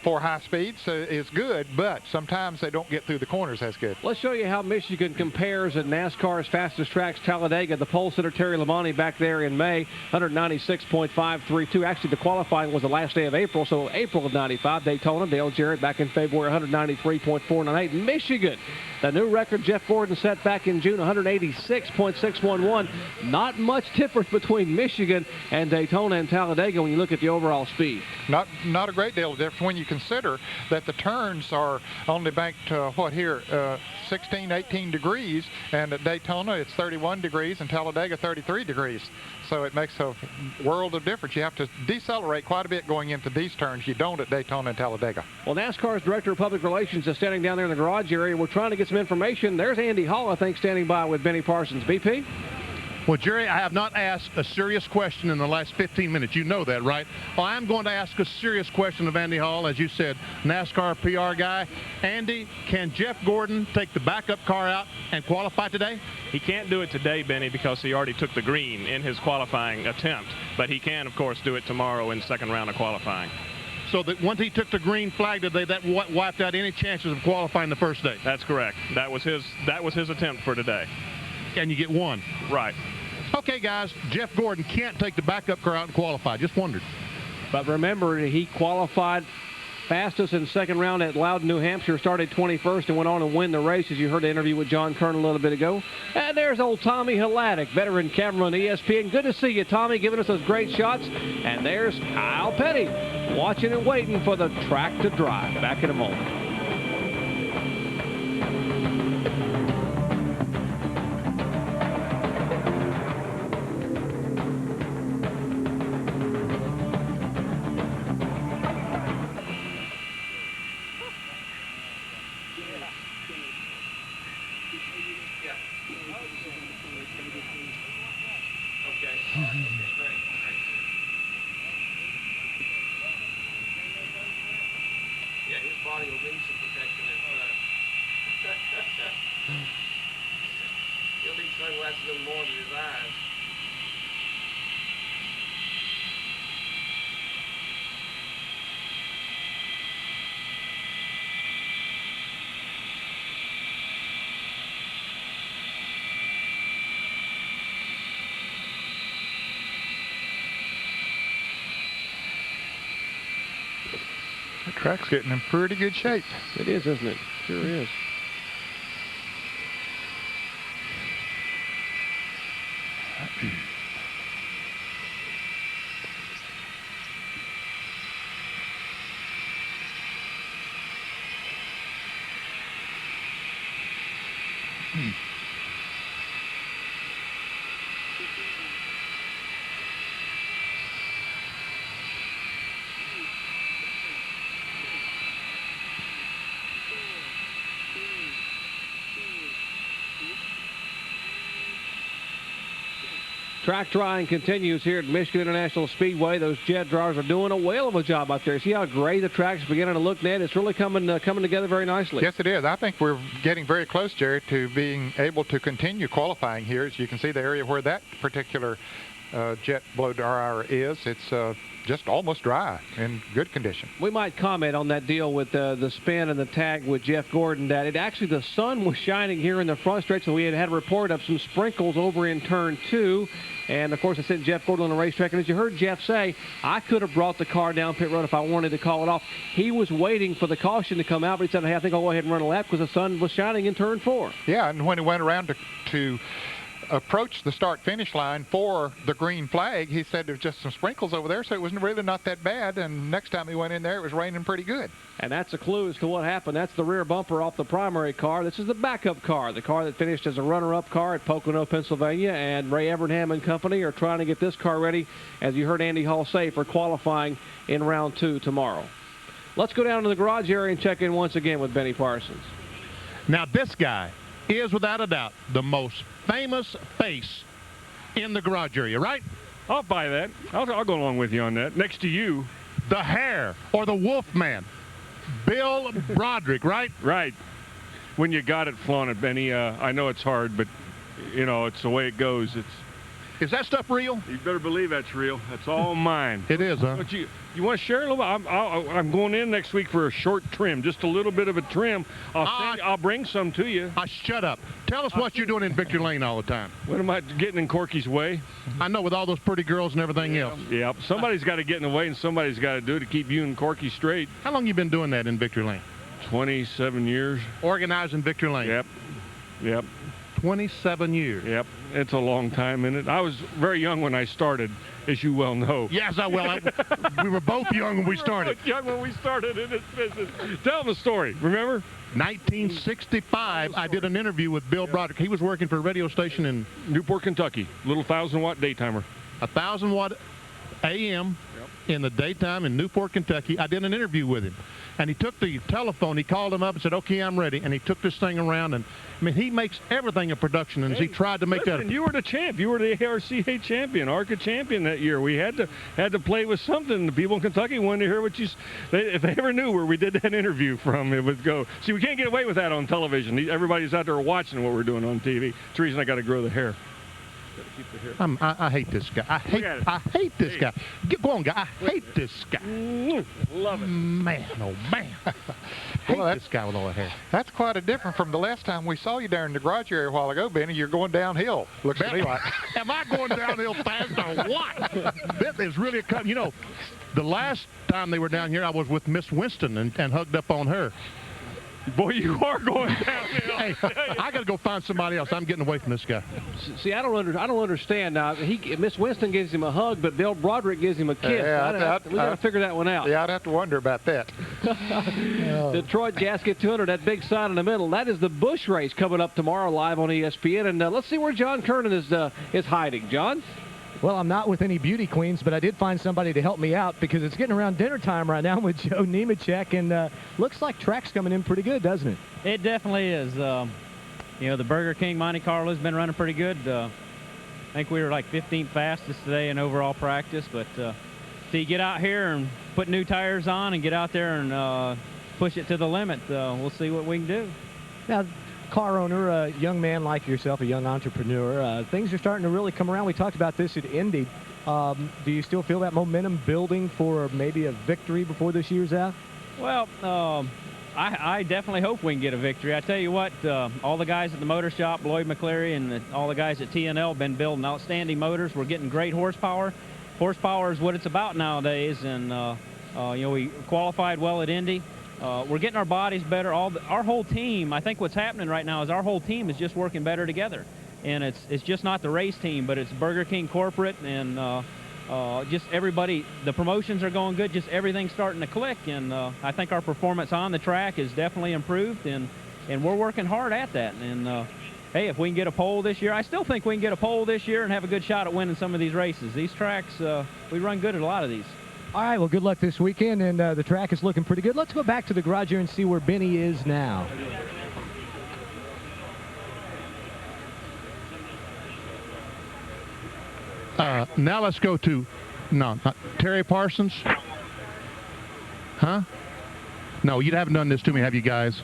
for high speeds is good, but sometimes they don't get through the corners as good. Let's show you how Michigan compares at NASCAR's fastest tracks. Talladega, the pole sitter Terry Labonte back there in May, 196.532. Actually, the qualifying was the last day of April, so April of 95. Daytona, Dale Jarrett back in February, 193.498. Michigan, the new record Jeff Gordon set back in June, 186.611. Not much difference between Michigan and Daytona and Talladega when you look at the overall speed. Not a great deal of difference when you consider that the turns are only banked, 16, 18 degrees, and at Daytona it's 31 degrees and Talladega 33 degrees. So it makes a world of difference. You have to decelerate quite a bit going into these turns. You don't at Daytona and Talladega. Well, NASCAR's Director of Public Relations is standing down there in the garage area. We're trying to get some information. There's Andy Hall, I think, standing by with Benny Parsons. BP? Well, Jerry, I have not asked a serious question in the last 15 minutes. You know that, right? Well, I'm going to ask a serious question of Andy Hall, as you said, NASCAR PR guy. Andy, can Jeff Gordon take the backup car out and qualify today? He can't do it today, Benny, because he already took the green in his qualifying attempt. But he can, of course, do it tomorrow in the second round of qualifying. So that once he took the green flag today, that wiped out any chances of qualifying the first day? That's correct. That was his attempt for today. And you get one. Right. Okay, guys, Jeff Gordon can't take the backup car out and qualify. Just wondered. But remember, he qualified fastest in the second round at Loudon, New Hampshire, started 21st and went on to win the race, as you heard the interview with John Kern a little bit ago. And there's old Tommy Hladek, veteran cameraman ESPN. Good to see you, Tommy, giving us those great shots. And there's Kyle Petty, watching and waiting for the track to drive. Back in a moment. The track's getting in pretty good shape. It is, isn't it? Sure is. Track drying continues here at Michigan International Speedway. Those jet dryers are doing a whale of a job out there. See how gray the track's beginning to look, Ned? It's really coming together very nicely. Yes, it is. I think we're getting very close, Jerry, to being able to continue qualifying here. As you can see the area where that particular jet blow dryer is, it's just almost dry in good condition. We might comment on that deal with the spin and the tag with Jeff Gordon, that it actually, the sun was shining here in the front stretch, so we had a report of some sprinkles over in turn 2. And, of course, I sent Jeff Gordon on the racetrack. And as you heard Jeff say, I could have brought the car down pit road if I wanted to call it off. He was waiting for the caution to come out, but he said, hey, I think I'll go ahead and run a lap because the sun was shining in turn 4. Yeah, and when he went around to approached the start-finish line for the green flag, he said there's just some sprinkles over there, so it was really not that bad. And next time he went in there, it was raining pretty good. And that's a clue as to what happened. That's the rear bumper off the primary car. This is the backup car, the car that finished as a runner-up car at Pocono, Pennsylvania. And Ray Evernham and company are trying to get this car ready, as you heard Andy Hall say, for qualifying in round 2 tomorrow. Let's go down to the garage area and check in once again with Benny Parsons. Now, this guy is, without a doubt, the most famous face in the garage area, right? I'll buy that. I'll go along with you on that. Next to you. The Hare, or the Wolfman. Bill Broderick, right? Right. When you got it flaunted, Benny, I know it's hard, but, you know, it's the way it goes. Is that stuff real? You better believe that's real. That's all mine. It is, huh? But you want to share a little bit? I'm going in next week for a short trim, just a little bit of a trim. I'll bring some to you. Shut up. Tell us what you're doing in Victory Lane all the time. What am I getting in Corky's way? I know, with all those pretty girls and everything else. Yeah, somebody's got to get in the way, and somebody's got to do it to keep you and Corky straight. How long you been doing that in Victory Lane? 27 years. Organizing Victory Lane? Yep. 27 years. Yep. It's a long time in it. I was very young when I started, as you well know. Yes, we were both young when we started. We were both young when we started in this business. Tell them the story, remember? 1965, I did an interview with Bill Broderick. He was working for a radio station in Newport, Kentucky. Little 1,000-watt daytimer. 1,000-watt AM in the daytime in Newport, Kentucky. I did an interview with him. And he took the telephone, he called him up and said, okay, I'm ready. And he took this thing around, and I mean, he makes everything a production, and he tried to make that. You were the champ. You were the RCA champion, ARCA champion that year. We had to play with something. The people in Kentucky wanted to hear what if they ever knew where we did that interview from, it would go. See, we can't get away with that on television. Everybody's out there watching what we're doing on TV. It's the reason I got to grow the hair. I hate this guy. I hate this guy. Go on, guy. I hate this guy. Love it. Man, oh man. Hate this guy with all the hair. That's quite a different from the last time we saw you there in the garage area a while ago, Benny. You're going downhill. Looks to me like. Am I going downhill fast or what? This is really a cut. You know, the last time they were down here, I was with Miss Winston and hugged up on her. Boy, you are going downhill. Hey, I got to go find somebody else. I'm getting away from this guy. See, I don't understand. Now, Miss Winston gives him a hug, but Bill Broderick gives him a kiss. We got to figure that one out. Yeah, I'd have to wonder about that. Detroit Gasket 200, that big sign in the middle. That is the Busch race coming up tomorrow live on ESPN. And let's see where John Kernan is hiding. John? Well, I'm not with any beauty queens, but I did find somebody to help me out because it's getting around dinner time right now with Joe Nemechek, and looks like track's coming in pretty good, doesn't it? It definitely is. You know, the Burger King Monte Carlo's been running pretty good. I think we were like 15th fastest today in overall practice, but so you get out here and put new tires on and get out there and push it to the limit. We'll see what we can do. Now, car owner, a young man like yourself, a young entrepreneur, things are starting to really come around. We talked about this at Indy. Do you still feel that momentum building for maybe a victory before this year's out? Well, I definitely hope we can get a victory. I tell you what, all the guys at the motor shop, Lloyd McCleary, and all the guys at TNL have been building outstanding motors. We're getting great horsepower. Horsepower is what it's about nowadays, and you know, we qualified well at Indy. We're getting our bodies better. Our whole team, I think what's happening right now is our whole team is just working better together. And it's just not the race team, but it's Burger King corporate and just everybody. The promotions are going good. Just everything's starting to click. And I think our performance on the track is definitely improved. And we're working hard at that. And hey, if we can get a pole this year, I still think we can get a pole this year and have a good shot at winning some of these races. These tracks, we run good at a lot of these. All right, well, good luck this weekend, and the track is looking pretty good. Let's go back to the garage here and see where Benny is now. Now let's go to, not Terry Parsons. Huh? No, you haven't done this to me, have you guys?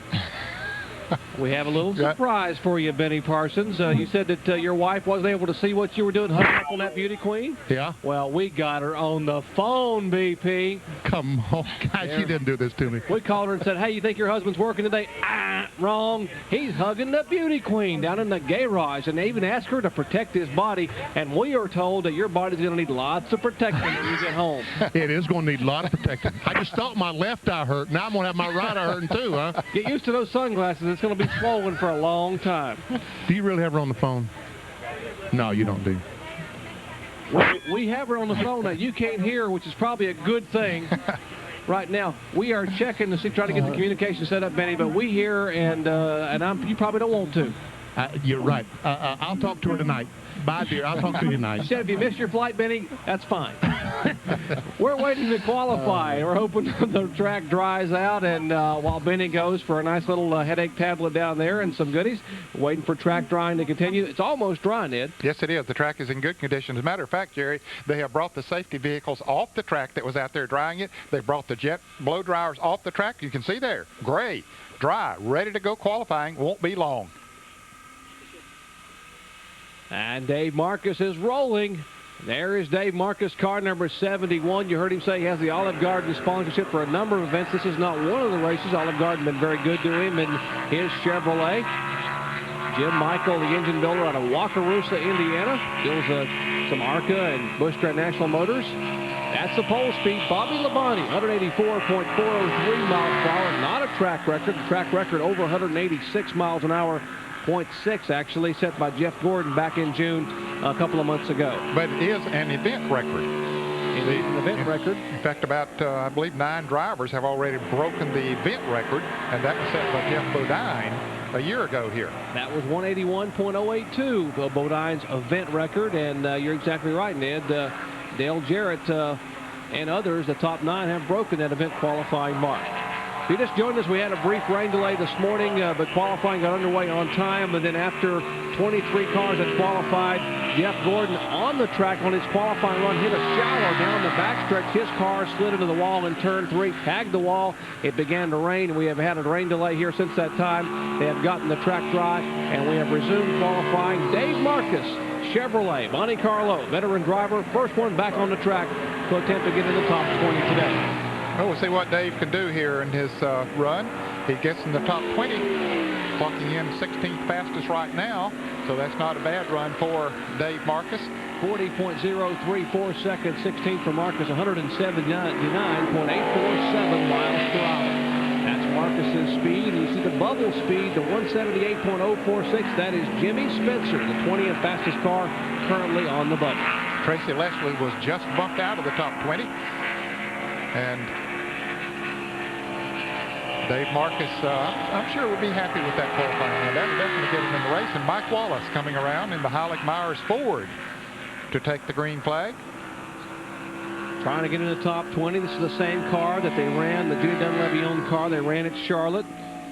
We have a little surprise for you, Benny Parsons. You said that your wife wasn't able to see what you were doing, hugging up on that beauty queen? Yeah. Well, we got her on the phone, BP. Come on, guys, she didn't do this to me. We called her and said, hey, you think your husband's working today? Wrong. He's hugging the beauty queen down in the garage, and they even asked her to protect his body, and we are told that your body's going to need lots of protection when you get home. It is going to need a lot of protection. I just thought my left eye hurt. Now I'm going to have my right eye hurting too, huh? Get used to those sunglasses. It's going to be swollen for a long time. Do you really have her on the phone? No, you don't do. We have her on the phone now. You can't hear, which is probably a good thing. Right now, we are checking to see, trying to get the communication set up, Benny, but we hear, and you probably don't want to. You're right. I'll talk to her tonight. Bye, dear. I'll talk to you tonight. She said if you miss your flight, Benny, that's fine. We're waiting to qualify. We're hoping the track dries out, and while Benny goes for a nice little headache tablet down there and some goodies, waiting for track drying to continue. It's almost dry, Ned. Yes, it is. The track is in good condition. As a matter of fact, Jerry, they have brought the safety vehicles off the track that was out there drying it. They brought the jet blow dryers off the track. You can see there, gray, dry, ready to go qualifying. Won't be long. And Dave Marcus is rolling. There is Dave Marcus, car number 71. You heard him say he has the Olive Garden sponsorship for a number of events. This is not one of the races. Olive Garden been very good to him in his Chevrolet. Jim Michael, the engine builder out of Wakarusa, Indiana, builds some ARCA and Busch Grand National Motors. That's the pole speed. Bobby Labonte, 184.403 miles per hour. Not a track record. The track record over 186 miles an hour. 0.6 actually set by Jeff Gordon back in June a couple of months ago. But it is an event record. It is an event record. In fact, about, I believe, 9 drivers have already broken the event record, and that was set by Jeff Bodine a year ago here. That was 181.082, Bodine's event record, and you're exactly right, Ned. Dale Jarrett and others, the top 9, have broken that event qualifying mark. If you just joined us, we had a brief rain delay this morning, but qualifying got underway on time. And then after 23 cars had qualified, Jeff Gordon on the track on his qualifying run hit a shower down the backstretch. His car slid into the wall in turn 3, tagged the wall. It began to rain, and we have had a rain delay here since that time. They have gotten the track dry, and we have resumed qualifying. Dave Marcus, Chevrolet, Monte Carlo, veteran driver, first one back on the track to attempt to get in the top 20 today. Well, we'll see what Dave can do here in his run. He gets in the top 20, clocking in 16th fastest right now, so that's not a bad run for Dave Marcus. 40.034 seconds, 16th for Marcus, 179.847 miles per hour. That's Marcus's speed. You see the bubble speed, the 178.046. That is Jimmy Spencer, the 20th fastest car currently on the bubble. Tracy Leslie was just bumped out of the top 20. And Dave Marcus, I'm sure would be happy with that qualifying run. That would definitely get him in the race. And Mike Wallace coming around in the Heilig Myers Ford to take the green flag. Trying to get in the top 20. This is the same car that they ran, the Judy Dunleavy-owned car they ran at Charlotte.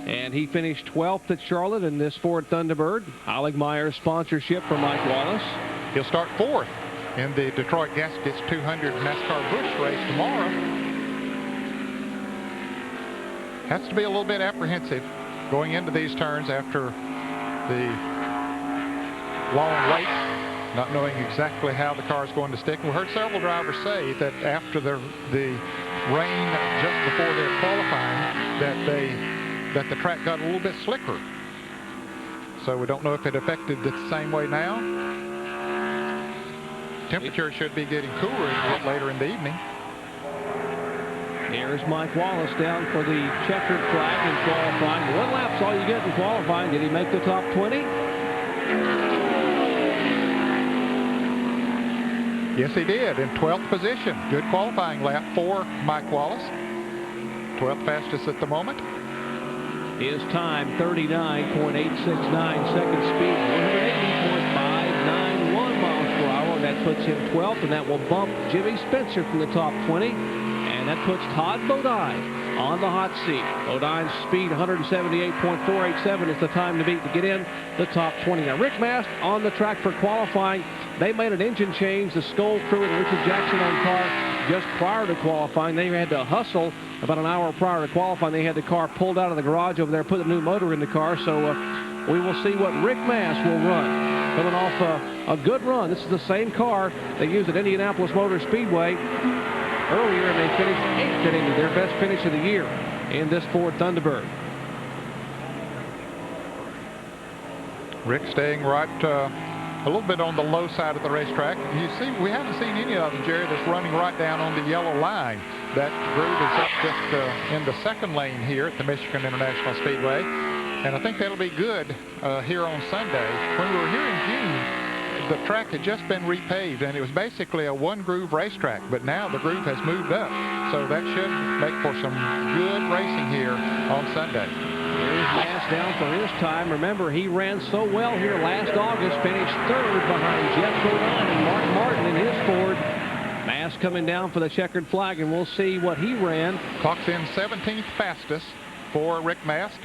And he finished 12th at Charlotte in this Ford Thunderbird. Heilig Myers sponsorship for Mike Wallace. He'll start 4th in the Detroit Gaskets 200 NASCAR Busch race tomorrow. Has to be a little bit apprehensive going into these turns after the long wait, not knowing exactly how the car is going to stick. We heard several drivers say that after the rain just before their qualifying that the track got a little bit slicker. So we don't know if it affected it the same way now. Temperature should be getting cooler a bit later in the evening. Here's Mike Wallace down for the checkered flag in qualifying. 1 lap's all you get in qualifying. Did he make the top 20? Yes, he did, in 12th position. Good qualifying lap for Mike Wallace. 12th fastest at the moment. His time, 39.869 second speed, 180.591 miles per hour. That puts him 12th, and that will bump Jimmy Spencer from the top 20. And that puts Todd Bodine on the hot seat. Bodine's speed, 178.487, is the time to beat to get in the top 20. Now, Rick Mast on the track for qualifying. They made an engine change. The Skoll crew and Richard Jackson on car just prior to qualifying. They had to hustle about an hour prior to qualifying. They had the car pulled out of the garage over there, put the new motor in the car. So we will see what Rick Mast will run. Coming off a good run. This is the same car they used at Indianapolis Motor Speedway earlier, and they finished 8th at Indy, their best finish of the year in this Ford Thunderbird. Rick staying right a little bit on the low side of the racetrack. You see, we haven't seen any of them, Jerry, that's running right down on the yellow line. That group is up just in the second lane here at the Michigan International Speedway. And I think that'll be good here on Sunday. When we were here in June, the track had just been repaved, and it was basically a one-groove racetrack, but now the groove has moved up. So that should make for some good racing here on Sunday. Here's Mass down for his time. Remember, he ran so well here last August, finished third behind Jeff Bodine and Mark Martin in his Ford. Mass coming down for the checkered flag, and we'll see what he ran. Clocks in 17th fastest for Rick Mast.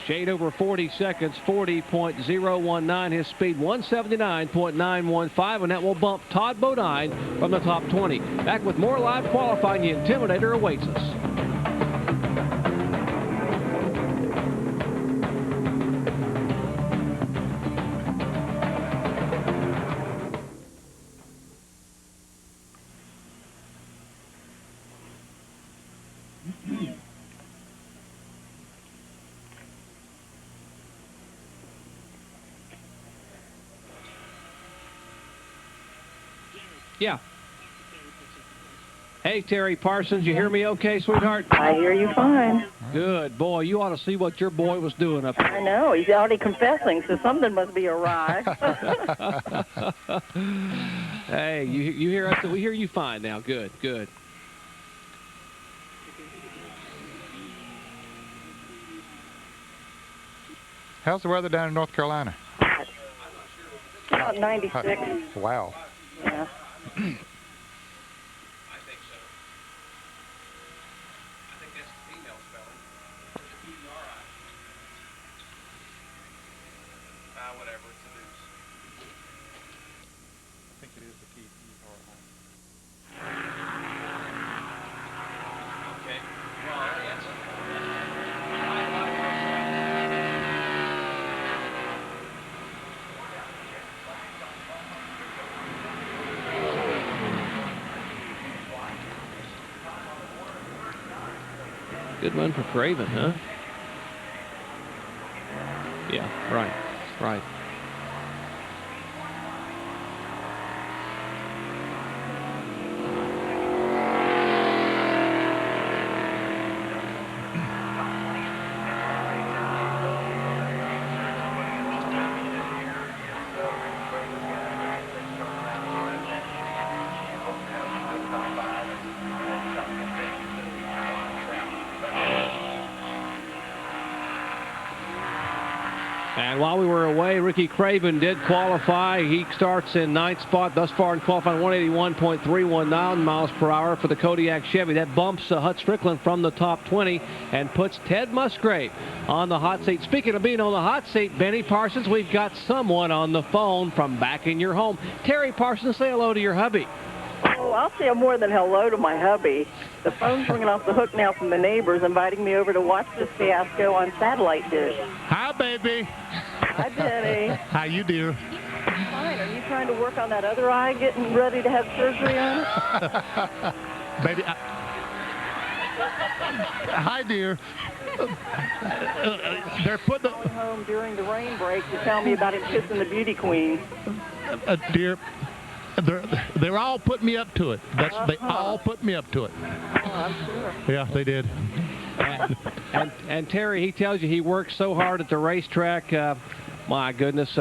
Shade over 40 seconds, 40.019. His speed, 179.915, and that will bump Todd Bodine from the top 20. Back with more live qualifying. The Intimidator awaits us. Yeah. Hey, Terry Parsons, you hear me okay, sweetheart? I hear you fine. Good. Boy, you ought to see what your boy was doing up there. I know. He's already confessing, so something must be awry. Hey, you hear us? We hear you fine now. Good, good. How's the weather down in North Carolina? About 96. Wow. Yeah. I think so. I think that's the female spelling. Or is it E-R-I? Whatever, it's a news. I think it is the T-E-R-I. Okay. Well, that's good run for Craven, huh? Yeah, right, right. And while we were away, Ricky Craven did qualify. He starts in 9th spot thus far in qualifying, 181.319 miles per hour for the Kodiak Chevy. That bumps Hut Strickland from the top 20 and puts Ted Musgrave on the hot seat. Speaking of being on the hot seat, Benny Parsons, we've got someone on the phone from back in your home. Terry Parsons, say hello to your hubby. Oh, I'll say more than hello to my hubby. The phone's ringing off the hook now from the neighbors inviting me over to watch this fiasco on satellite dish. Hi, baby. Hi, Benny. How you do? Fine. Are you trying to work on that other eye, getting ready to have surgery on it? Baby, hi, dear. They're putting Going home during the rain break to tell me about him kissing the beauty queen. dear. They're all putting me up to it. They all put me up to it. Oh, I'm sure. Yeah, they did. And Terry, he tells you he works so hard at the racetrack. My goodness,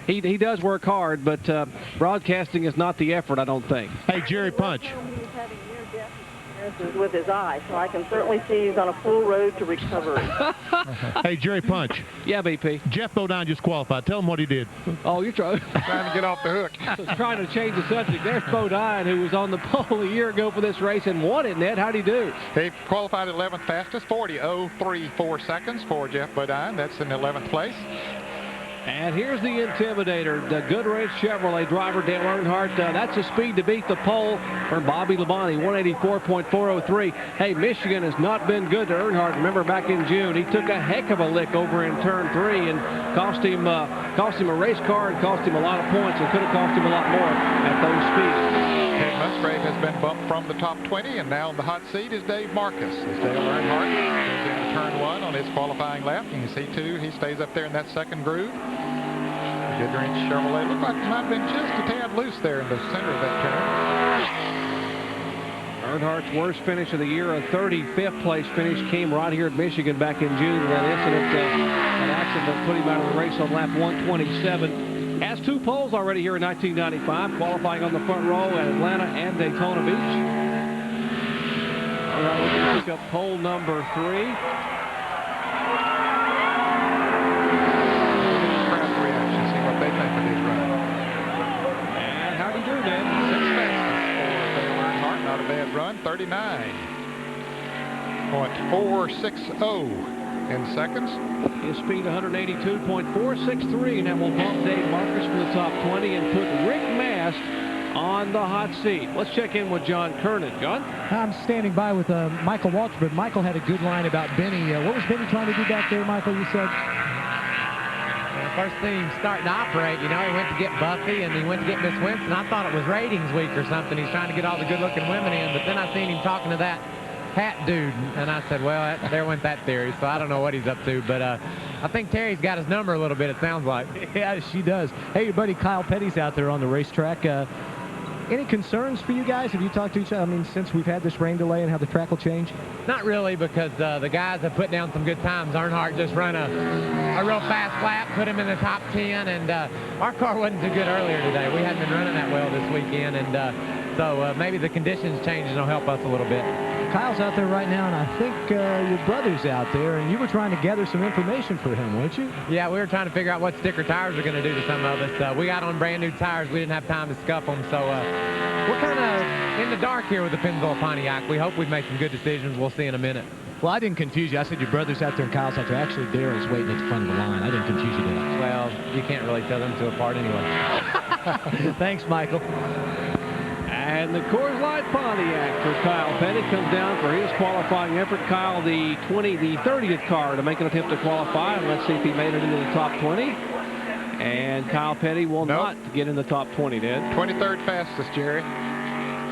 he does work hard, but broadcasting is not the effort, I don't think. Hey, Jerry Punch. He's having near-death experiences with his eye, so I can certainly see he's on a full road to recovery. Hey, Jerry Punch. Yeah, BP. Jeff Bodine just qualified. Tell him what he did. Oh, you're trying to get off the hook. Trying to change the subject. There's Bodine, who was on the pole a year ago for this race and won it, Ned. How'd he do? He qualified 11th fastest, 40.034 seconds for Jeff Bodine. That's in 11th place. And here's the Intimidator, the Goodwrench Chevrolet driver, Dale Earnhardt. That's a speed to beat the pole for Bobby Labonte, 184.403. Hey, Michigan has not been good to Earnhardt. Remember back in June, he took a heck of a lick over in turn 3 and cost him a race car and cost him a lot of points and could have cost him a lot more at those speeds. Ted Musgrave has been bumped from the top 20, and now in the hot seat is Dave Marcus. As Dale Earnhardt goes into turn 1 on his qualifying lap. You can see, too, he stays up there in that second groove. Goodwrench Chevrolet looked like it might have been just a tad loose there in the center of that turn. Earnhardt's worst finish of the year, a 35th place finish, came right here at Michigan back in June. That incident, that accident put him out of the race on lap 127. As 2 poles already here in 1995, qualifying on the front row at Atlanta and Daytona Beach. All right, we're going to pick up pole number 3. Crowd reaction, see what they think of his run. And how do you do, Dan? 6 fastest for Dale Earnhardt. Not a bad run. 39.460 in seconds. His speed 182.463, and that will bump Dave Marcus from the top 20 and put Rick Mast on the hot seat. Let's check in with John Kernan. John? I'm standing by with Michael Waltrip, but Michael had a good line about Benny. What was Benny trying to do back there, Michael, you said? Well, first thing he started to operate, you know, he went to get Buffy and he went to get Miss Winston. I thought it was ratings week or something. He's trying to get all the good-looking women in, but then I seen him talking to that hat dude, and I said, well, there went that theory, so I don't know what he's up to, but I think Terry's got his number a little bit, it sounds like. Yeah, she does. Hey, your buddy Kyle Petty's out there on the racetrack. Any concerns for you guys? Have you talked to each other, I mean, since we've had this rain delay and how the track will change? Not really, because the guys have put down some good times. Earnhardt just run a real fast lap, put him in the top 10, and our car wasn't too good earlier today. We hadn't been running that well this weekend, and so maybe the conditions changing will help us a little bit. Kyle's out there right now, and I think your brother's out there, and you were trying to gather some information for him, weren't you? Yeah, we were trying to figure out what sticker tires are going to do to some of us. We got on brand new tires. We didn't have time to scuff them, so we're kind of in the dark here with the Pennzoil Pontiac. We hope we've made some good decisions. We'll see in a minute. Well, I didn't confuse you. I said your brother's out there and Kyle's out there. Actually, Daryl's waiting at the front of the line. I didn't confuse you there. Well, you can't really tell them two apart anyway. Thanks, Michael. And the Coors Light Pontiac for Kyle Petty comes down for his qualifying effort. Kyle, the 30th car to make an attempt to qualify. And let's see if he made it into the top 20. And Kyle Petty will not get in the top 20, Dad. 23rd fastest, Jerry.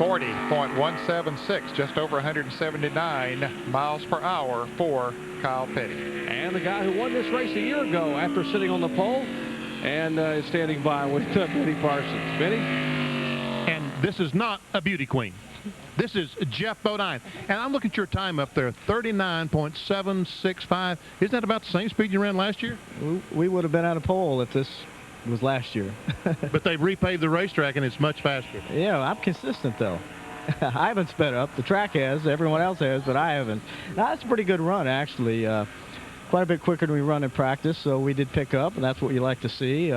40.176, just over 179 miles per hour for Kyle Petty. And the guy who won this race a year ago after sitting on the pole and is standing by with Benny Parsons. Benny? And this is not a beauty queen. This is Jeff Bodine. And I'm looking at your time up there, 39.765. Isn't that about the same speed you ran last year? We would have been at a pole if this was last year. But they've repaved the racetrack, and it's much faster. Yeah, I'm consistent, though. I haven't sped up. The track has. Everyone else has, but I haven't. Now, that's a pretty good run, actually. Quite a bit quicker than we run in practice, so we did pick up, and that's what you like to see.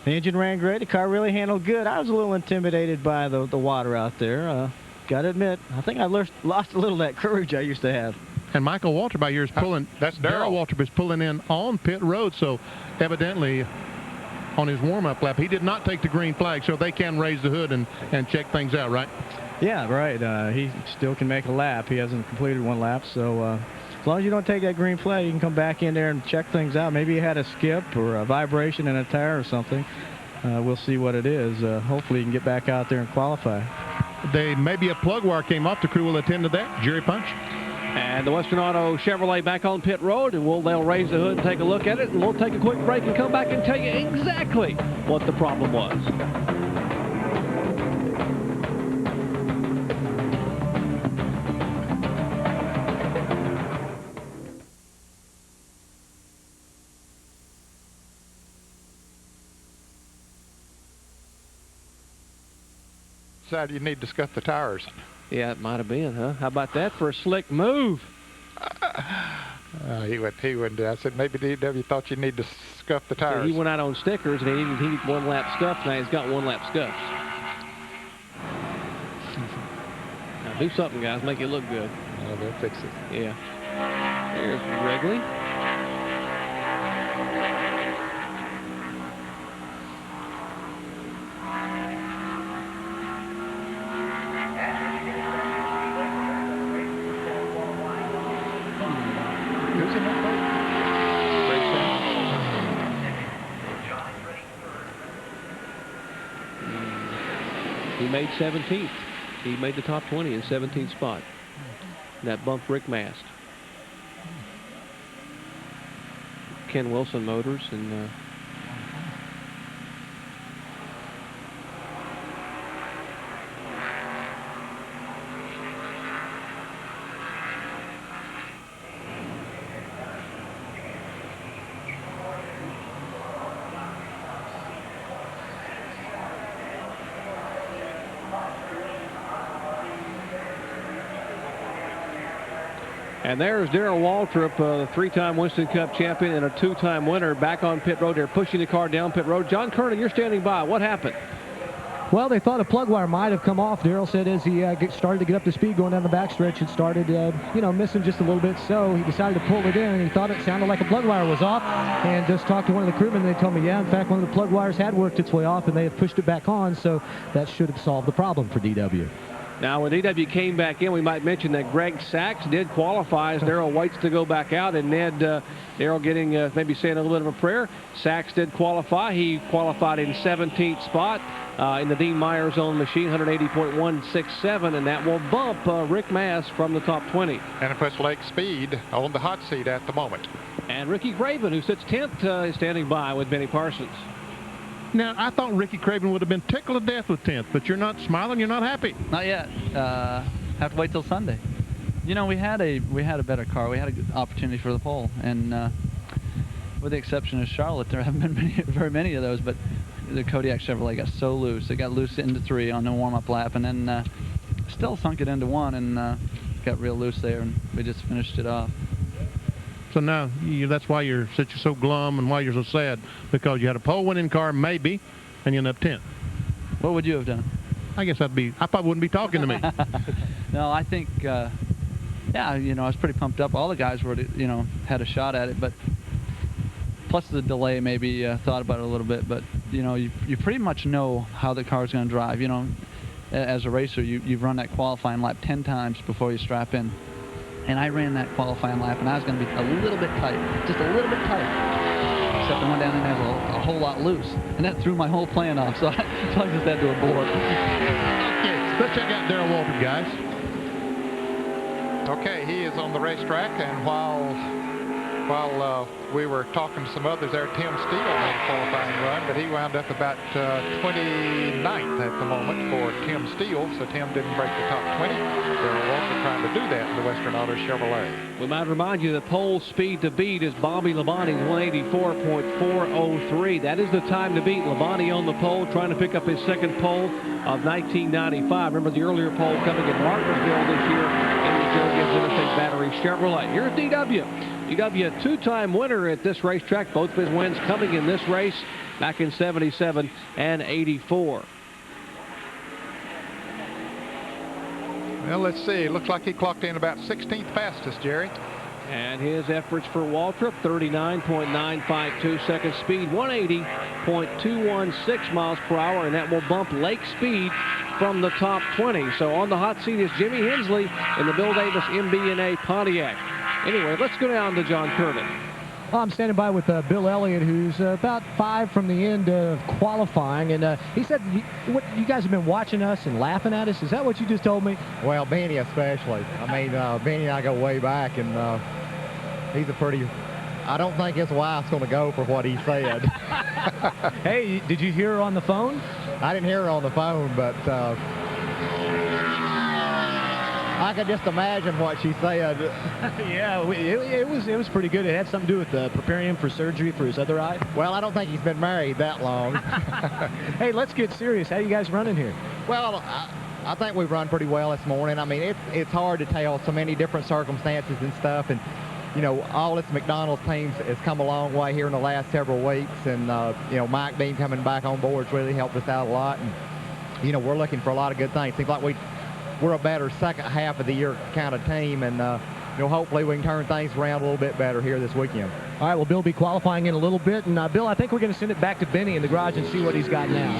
The engine ran great. The car really handled good. I was a little intimidated by the water out there. Got to admit, I think I lost a little of that courage I used to have. And Michael Waltrip by here is pulling. That's Darrell Waltrip is pulling in on pit road, so evidently on his warm-up lap, he did not take the green flag, so they can raise the hood and check things out, right? Yeah, right. He still can make a lap. He hasn't completed one lap, so as long as you don't take that green flag, you can come back in there and check things out. Maybe he had a skip or a vibration in a tire or something. We'll see what it is. Hopefully he can get back out there and qualify. Maybe a plug wire came off. The crew will attend to that. Jerry Punch. And the Western Auto Chevrolet back on pit road, and they'll raise the hood and take a look at it, and we'll take a quick break and come back and tell you exactly what the problem was. Decided you need to scuff the tires. Yeah, it might have been, huh? How about that for a slick move? He wouldn't. I said, maybe DW thought you need to scuff the tires. He went out on stickers, and he needed one-lap scuffs. Now he's got one-lap scuffs. Now do something, guys. Make it look good. Oh, they'll fix it. Yeah. There's Wrigley. He made 17th. He made the top 20 in 17th spot. That bumped Rick Mast. Ken Wilson Motors and And there's Darrell Waltrip, the three-time Winston Cup champion and a two-time winner, back on pit road. They're pushing the car down pit road. John Kernan, you're standing by. What happened? Well, they thought a plug wire might have come off. Darrell said as he started to get up to speed going down the backstretch, it started, missing just a little bit. So he decided to pull it in, and he thought it sounded like a plug wire was off. And just talked to one of the crewmen, and they told me, yeah, in fact, one of the plug wires had worked its way off, and they have pushed it back on. So that should have solved the problem for DW. Now, when DW came back in, we might mention that Greg Sachs did qualify as Darrell waits to go back out, and Ned, Darrell getting maybe saying a little bit of a prayer. Sachs did qualify. He qualified in 17th spot in the Dean Myers own machine, 180.167, and that will bump Rick Mass from the top 20. And it puts Lake Speed on the hot seat at the moment. And Ricky Craven, who sits 10th, is standing by with Benny Parsons. Now, I thought Ricky Craven would have been tickled to death with 10th, but you're not smiling, you're not happy. Not yet. Have to wait till Sunday. You know, we had a better car. We had a good opportunity for the pole, and with the exception of Charlotte, there haven't been very many of those, but the Kodiak Chevrolet got so loose. It got loose into 3 on the warm-up lap, and then still sunk it into 1, and got real loose there, and we just finished it off. So now that's why you're so glum and why you're so sad, because you had a pole-winning car, maybe, and you ended up 10th. What would you have done? I guess I probably wouldn't be talking to me. No, I think, yeah, I was pretty pumped up. All the guys were, had a shot at it, but plus the delay maybe thought about it a little bit. But, you pretty much know how the car's going to drive. As a racer, you've run that qualifying lap 10 times before you strap in. And I ran that qualifying lap, and I was going to be a little bit tight, just a little bit tight. Except I went down and had a whole lot loose, and that threw my whole plan off, so I just had to abort. Okay, let's check out Darrell Waltrip, guys. Okay, he is on the racetrack, and while we were talking to some others there, Tim Steele made a qualifying run, but he wound up about 29th at the moment for Tim Steele, so Tim didn't break the top 20. Darrell Waltrip trying to do that in the Western Auto Chevrolet. We might remind you the pole speed to beat is Bobby Labonte's 184.403. That is the time to beat. Labonte on the pole, trying to pick up his second pole of 1995. Remember the earlier pole coming in Martinsville this year in the Joe Gibbs Interstate Battery Chevrolet. Here's DW. DW, a two-time winner at this racetrack. Both of his wins coming in this race back in 77 and 84. Well, let's see. Looks like he clocked in about 16th fastest, Jerry. And his efforts for Waltrip, 39.952 second speed, 180.216 miles per hour, and that will bump Lake Speed from the top 20. So on the hot seat is Jimmy Hensley in the Bill Davis MB&A Pontiac. Anyway, let's go down to John Kernan. Well, I'm standing by with Bill Elliott, who's about 5 from the end of qualifying, and he said, "What you guys have been watching us and laughing at us." Is that what you just told me? Well, Benny especially. I mean, Benny and I go way back, and he's a pretty. I don't think his wife's going to go for what he said. Hey, did you hear her on the phone? I didn't hear her on the phone, but I could just imagine what she said. Yeah, it was pretty good. It had something to do with preparing him for surgery for his other eye. Well, I don't think he's been married that long. Hey, let's get serious. How you guys running here? Well, I think we've run pretty well this morning. I mean, it's hard to tell, so many different circumstances and stuff, and all this McDonald's teams has come a long way here in the last several weeks, and Mike Dean coming back on board has really helped us out a lot, and we're looking for a lot of good things. Seems like we're a better second half of the year kind of team, and hopefully we can turn things around a little bit better here this weekend. All right, well, Bill will be qualifying in a little bit, and Bill, I think we're going to send it back to Benny in the garage and see what he's got now.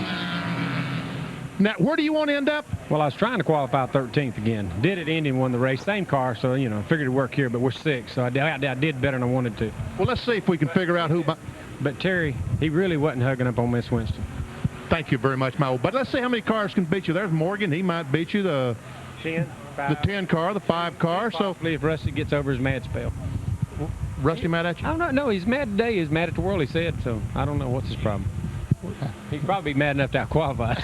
Now, where do you want to end up? Well, I was trying to qualify 13th again. Did it, Indy won the race. Same car, so, figured it'd work here, but we're 6th, so I did better than I wanted to. Well, let's see if we can figure out who... But Terry, he really wasn't hugging up on Miss Winston. Thank you very much, my old. But let's see how many cars can beat you. There's Morgan. He might beat you. The 10 car, the 5 car. So if Rusty gets over his mad spell. Rusty mad at you? I don't know. No, he's mad today. He's mad at the world, he said. So I don't know what's his problem. He'd probably be mad enough to out-qualify.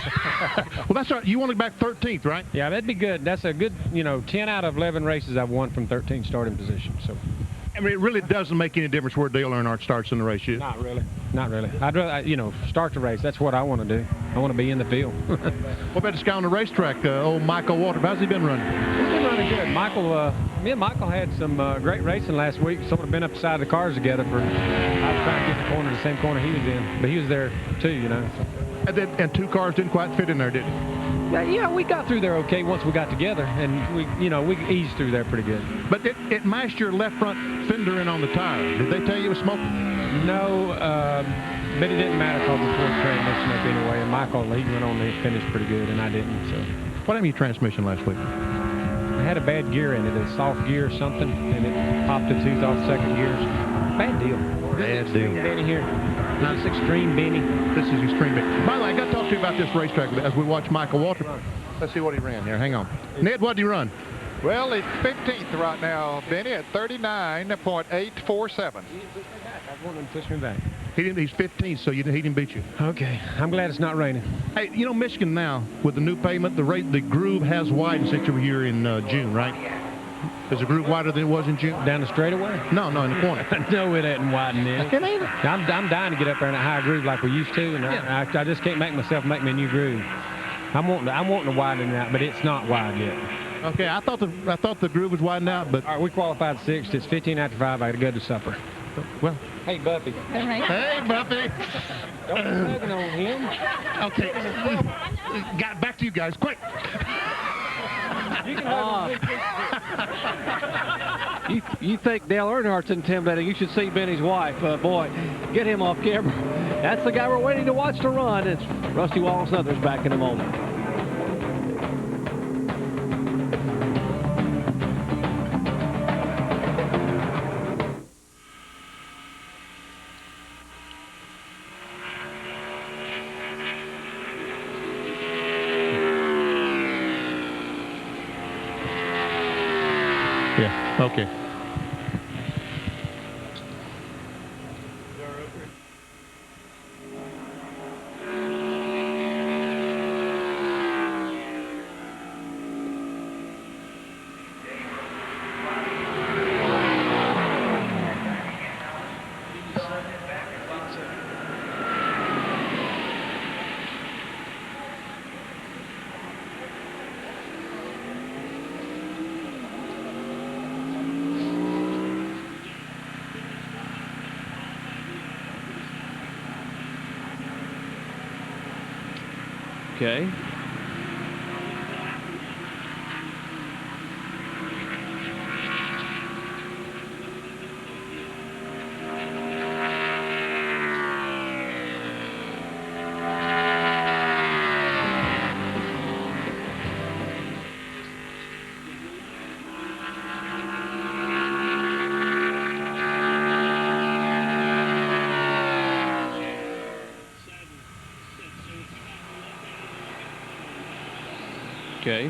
Well, that's right. You want to back 13th, right? Yeah, that'd be good. That's a good, 10 out of 11 races I've won from 13th starting position. So. I mean, it really doesn't make any difference where Dale Earnhardt starts in the race. Not really. Not really. I'd rather, start the race. That's what I want to do. I want to be in the field. What about this guy on the racetrack, old Michael Waltrip? How's he been running? He's been running kind of good. Me and Michael had some great racing last week. Sort of been up beside the cars together I was trying to get the corner, the same corner he was in, but he was there too, you know. So. And two cars didn't quite fit in there, did it? Yeah, we got through there okay once we got together, and we eased through there pretty good. But it mashed your left front fender in on the tire. Did they tell you it was smoking? No, but it didn't matter because the fourth transmission up anyway, and Michael, he went on and finished pretty good, and I didn't, so. What happened to your transmission last week? I had a bad gear in it, a soft gear or something, and it popped a tooth off second gears. Bad deal. Bad deal. Benny here. This is Extreme Benny. This is Extreme Benny. By the way, I got to talk to you about this racetrack as we watch Michael Waltrip. Let's see what he ran here. Hang on. Ned, what did he run? Well, it's 15th right now, Benny, at 39.847. I want him to push me back. He's 15th, so he didn't beat you. Okay. I'm glad it's not raining. Hey, you know, Michigan now, with the new pavement, the groove has widened since you were here in June, right? Is the groove wider than it was in June? Down the straightaway? No, in the corner. No, it ain't widened in. It ain't. I'm dying to get up there in a high groove like we used to, and yeah. I just can't make myself make me a new groove. I'm wanting to widen it out, but it's not wide yet. Okay, I thought the groove was widened out, but... All right, we qualified 6th. It's 15 after 5. I got to go to supper. Well... Hey, Buffy. Hey, Buffy. Don't be tugging on him. Okay. Got back to you guys, quick. You can You think Dale Earnhardt's intimidating? You should see Benny's wife. Boy, get him off camera. That's the guy we're waiting to watch to run. It's Rusty Wallace and others back in a moment. Yeah, okay. Okay. Okay.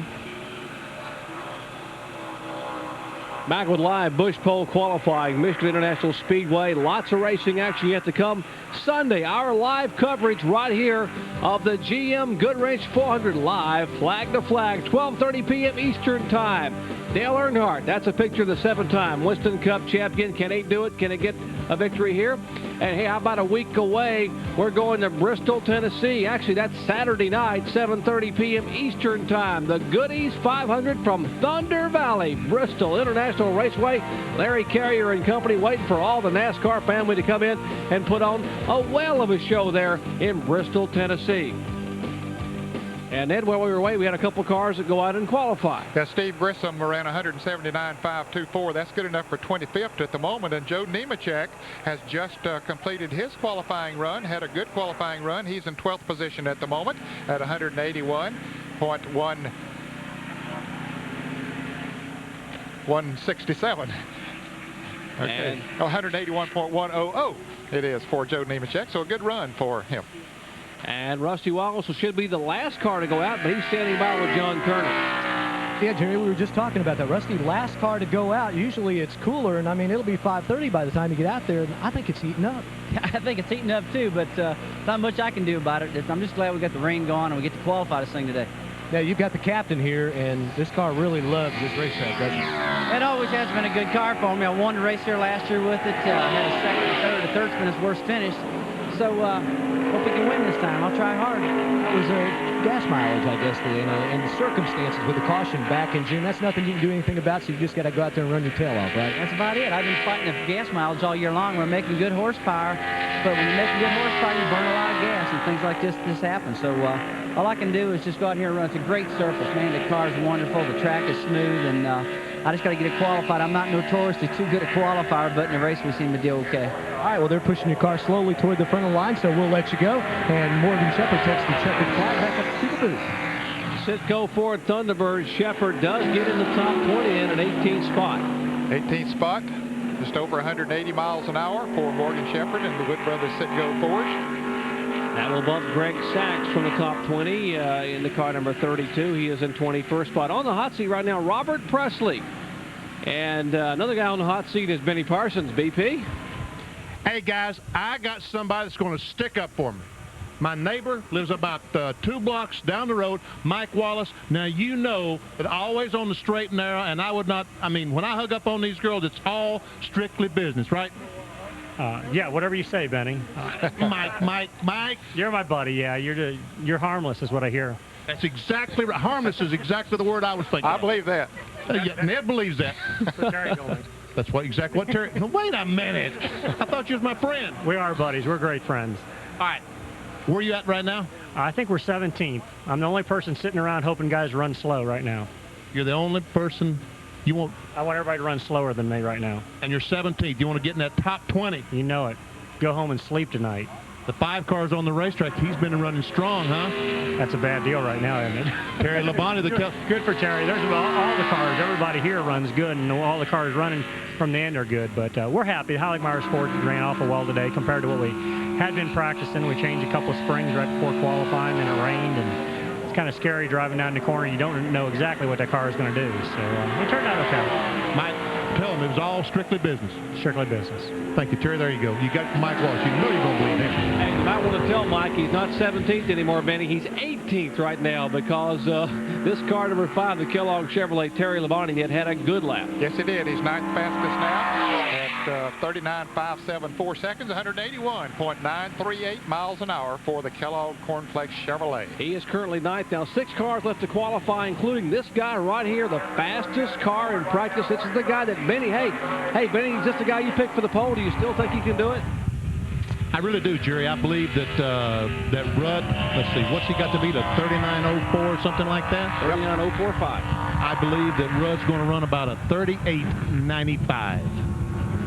Back with live Bush Pole qualifying, Michigan International Speedway. Lots of racing action yet to come. Sunday, our live coverage right here of the GM Goodwrench 400 live, flag to flag, 12:30 p.m. Eastern Time. Dale Earnhardt, that's a picture of the 7-time Winston Cup champion. Can he do it? Can he get a victory here? And hey, how about a week away? We're going to Bristol, Tennessee. Actually, that's Saturday night, 7:30 p.m. Eastern Time. The Goodies 500 from Thunder Valley, Bristol International Raceway. Larry Carrier and company waiting for all the NASCAR family to come in and put on a whale of a show there in Bristol, Tennessee. And Ed, while we were away, we had a couple cars that go out and qualify. Yeah, Steve Grissom ran 179.524. That's good enough for 25th at the moment. And Joe Nemechek has just completed his qualifying run, had a good qualifying run. He's in 12th position at the moment at 167. Okay, 181.100 it is for Joe Nemechek, so a good run for him. And Rusty Wallace should be the last car to go out, but he's standing by with John Kerner. Yeah, Jerry, we were just talking about that. Rusty, last car to go out. Usually it's cooler, and I mean, it'll be 5:30 by the time you get out there, and I think it's heating up. I think it's heating up too, but not much I can do about it. I'm just glad we got the rain going and we get to qualify this thing today. Now, you've got the captain here, and this car really loves this racetrack, doesn't it? It always has been a good car for me. I won the race here last year with it. Had a second, a third. The third's been his worst finish. So, hope we can win this time. I'll try hard. That was a gas mileage, I guess, and the circumstances with the caution back in June. That's nothing you can do anything about, so you just got to go out there and run your tail off, right? That's about it. I've been fighting the gas mileage all year long. We're making good horsepower, but when you're making good horsepower, you burn a lot of gas, and things like this happen. So all I can do is just go out here and run. It's a great surface, man. The car's wonderful. The track is smooth, and I just got to get it qualified. I'm not notoriously too good at qualifier, but in the race we seem to do okay. All right, well, they're pushing your car slowly toward the front of the line, so we'll let you go. And Morgan Shepherd takes the checkered flag back up to the booth. Citgo Ford Thunderbird. Shepherd does get in the top 20 in an 18th spot. 18th spot, just over 180 miles an hour for Morgan Shepherd and the Wood Brothers Citgo Fords. That will bump Greg Sachs from the top 20 in the car number 32. He is in 21st spot. On the hot seat right now, Robert Presley. And another guy on the hot seat is Benny Parsons. BP? Hey, guys, I got somebody that's going to stick up for me. My neighbor lives about 2 blocks down the road, Mike Wallace. Now, you know that always on the straight and narrow, and I would not, I mean, when I hug up on these girls, it's all strictly business, right? Yeah, whatever you say, Benny. Mike. You're my buddy, yeah. You're harmless is what I hear. That's exactly right. Harmless is exactly the word I was thinking. I believe that. Yeah, Ned believes that. That's exactly what Terry. Wait a minute. I thought you was my friend. We are buddies. We're great friends. All right. Where are you at right now? I think we're 17th. I'm the only person sitting around hoping guys run slow right now. You're the only person you want. I want everybody to run slower than me right now. And you're 17th. You want to get in that top 20. You know it. Go home and sleep tonight. The 5 cars on the racetrack. He's been running strong, huh? That's a bad deal right now, isn't it? Terry Labonte, good for Terry. There's all the cars. Everybody here runs good, and all the cars running from the end are good. But we're happy. Heiligmeyer Sports ran awful well today compared to what we had been practicing. We changed a couple of springs right before qualifying, and it rained, and it's kind of scary driving down the corner. You don't know exactly what that car is going to do. So it turned out okay. Mike, tell him it was all strictly business. Strictly business. Thank you, Terry. There you go. You got Mike Walsh. You know you're going to believe him. Hey, you might want to tell Mike he's not 17th anymore, Benny. He's 18th right now because this car number 5, the Kellogg Chevrolet Terry Labonte, had a good lap. Yes, he did. He's 9th fastest now at 39.574 seconds, 181.938 miles an hour for the Kellogg Cornflakes Chevrolet. He is currently 9th. Now 6 cars left to qualify, including this guy right here, the fastest car in practice. This is the guy that Benny, hey, Benny, is this the guy you picked for the pole? Do you still think he can do it? I really do, Jerry. I believe that that Rudd, let's see, what's he got to beat, a 39.04 or something like that? 39.045. I believe that Rudd's going to run about a 38.95.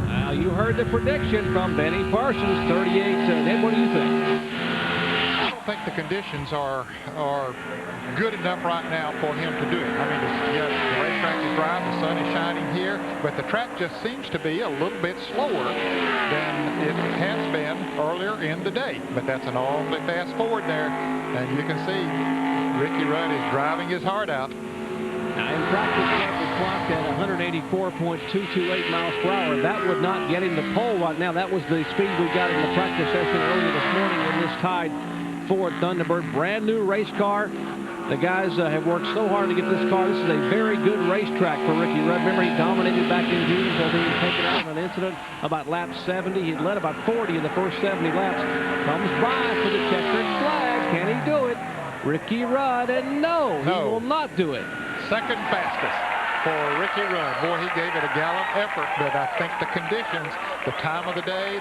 Well, you heard the prediction from Benny Parsons, 38. Ned, what do you think? I don't think the conditions are good enough right now for him to do it. I mean, the racetrack is dry, the sun is shining here, but the track just seems to be a little bit slower than it has been earlier in the day. But that's an awfully fast Ford there, and you can see Ricky Rudd is driving his heart out. Now, in practice, he was clocked at 184.228 miles per hour. That would not get him the pole right now. That was the speed we got in the practice session earlier this morning in this tied Ford Thunderbird. Brand new race car. The guys have worked so hard to get this car. This is a very good racetrack for Ricky Rudd. Remember, he dominated back in June until he was taken out in an incident about lap 70. He'd led about 40 in the first 70 laps. Comes by for the checkered flag. Can he do it? Ricky Rudd, and no, he will not do it. Second fastest for Ricky Rudd. Boy, he gave it a gallant effort, but I think the conditions, the time of the day,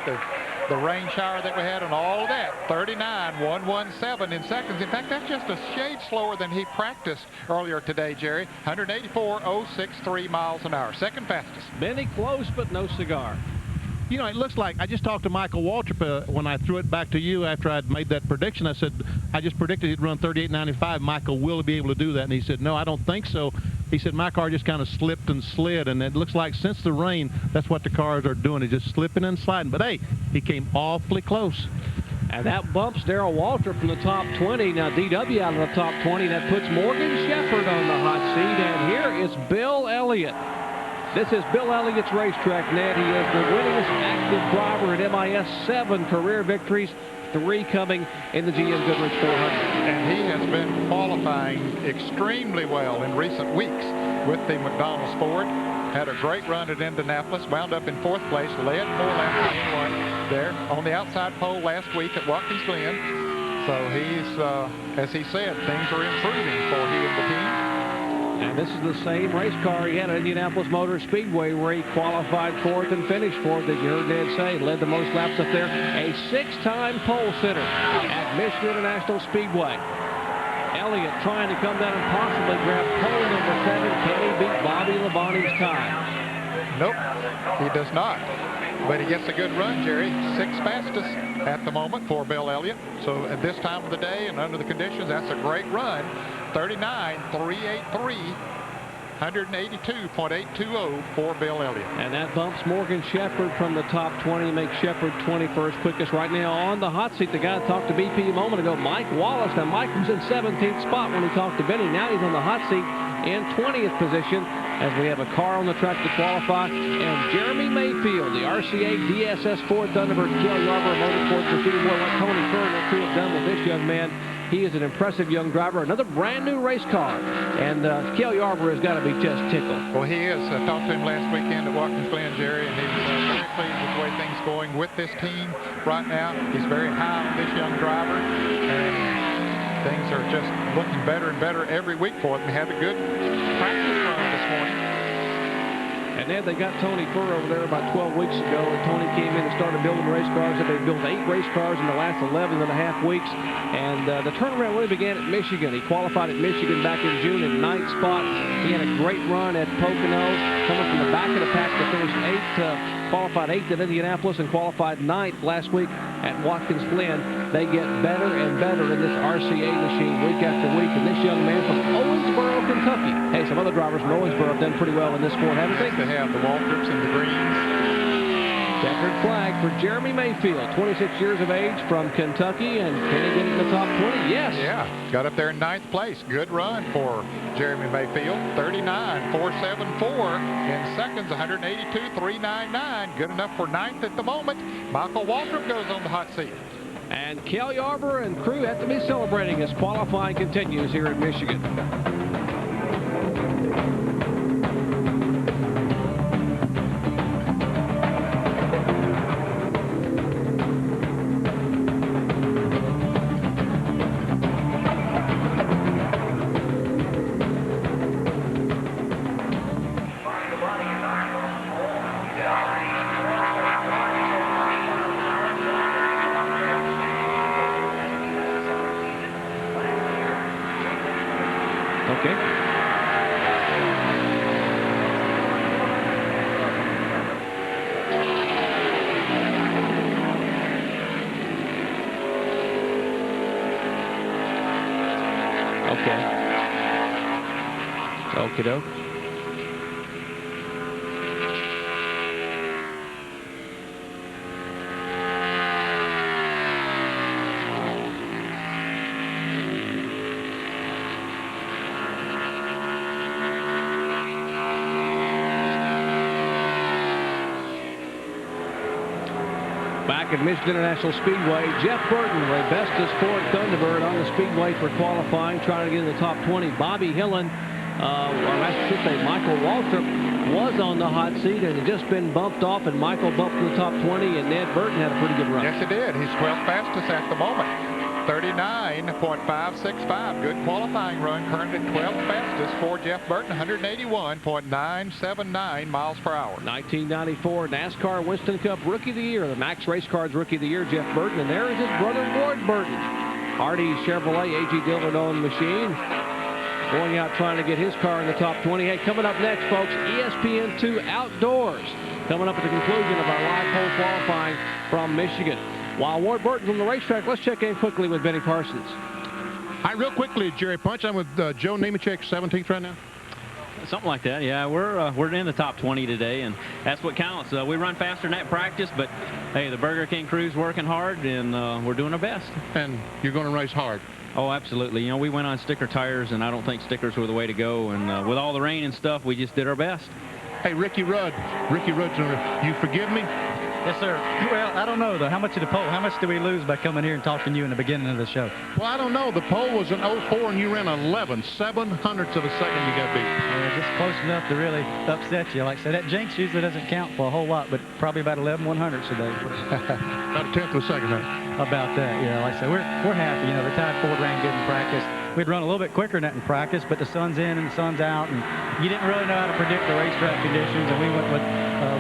the rain shower that we had and all of that, 39.117 in seconds. In fact, that's just a shade slower than he practiced earlier today, Jerry. 184.063 miles an hour. Second fastest. Benny close, but no cigar. You know, it looks like, I just talked to Michael Waltrip when I threw it back to you after I'd made that prediction. I said, I just predicted he'd run 38.95. Michael will be able to do that. And he said, no, I don't think so. He said, my car just kind of slipped and slid. And it looks like since the rain, that's what the cars are doing. It's just slipping and sliding. But, hey, he came awfully close. And that bumps Darrell Waltrip from the top 20. Now, DW out of the top 20. That puts Morgan Shepherd on the hot seat. And here is Bill Elliott. This is Bill Elliott's racetrack, Ned. He is the winningest active driver at MIS, 7 career victories, 3 coming in the GM Goodwrench 400. And he has been qualifying extremely well in recent weeks with the McDonald's Ford. Had a great run at Indianapolis, wound up in 4th place, led 4 laps to anyone there on the outside pole last week at Watkins Glen. So he's, as he said, things are improving for he and the team. And this is the same race car he had at Indianapolis Motor Speedway where he qualified fourth and finished fourth, as you heard Ned say. Led the most laps up there. A 6-time pole sitter at Michigan International Speedway. Elliott trying to come down and possibly grab pole number 7. Can he beat Bobby Labonte's time? Nope, he does not. But he gets a good run, Jerry. 6th fastest at the moment for Bill Elliott. So at this time of the day and under the conditions, that's a great run. 39.383, 182.820 for Bill Elliott. And that bumps Morgan Shepherd from the top 20, makes Shepherd 21st quickest right now on the hot seat. The guy that talked to BP a moment ago, Mike Wallace. Now, Mike was in 17th spot when he talked to Benny. Now he's on the hot seat in 20th position as we have a car on the track to qualify. And Jeremy Mayfield, the RCA DSS Ford Thunderbird, Cale Yarborough Motorsports for Speedway, what Tony Kern will too have done with this young man. He is an impressive young driver, another brand new race car. And Cale Yarborough has got to be just tickled. Well, he is. I talked to him last weekend at Watkins Glen, Jerry, and he was very pleased with the way things going with this team right now. He's very high on this young driver, and things are just looking better and better every week for him. He had a good practice run this morning. And then they got Tony Furr over there about 12 weeks ago, and Tony came in and started building race cars, and they built 8 race cars in the last 11 and a half weeks. And the turnaround really began at Michigan. He qualified at Michigan back in June in 9th spot. He had a great run at Pocono, coming from the back of the pack to finish 8th. Qualified 8th at Indianapolis and qualified 9th last week at Watkins Glen. They get better and better in this RCA machine week after week. And this young man from Owensboro, Kentucky. Hey, some other drivers from Owensboro have done pretty well in this sport, haven't they? They have the Waltrips and the Greens. Checkered flag for Jeremy Mayfield, 26 years of age from Kentucky, and can he get in the top 20? Yes. Yeah, got up there in 9th place. Good run for Jeremy Mayfield. 39.474 in seconds, 182.399. Good enough for 9th at the moment. Michael Waltrip goes on the hot seat. And Cale Yarborough and crew have to be celebrating as qualifying continues here at Michigan. Okie doke. Back at Michigan International Speedway, Jeff Burton, Rebesta's Ford Thunderbird on the Speedway for qualifying, trying to get in the top 20. Bobby Hillen, or I should say Michael Waltrip, was on the hot seat and had just been bumped off, and Michael bumped to the top 20, and Ned Burton had a pretty good run. Yes, he did. He's 12th fastest at the moment. 39.565. Good qualifying run. Currently 12th fastest for Jeff Burton. 181.979 miles per hour. 1994 NASCAR Winston Cup Rookie of the Year. The Max Race Cards Rookie of the Year, Jeff Burton. And there is his brother, Ward Burton. Hardy Chevrolet, A.G. Dillard on the machine. Going out trying to get his car in the top 20. Hey, coming up next, folks, ESPN2 Outdoors. Coming up at the conclusion of our live pole qualifying from Michigan. While Ward Burton's on the racetrack, let's check in quickly with Benny Parsons. Hi, real quickly, Jerry Punch. I'm with Joe Nemechek, 17th right now. Something like that, yeah. We're in the top 20 today, and that's what counts. We run faster than that practice, but hey, the Burger King crew's working hard, and we're doing our best. And you're going to race hard. Oh, absolutely. You know, we went on sticker tires, and I don't think stickers were the way to go. And with all the rain and stuff, we just did our best. Hey, Ricky Rudd, you forgive me? Yes, sir. Well, I don't know, though. How much of the pole? How much do we lose by coming here and talking to you in the beginning of the show? Well, I don't know. The pole was an 04, and you ran 11. 7/100ths of a second you got beat. Just close enough to really upset you. Like I said, that jinx usually doesn't count for a whole lot, but probably about 11/100ths today. About a tenth of a second, huh? about that. Yeah, like I said, we're happy. You know, the Tide Ford ran good in practice. We'd run a little bit quicker than that in practice, but the sun's in and the sun's out, and you didn't really know how to predict the racetrack conditions. And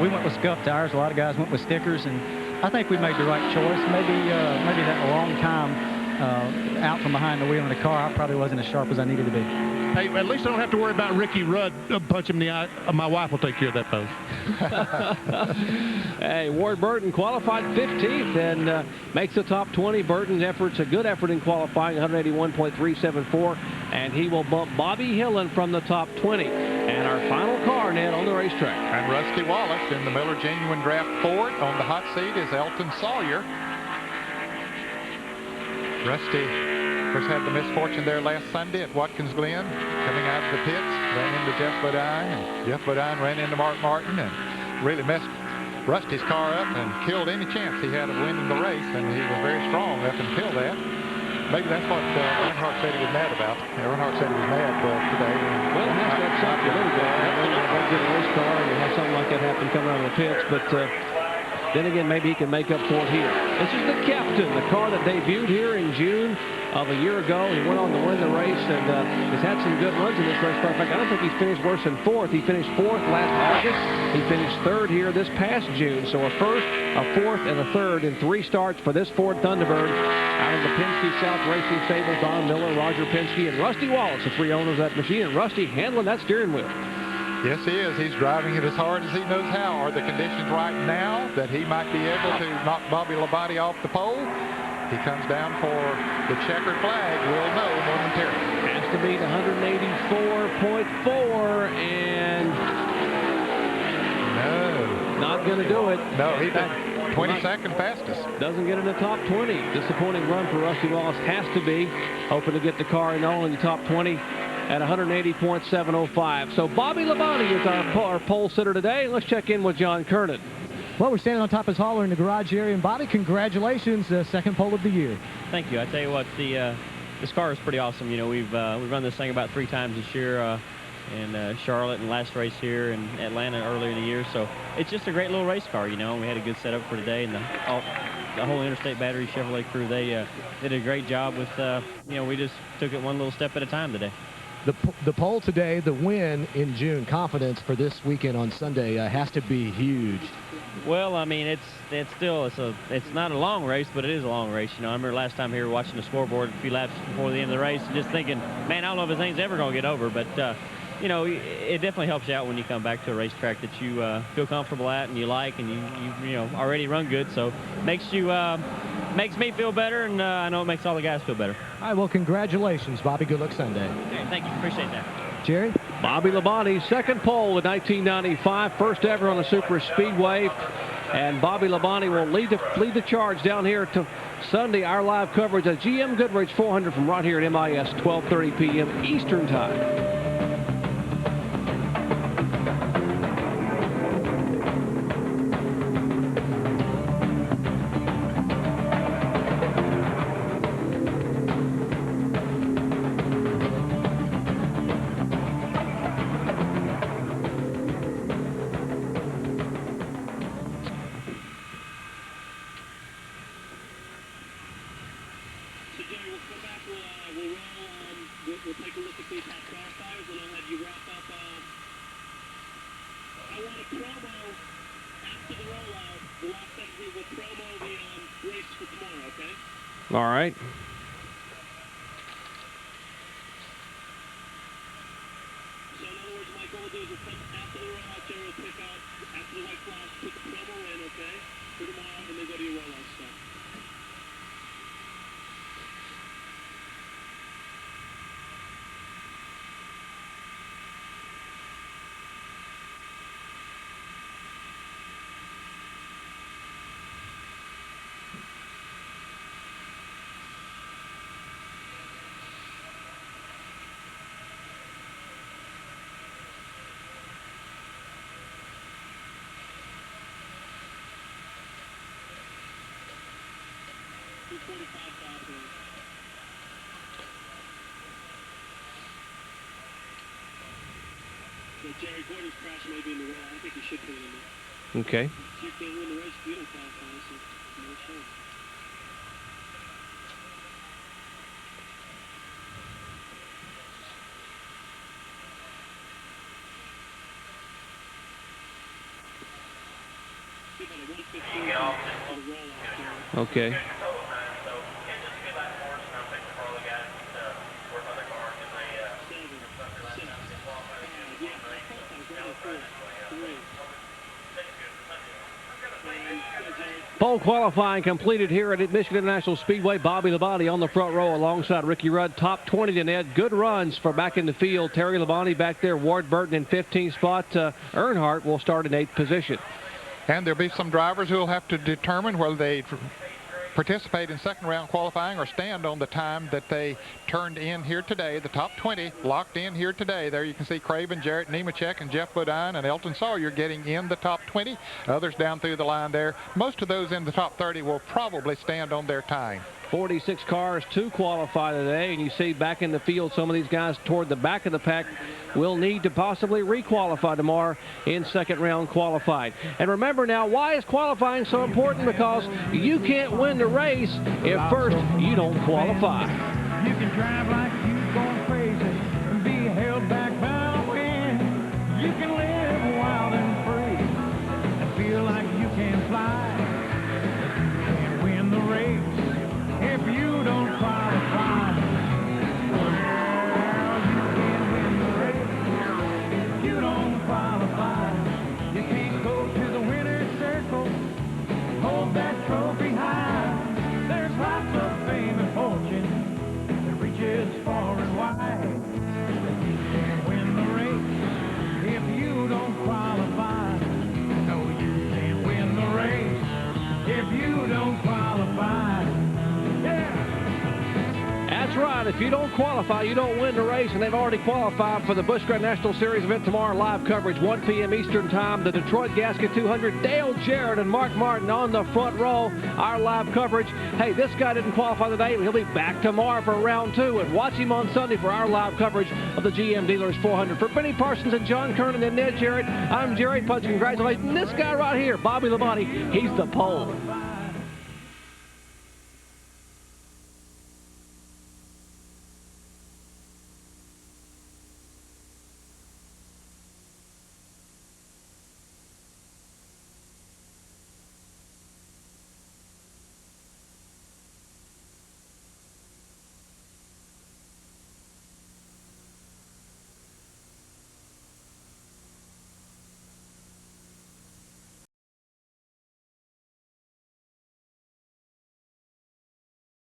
we went with scuff tires. A lot of guys went with stickers, and I think we made the right choice. Maybe that long time out from behind the wheel in the car, I probably wasn't as sharp as I needed to be. Hey, at least I don't have to worry about Ricky Rudd punching me in the eye. My wife will take care of that post. Hey, Ward Burton qualified 15th and makes the top 20. Burton's effort's a good effort in qualifying, 181.374, and he will bump Bobby Hillen from the top 20. And our final car, Ned, on the racetrack. And Rusty Wallace in the Miller Genuine Draft Ford. On the hot seat is Elton Sawyer. Rusty, of course, had the misfortune there last Sunday at Watkins Glen, coming out of the pits, ran into Jeff Bodine, and Jeff Bodine ran into Mark Martin and really messed Rusty's car up and killed any chance he had of winning the race, and he was very strong up until that. Maybe that's what Earnhardt said he was mad about. Earnhardt said he was mad today. Well, it has to upset you a little bit. Don't get a race car and you have something like that happen coming out of the pits, but then again, maybe he can make up for it here. This is the Captain, the car that debuted here in June of a year ago. He went on to win the race and has had some good runs in this race. In fact, I don't think he's finished worse than fourth. He finished fourth last August. He finished third here this past June. So a first, a fourth, and a third in 3 starts for this Ford Thunderbird out of the Penske South Racing Stable. Don Miller, Roger Penske, and Rusty Wallace, the 3 owners of that machine. And Rusty handling that steering wheel. Yes, he is. He's driving it as hard as he knows how. Are the conditions right now that he might be able to knock Bobby Labonte off the pole? He comes down for the checkered flag. We'll know momentarily. Has to beat 184.4, and no, not going to do it. No, he's 22nd fastest. Doesn't get in the top 20. Disappointing run for Rusty Wallace. Has to be. Hoping to get the car in only the top 20. At 180.705. So Bobby Labonte is our pole sitter today. Let's check in with John Kernan. Well, we're standing on top of his hauler in the garage area. And Bobby, congratulations, second pole of the year. Thank you. I tell you what, this car is pretty awesome. You know, we've run this thing about 3 times this year in Charlotte and last race here in Atlanta earlier in the year. So it's just a great little race car, you know. And we had a good setup for today, and the whole Interstate Battery Chevrolet crew, they did a great job with, you know, we just took it one little step at a time today. The pole today, the win in June, confidence for this weekend on Sunday has to be huge. Well, I mean, it's not a long race, but it is a long race. You know, I remember last time here watching the scoreboard a few laps before the end of the race, and just thinking, man, I don't know if this thing's ever going to get over. But you know, it definitely helps you out when you come back to a racetrack that you feel comfortable at and you like, and you know already run good. So makes me feel better, and I know it makes all the guys feel better. All right, well, congratulations, Bobby. Good luck Sunday. Okay, thank you. Appreciate that. Jerry? Bobby Labonte, second pole in 1995, first ever on the Super Speedway. And Bobby Labonte will lead the charge down here to Sunday. Our live coverage of GM Goodwrench 400 from right here at MIS, 12:30 p.m. Eastern Time. All right. So in other words, Mike, what we'll do is we'll come after the rollout there, we'll pick out, after the white flash, put the promo in, okay, for tomorrow, and then go to your rollout stuff. So Jerry Gordon's crash may be in the way. I think he should put it in there. Okay. You can't win the race if you don't qualify, so no chance. Okay. Pole qualifying completed here at Michigan International Speedway. Bobby Labonte on the front row alongside Ricky Rudd. Top 20 to Ned. Good runs for back in the field. Terry Labonte back there. Ward Burton in 15th spot. Earnhardt will start in 8th position. And there'll be some drivers who will have to determine whether they participate in second round qualifying or stand on the time that they turned in here today. The top 20 locked in here today. There you can see Craven, Jarrett Nemechek, and Jeff Bodine and Elton Sawyer getting in the top 20. Others down through the line there. Most of those in the top 30 will probably stand on their time. 46 cars to qualify today, and you see back in the field some of these guys toward the back of the pack will need to possibly requalify tomorrow in second round qualifying. And remember now, why is qualifying so important? Because you can't win the race if first you don't qualify. You can drive like you're going crazy and be held back by the wind. You can live wild and free and feel like you can fly. You can't win the race if you don't qualify. Well, you can't win the race if you don't qualify. You can't go to the winner's circle, hold that trophy high. There's lots of fame and fortune that reaches far and wide. You can't win the race if you don't qualify. No, you can't win the race if you don't qualify. That's right. If you don't qualify, you don't win the race, and they've already qualified for the Busch Grand National Series event tomorrow. Live coverage, 1 p.m. Eastern Time. The Detroit Gasket 200. Dale Jarrett and Mark Martin on the front row. Our live coverage. Hey, this guy didn't qualify today, but he'll be back tomorrow for round 2. And watch him on Sunday for our live coverage of the GM Dealers 400. For Benny Parsons and John Kernan and Ned Jarrett, I'm Jerry Punch. Congratulations. This guy right here, Bobby Labonte, he's the pole.